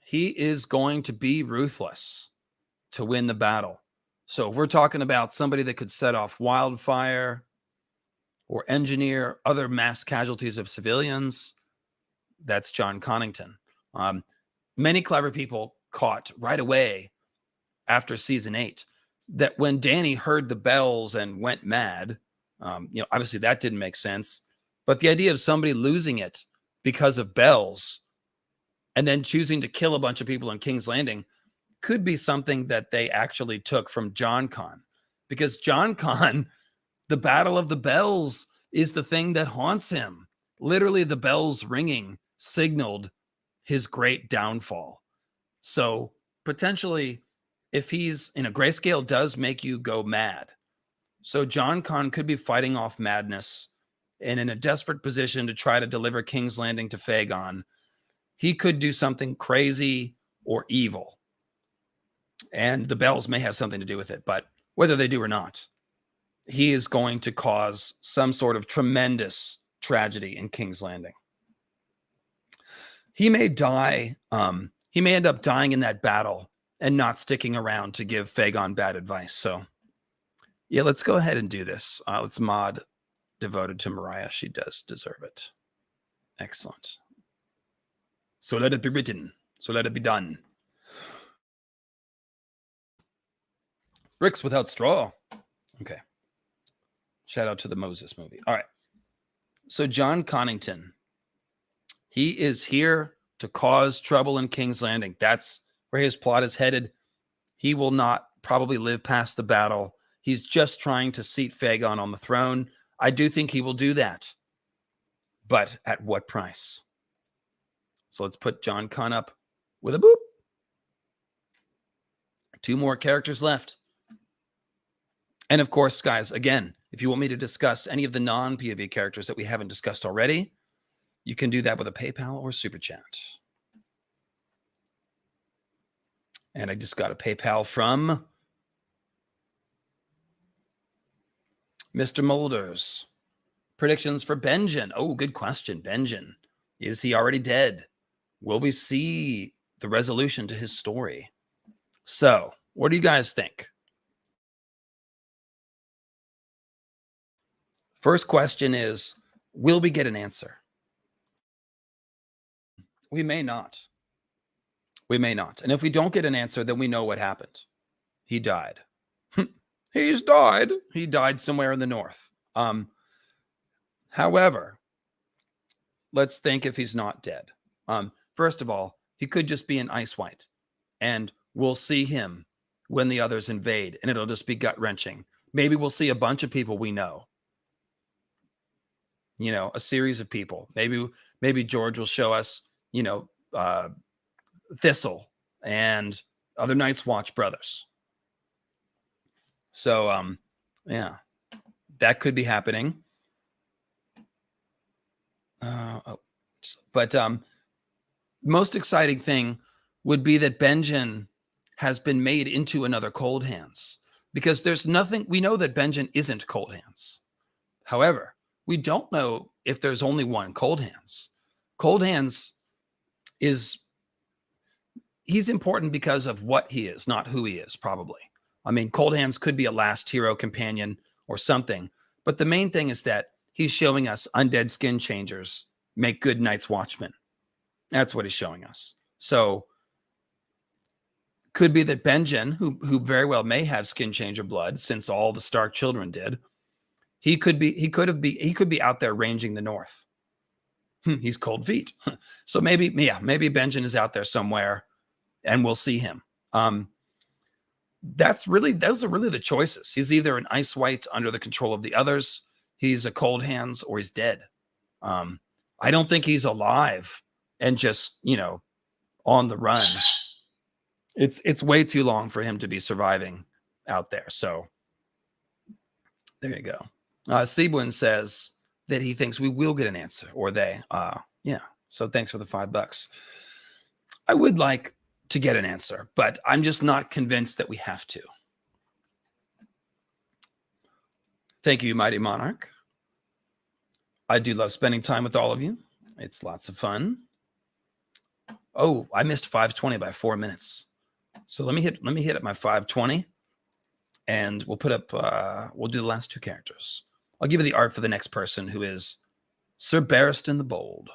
he is going to be ruthless to win the battle. So if we're talking about somebody that could set off wildfire or engineer other mass casualties of civilians, that's Jon Connington. Many clever people caught right away after season 8 that when Dany heard the bells and went mad, obviously that didn't make sense, but the idea of somebody losing it because of bells and then choosing to kill a bunch of people in King's Landing could be something that they actually took from Jon Con, because Jon Con, the Battle of the Bells is the thing that haunts him. Literally, the bells ringing signaled his great downfall. So potentially, if he's in a grayscale, does make you go mad. So Jon Con could be fighting off madness and in a desperate position to try to deliver King's Landing to Aegon. He could do something crazy or evil, and the bells may have something to do with it, but whether they do or not, he is going to cause some sort of tremendous tragedy in King's Landing. He may die. He may end up dying in that battle and not sticking around to give Aegon bad advice. So yeah, let's go ahead and do this. Let's mod devoted to Mariah. She does deserve it. Excellent. So let it be written. So let it be done. Bricks without straw. Okay. Shout out to the Moses movie. All right. So Jon Connington, he is here to cause trouble in King's Landing. That's where his plot is headed. He will not probably live past the battle. He's just trying to seat Aegon on the throne. I do think he will do that. But at what price? So let's put Jon Con up with a boop. 2 more characters left. And of course, guys, again, if you want me to discuss any of the non-POV characters that we haven't discussed already, you can do that with a PayPal or Super Chat. And I just got a PayPal from Mr. Molders. Predictions for Benjen. Oh, good question. Benjen. Is he already dead? Will we see the resolution to his story? So, what do you guys think? First question is, will we get an answer? We may not. We may not. And if we don't get an answer, then we know what happened. He died. He's died. He died somewhere in the north. However, let's think if he's not dead. First of all, he could just be an ice white, and we'll see him when the others invade, and it'll just be gut-wrenching. Maybe we'll see a bunch of people we know. You know, a series of people. Maybe George will show us, Thistle and other Night's Watch brothers. So, yeah, that could be happening. But most exciting thing would be that Benjen has been made into another Cold Hands, because there's nothing, we know that Benjen isn't Cold Hands. However, we don't know if there's only one Cold Hands. Cold Hands he's important because of what he is, not who he is, probably. I mean, Cold Hands could be a last hero companion or something, but the main thing is that he's showing us undead skin changers make good Night's Watchmen. That's what he's showing us. So could be that Benjen, who very well may have skin changer blood, since all the Stark children did, he could be out there ranging the north. He's cold feet. So maybe Benjen is out there somewhere and we'll see him. Those are really the choices. He's either an ice white under the control of the others, he's a Cold Hands, or he's dead. I don't think he's alive and just, on the run. It's way too long for him to be surviving out there. So there you go. Sebwin says that he thinks we will get an answer, or they. Yeah. So thanks for the $5. I would like to get an answer, but I'm just not convinced that we have to. Thank you, Mighty Monarch. I do love spending time with all of you. It's lots of fun. Oh, I missed 520 by 4 minutes. So let me hit at my 520, and we'll put up. We'll do the last two characters. I'll give you the art for the next person, who is Sir Barristan the Bold.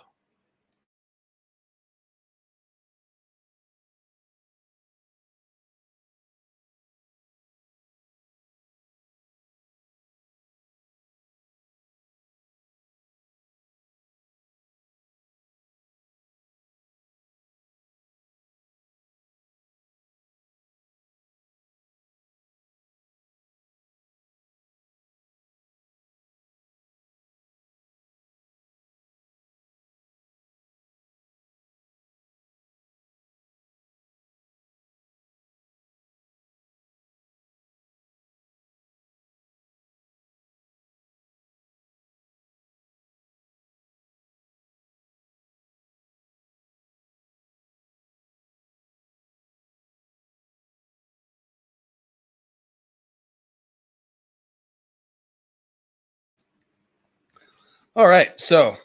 All right, so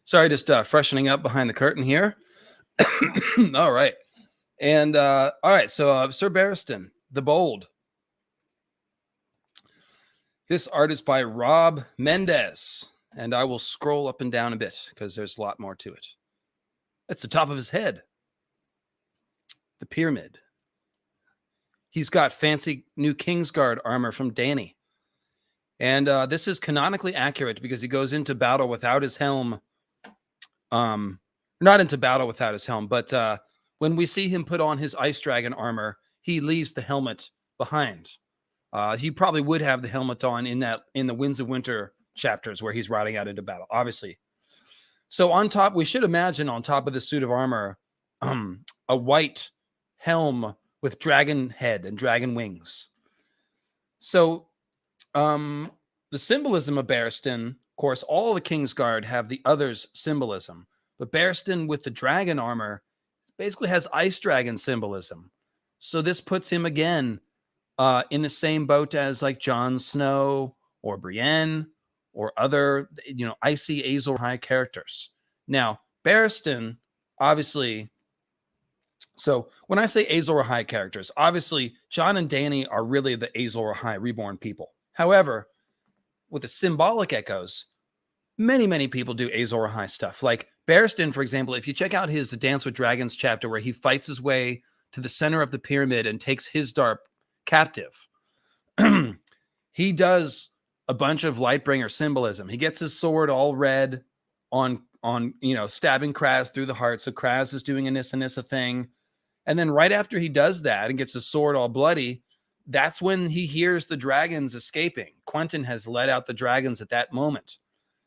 sorry, just freshening up behind the curtain here. All right, and all right, so Sir Barristan the Bold. This art is by Rob Mendez, and I will scroll up and down a bit because there's a lot more to it. That's the top of his head, the pyramid. He's got fancy new Kingsguard armor from Dany. And this is canonically accurate because he goes into battle without his helm. Not into battle without his helm, but when we see him put on his Ice Dragon armor, he leaves the helmet behind. He probably would have the helmet on in the Winds of Winter chapters where he's riding out into battle, obviously. So on top, we should imagine on top of the suit of armor, a white helm with dragon head and dragon wings. So the symbolism of Barristan, of course, all the Kingsguard have the other's symbolism, but Barristan with the dragon armor basically has ice dragon symbolism. So this puts him again in the same boat as like Jon Snow or Brienne or other, icy Azor Ahai characters. Now, Barristan, obviously. So when I say Azor Ahai characters, obviously Jon and Dany are really the Azor Ahai reborn people. However, with the symbolic echoes, many, many people do Azor Ahai stuff. Like Barristan, for example, if you check out his Dance with Dragons chapter where he fights his way to the center of the pyramid and takes Hizdarp captive, he does a bunch of Lightbringer symbolism. He gets his sword all red on stabbing Kraz through the heart. So Kraz is doing a Nissa thing. And then right after he does that and gets his sword all bloody, that's when he hears the dragons escaping. Quentyn has let out the dragons at that moment.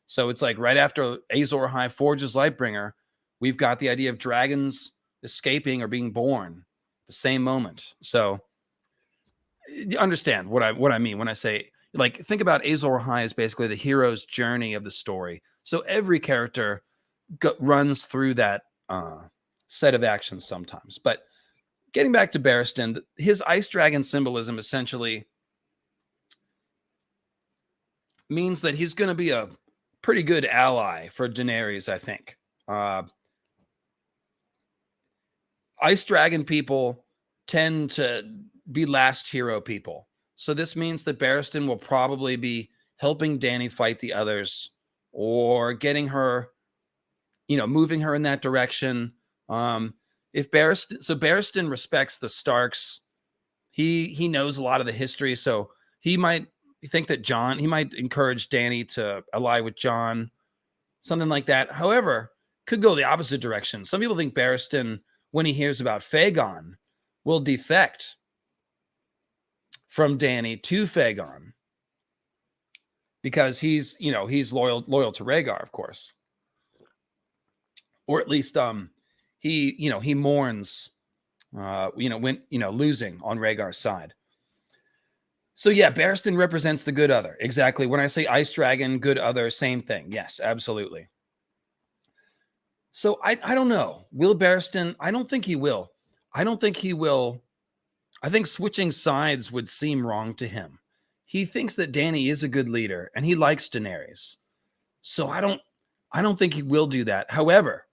So it's like right after Azor Ahai forges Lightbringer, we've got the idea of dragons escaping or being born at the same moment. So you understand what I mean when I say, like, think about Azor Ahai as basically the hero's journey of the story. So every character runs through that set of actions sometimes. But getting back to Barristan, his ice dragon symbolism essentially means that he's going to be a pretty good ally for Daenerys, I think. Ice dragon people tend to be last hero people. So this means that Barristan will probably be helping Dany fight the others or getting her, moving her in that direction. Barristan respects the Starks. He knows a lot of the history, so he might think that he might encourage Dany to ally with Jon, something like that. However, could go the opposite direction. Some people think Barristan, when he hears about Aegon, will defect from Dany to Aegon because he's loyal to Rhaegar, of course, or at least he mourns when losing on Rhaegar's side. So yeah, Barristan represents the good other. Exactly. When I say ice dragon, good other, same thing. Yes, absolutely. So I don't know. Will Barristan? I don't think he will. I think switching sides would seem wrong to him. He thinks that Dany is a good leader and he likes Daenerys. So I don't think he will do that. However,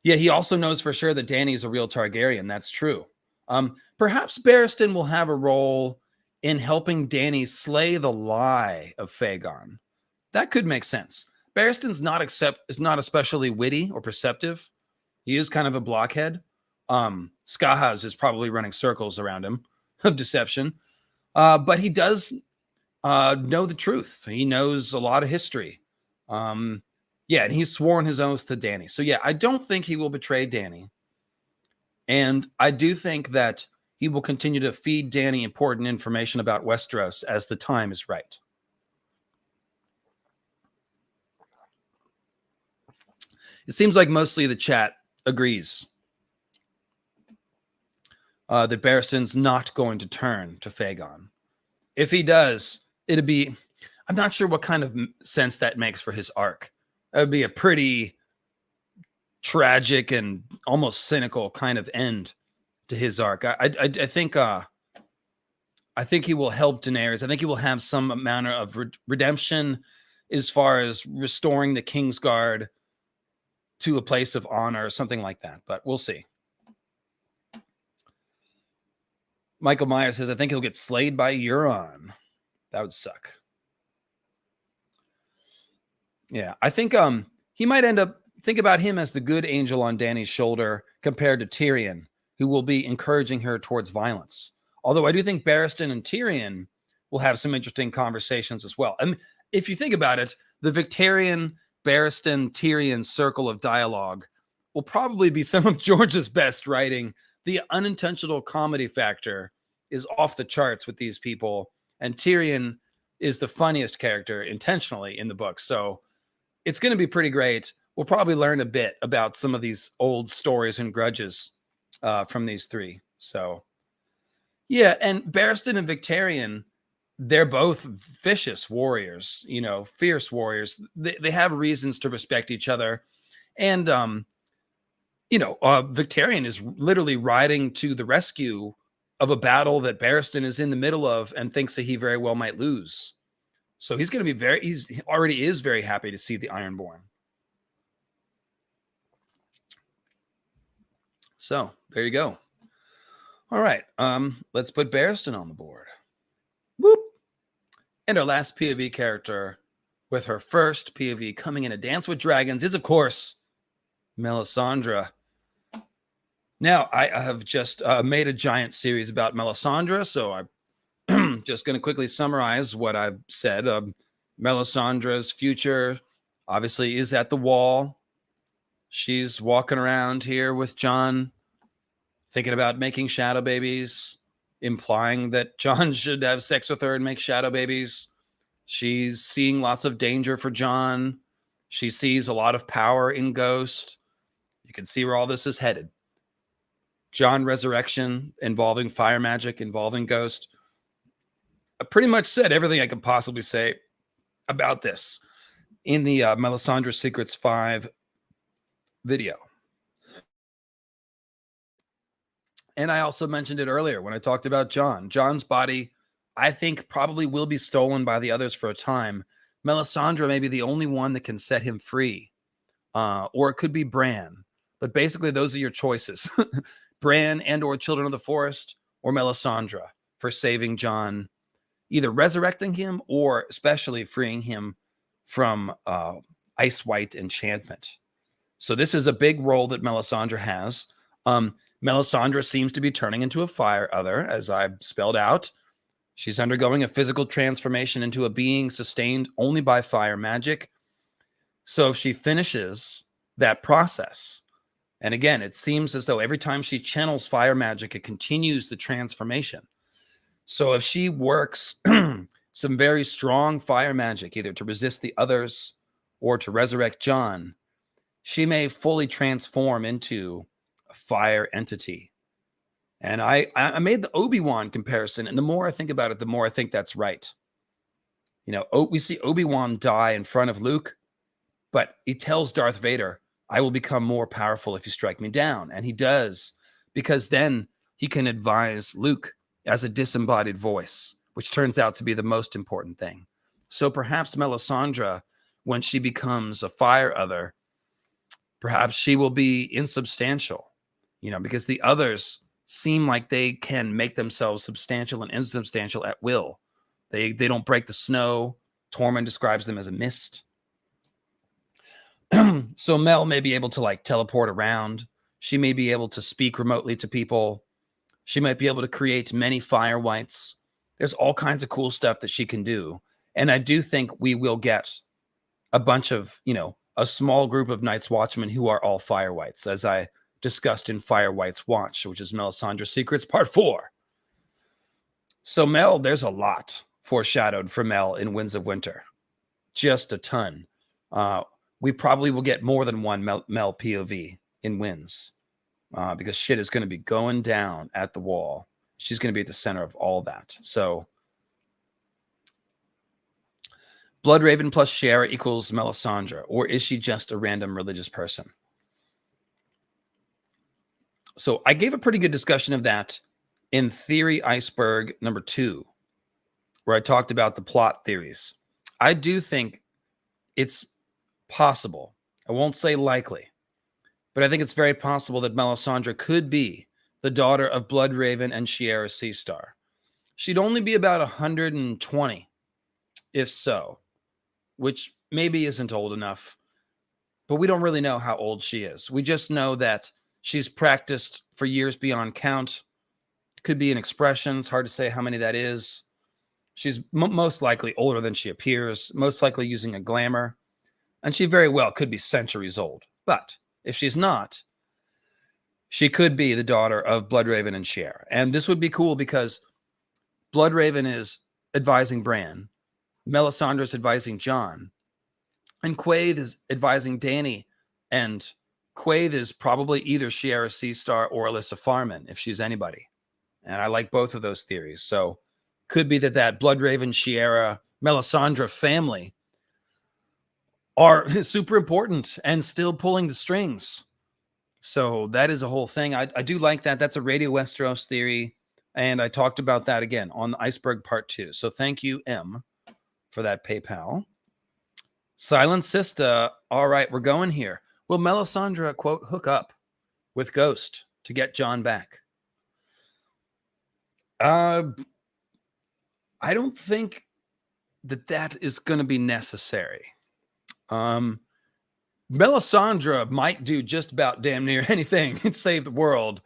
yeah, he also knows for sure that Dany is a real Targaryen. That's true. Perhaps Barristan will have a role in helping Dany slay the lie of Aegon. That could make sense. Barristan's is not especially witty or perceptive. He is kind of a blockhead. Skahaz is probably running circles around him of deception. But he does know the truth. He knows a lot of history. And he's sworn his oath to Dany. So yeah, I don't think he will betray Dany. And I do think that he will continue to feed Dany important information about Westeros as the time is right. It seems like mostly the chat agrees that Barristan's not going to turn to Aegon. If he does, I'm not sure what kind of sense that makes for his arc. That would be a pretty tragic and almost cynical kind of end to his arc. I think he will help Daenerys. I think he will have some manner of redemption as far as restoring the Kingsguard to a place of honor or something like that. But we'll see. Michael Meyer says, I think he'll get slayed by Euron. That would suck. Yeah, I think he might think about him as the good angel on Dany's shoulder compared to Tyrion, who will be encouraging her towards violence. Although I do think Barristan and Tyrion will have some interesting conversations as well. And if you think about it, the Victarion, Barristan, Tyrion circle of dialogue will probably be some of George's best writing. The unintentional comedy factor is off the charts with these people, and Tyrion is the funniest character intentionally in the book. So it's going to be pretty great. We'll probably learn a bit about some of these old stories and grudges from these three. So yeah, and Barristan and Victarion, they're both vicious warriors, fierce warriors. They have reasons to respect each other. And, Victarion is literally riding to the rescue of a battle that Barristan is in the middle of and thinks that he very well might lose. So he's going to be he already is very happy to see the Ironborn. So there you go. All right. Let's put Barristan on the board. Whoop. And our last POV character with her first POV coming in a Dance with Dragons is, of course, Melisandre. Now, I have just made a giant series about Melisandre, so I'm just going to quickly summarize what I've said. Melisandre's future, obviously, is at the Wall. She's walking around here with Jon, thinking about making shadow babies, implying that Jon should have sex with her and make shadow babies. She's seeing lots of danger for Jon. She sees a lot of power in Ghost. You can see where all this is headed. Jon resurrection involving fire magic, involving Ghost. I pretty much said everything I could possibly say about this in the Melisandre Secrets 5 video. And I also mentioned it earlier when I talked about Jon. Jon's body, I think, probably will be stolen by the others for a time. Melisandre may be the only one that can set him free. Or it could be Bran. But basically, those are your choices. Bran and or Children of the Forest or Melisandre for saving Jon, either resurrecting him or especially freeing him from ice white enchantment. So this is a big role that Melisandre has. Melisandre seems to be turning into a fire other, as I spelled out. She's undergoing a physical transformation into a being sustained only by fire magic. So if she finishes that process, and again, it seems as though every time she channels fire magic, it continues the transformation. So if she works some very strong fire magic, either to resist the others or to resurrect Jon, she may fully transform into a fire entity. And I made the Obi-Wan comparison, and the more I think about it, the more I think that's right. You know, we see Obi-Wan die in front of Luke, but he tells Darth Vader, I will become more powerful if you strike me down. And he does, because then he can advise Luke as a disembodied voice, which turns out to be the most important thing. So perhaps Melisandre, when she becomes a fire other, perhaps she will be insubstantial, you know, because the others seem like they can make themselves substantial and insubstantial at will. They don't break the snow. Tormund describes them as a mist. So Mel may be able to like teleport around. She may be able to speak remotely to people. She might be able to create many fire whites. There's all kinds of cool stuff that she can do. And I do think we will get a bunch of, you know, a small group of Night's Watchmen who are all fire whites, as I discussed in Fire White's Watch, which is Melisandre's Secrets Part 4. So Mel, there's a lot foreshadowed for Mel in Winds of Winter. Just a ton. We probably will get more than one Mel POV in Winds because shit is going to be going down at the wall. She's going to be at the center of all that. So Bloodraven plus Shara equals Melisandre, or is she just a random religious person? So I gave a pretty good discussion of that in Theory Iceberg number 2, where I talked about the plot theories. I do think it's possible. I won't say likely, but I think it's very possible that Melisandre could be the daughter of Bloodraven and Shara Seastar. She'd only be about 120, if so, which maybe isn't old enough, but we don't really know how old she is. We just know that she's practiced for years beyond count. Could be an expression. It's hard to say how many that is. She's most likely older than she appears, most likely using a glamour. And she very well could be centuries old. But if she's not, she could be the daughter of Bloodraven and Shara. And this would be cool because Bloodraven is advising Bran, Melisandre is advising Jon, and Quaithe is advising Dany. And Quaithe is probably either Shara Seastar or Alyssa Farman, if she's anybody. And I like both of those theories. So could be that Bloodraven, Shara, Melisandre family are super important and still pulling the strings. So that is a whole thing. I do like that. That's a Radio Westeros theory. And I talked about that again on the Iceberg Part 2. So thank you, M, for that PayPal. Silent Sista. All right, we're going here. Will Melisandre, quote, hook up with Ghost to get Jon back? I don't think that is going to be necessary. Melisandre might do just about damn near anything and save the world,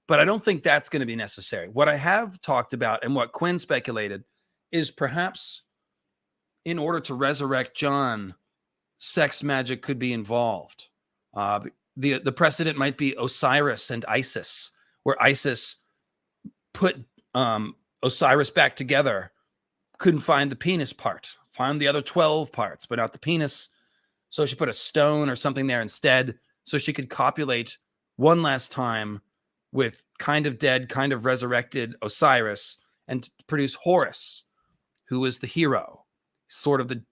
but I don't think that's going to be necessary. What I have talked about and what Quinn speculated is perhaps in order to resurrect Jon, sex magic could be involved. The precedent might be Osiris and Isis, where Isis put Osiris back together, couldn't find the penis part, found the other 12 parts, but not the penis. So she put a stone or something there instead so she could copulate one last time with kind of dead, kind of resurrected Osiris and produce Horus, who was the hero, sort of the,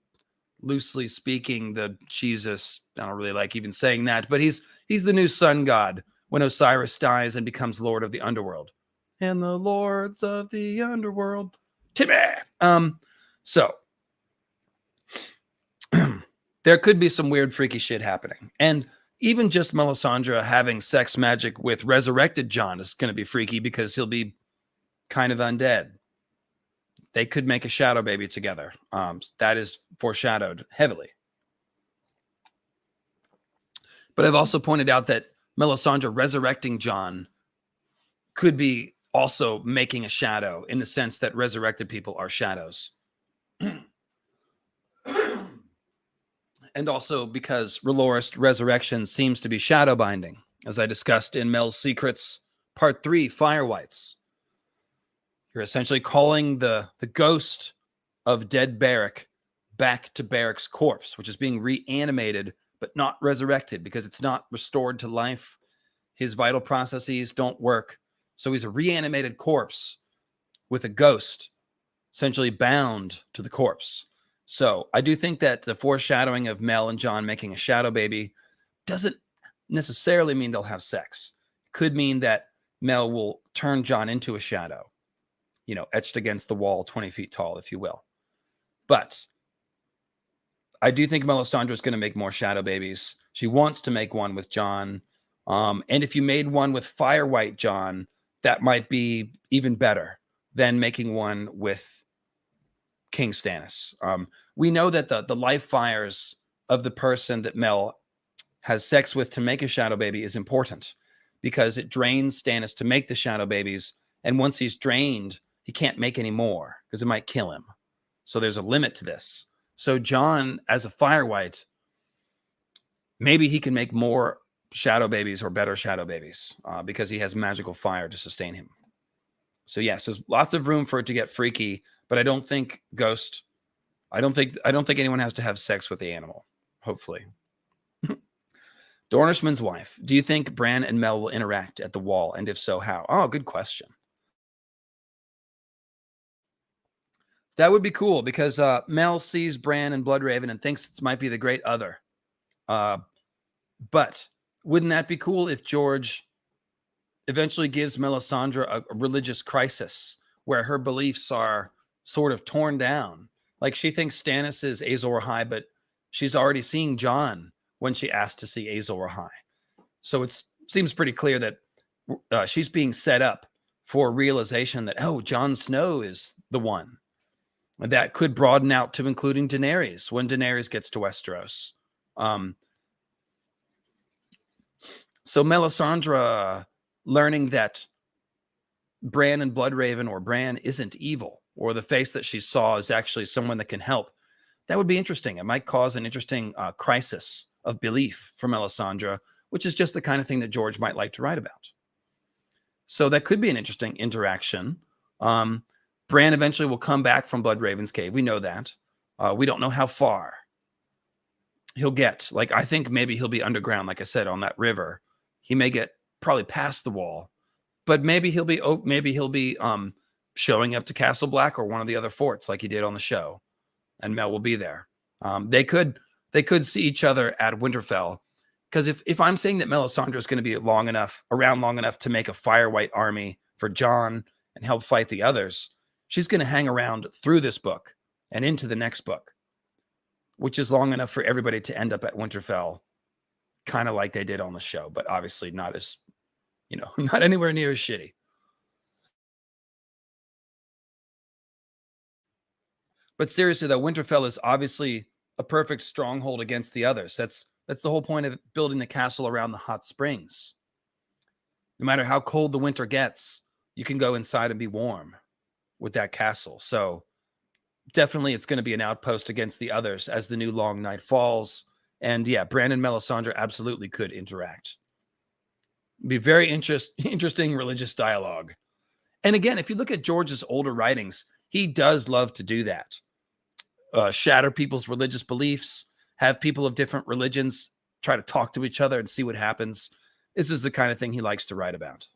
loosely speaking, the Jesus. I don't really like even saying that, but he's the new sun god when Osiris dies and becomes Lord of the Underworld. And the Lords of the Underworld. Timmy! So, there could be some weird, freaky shit happening. And even just Melisandre having sex magic with resurrected Jon is going to be freaky because he'll be kind of undead. They could make a shadow baby together. That is foreshadowed heavily. But I've also pointed out that Melisandre resurrecting Jon could be also making a shadow in the sense that resurrected people are shadows. And also because R'hllorist resurrection seems to be shadow binding, as I discussed in Mel's Secrets Part 3, Fire Whites. You're essentially calling the ghost of dead Beric back to Beric's corpse, which is being reanimated but not resurrected because it's not restored to life. His vital processes don't work. So he's a reanimated corpse with a ghost essentially bound to the corpse. So I do think that the foreshadowing of Mel and Jon making a shadow baby doesn't necessarily mean they'll have sex. It could mean that Mel will turn Jon into a shadow, you know, etched against the wall, 20 feet tall, if you will. But I do think Melisandre is going to make more shadow babies. She wants to make one with Jon. And if you made one with Fire White Jon, that might be even better than making one with King Stannis. We know that the life fires of the person that Mel has sex with to make a shadow baby is important because it drains Stannis to make the shadow babies. And once he's drained, he can't make any more because it might kill him. So there's a limit to this. So Jon, as a Fire White, maybe he can make more shadow babies or better shadow babies because he has magical fire to sustain him. So yes, there's lots of room for it to get freaky, but I don't think Ghost. I don't think anyone has to have sex with the animal. Hopefully. Dornishman's wife. Do you think Bran and Mel will interact at the wall? And if so, how? Oh, good question. That would be cool because Mel sees Bran and Bloodraven and thinks it might be the great other. But wouldn't that be cool if George eventually gives Melisandre a religious crisis where her beliefs are sort of torn down? Like she thinks Stannis is Azor Ahai, but she's already seeing Jon when she asked to see Azor Ahai. So it seems pretty clear that she's being set up for realization that, oh, Jon Snow is the one. That could broaden out to including Daenerys when Daenerys gets to Westeros. So Melisandre learning that Bran and Bloodraven or Bran isn't evil, or the face that she saw is actually someone that can help. That would be interesting. It might cause an interesting crisis of belief for Melisandre, which is just the kind of thing that George might like to write about. So that could be an interesting interaction. Bran eventually will come back from Bloodraven's cave. We know that. We don't know how far he'll get. Like, I think maybe he'll be underground, like I said, on that river. He may get probably past the wall, but maybe he'll be showing up to Castle Black or one of the other forts like he did on the show, and Mel will be there. They could see each other at Winterfell, because if I'm saying that Melisandre is going to be around long enough to make a Fire White army for Jon and help fight the others, she's going to hang around through this book and into the next book, which is long enough for everybody to end up at Winterfell, kind of like they did on the show, but obviously not as, not anywhere near as shitty. But seriously, though, Winterfell is obviously a perfect stronghold against the others. That's the whole point of building the castle around the hot springs. No matter how cold the winter gets, you can go inside and be warm with that castle. So definitely it's going to be an outpost against the others as the new long night falls. And yeah, Bran and Melisandre absolutely could interact. It'd be very interesting religious dialogue. And again, if you look at George's older writings, he does love to do that. Shatter people's religious beliefs, have people of different religions try to talk to each other and see what happens. This is the kind of thing he likes to write about.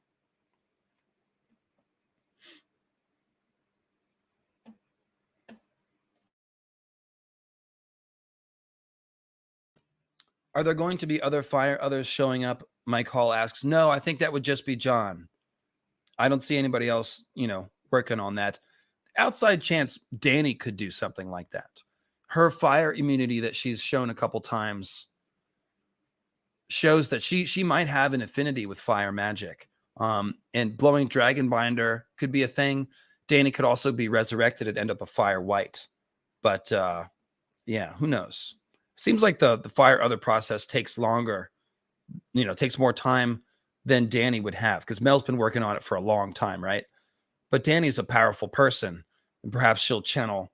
Are there going to be others showing up? Mike Hall asks. No, I think that would just be Jon. I don't see anybody else, working on that. Outside chance Dany could do something like that. Her fire immunity that she's shown a couple times shows that she might have an affinity with fire magic. And blowing Dragonbinder could be a thing. Dany could also be resurrected and end up a fire white. But yeah, who knows? Seems like the fire other process takes longer, takes more time than Dany would have, because Mel's been working on it for a long time, right? But Dany's a powerful person, and perhaps she'll channel,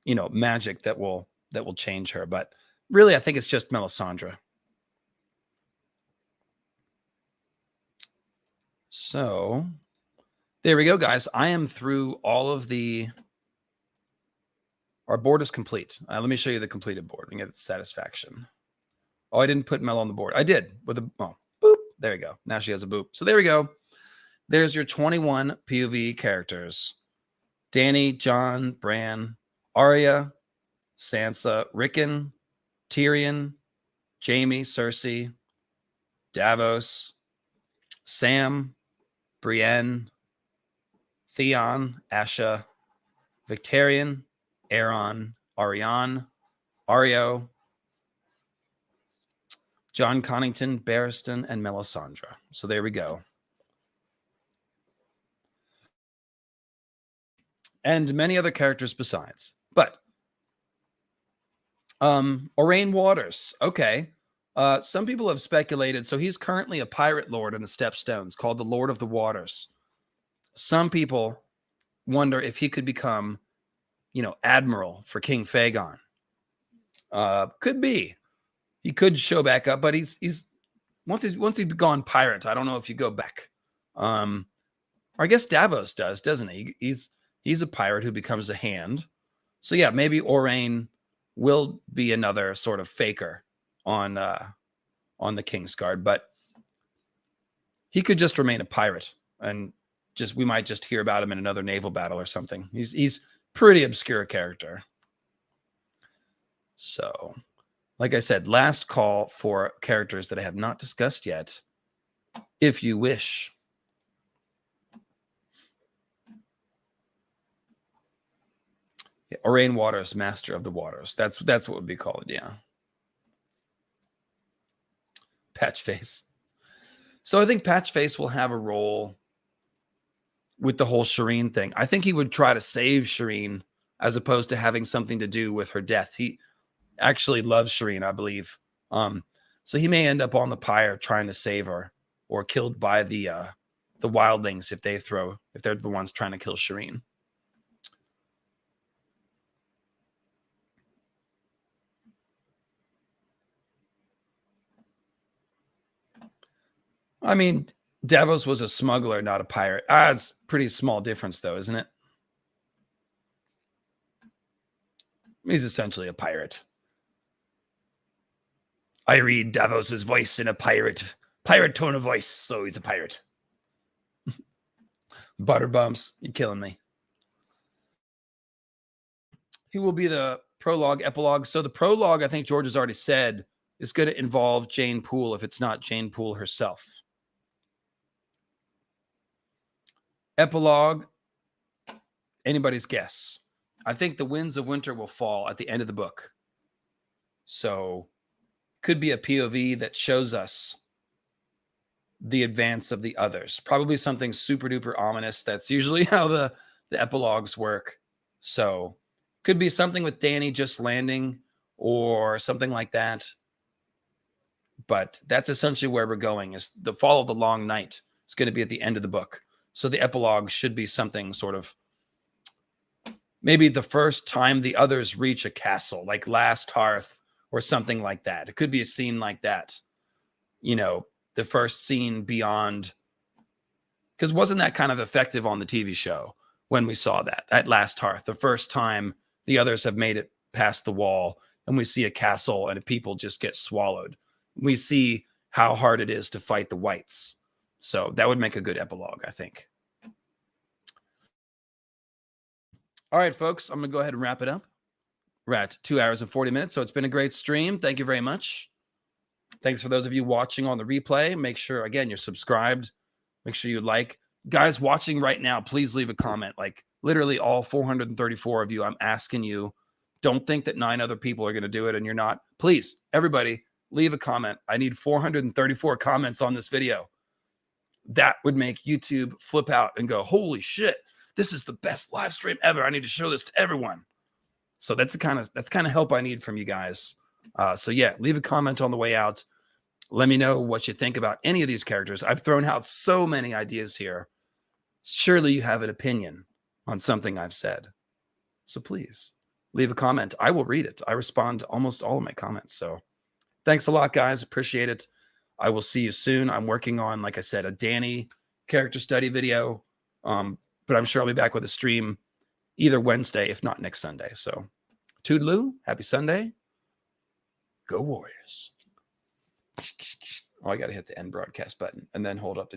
magic that will change her. But really, I think it's just Melisandre. So there we go, guys. I am through all of our board is complete. Let me show you the completed board and get the satisfaction. Oh, I didn't put Mel on the board. I did with a boop. There you go. Now she has a boop. So there we go. There's your 21 POV characters. Dany, Jon, Bran, Arya, Sansa, Rickon, Tyrion, Jaime, Cersei, Davos, Sam, Brienne, Theon, Asha, Victarion, Aeron, Arianne, Areo, Jon Connington, Barristan, and Melisandre. So there we go. And many other characters besides. But Orain Waters. Okay. Some people have speculated. So he's currently a pirate lord in the Stepstones called the Lord of the Waters. Some people wonder if he could become, admiral for King Fagon. Could be. He could show back up, but he's once he's gone pirate, I don't know if you go back. Or I guess Davos doesn't he? He's a pirate who becomes a hand. So yeah, maybe Orain will be another sort of faker on the Kingsguard, but he could just remain a pirate, and we might just hear about him in another naval battle or something. He's pretty obscure character. So, like I said, last call for characters that I have not discussed yet, if you wish. Yeah, Orain Waters, Master of the Waters. That's what would be called, yeah. Patchface. So I think Patchface will have a role with the whole Shireen thing. I think he would try to save Shireen as opposed to having something to do with her death. He actually loves Shireen, I believe. So he may end up on the pyre trying to save her, or killed by the wildlings if they're the ones trying to kill Shireen. I mean, Davos was a smuggler, not a pirate. It's a pretty small difference, though, isn't it? He's essentially a pirate. I read Davos's voice in a pirate tone of voice, so he's a pirate. Butterbumps, you're killing me. He will be the prologue, epilogue. So the prologue, I think George has already said, is going to involve Jane Poole if it's not Jane Poole herself. Epilogue, anybody's guess. I think the winds of winter will fall at the end of the book. So could be a POV that shows us the advance of the others. Probably something super duper ominous. That's usually how the epilogues work. So could be something with Dany just landing or something like that. But that's essentially where we're going, is the fall of the long night. It's going to be at the end of the book. So the epilogue should be something sort of maybe the first time the others reach a castle, like Last Hearth or something like that. It could be a scene like that. The first scene beyond, because wasn't that kind of effective on the TV show when we saw that at Last Hearth, the first time the others have made it past the wall and we see a castle and people just get swallowed. We see how hard it is to fight the whites. So that would make a good epilogue, I think. All right, folks, I'm going to go ahead and wrap it up. We're at 2 hours and 40 minutes, so it's been a great stream. Thank you very much. Thanks for those of you watching on the replay. Make sure, again, you're subscribed. Make sure you like. Guys watching right now, please leave a comment. Like literally all 434 of you, I'm asking you, don't think that 9 other people are going to do it and you're not. Please, everybody, leave a comment. I need 434 comments on this video. That would make YouTube flip out and go, holy shit, this is the best live stream ever. I need to show this to everyone. So that's the kind of help I need from you guys. So yeah, leave a comment on the way out. Let me know what you think about any of these characters. I've thrown out so many ideas here. Surely you have an opinion on something I've said. So please leave a comment. I will read it. I respond to almost all of my comments. So thanks a lot, guys. Appreciate it. I will see you soon. I'm working on, like I said, a Dany character study video. But I'm sure I'll be back with a stream either Wednesday, if not next Sunday. So toodaloo, happy Sunday. Go Warriors. Oh, I got to hit the end broadcast button and then hold up to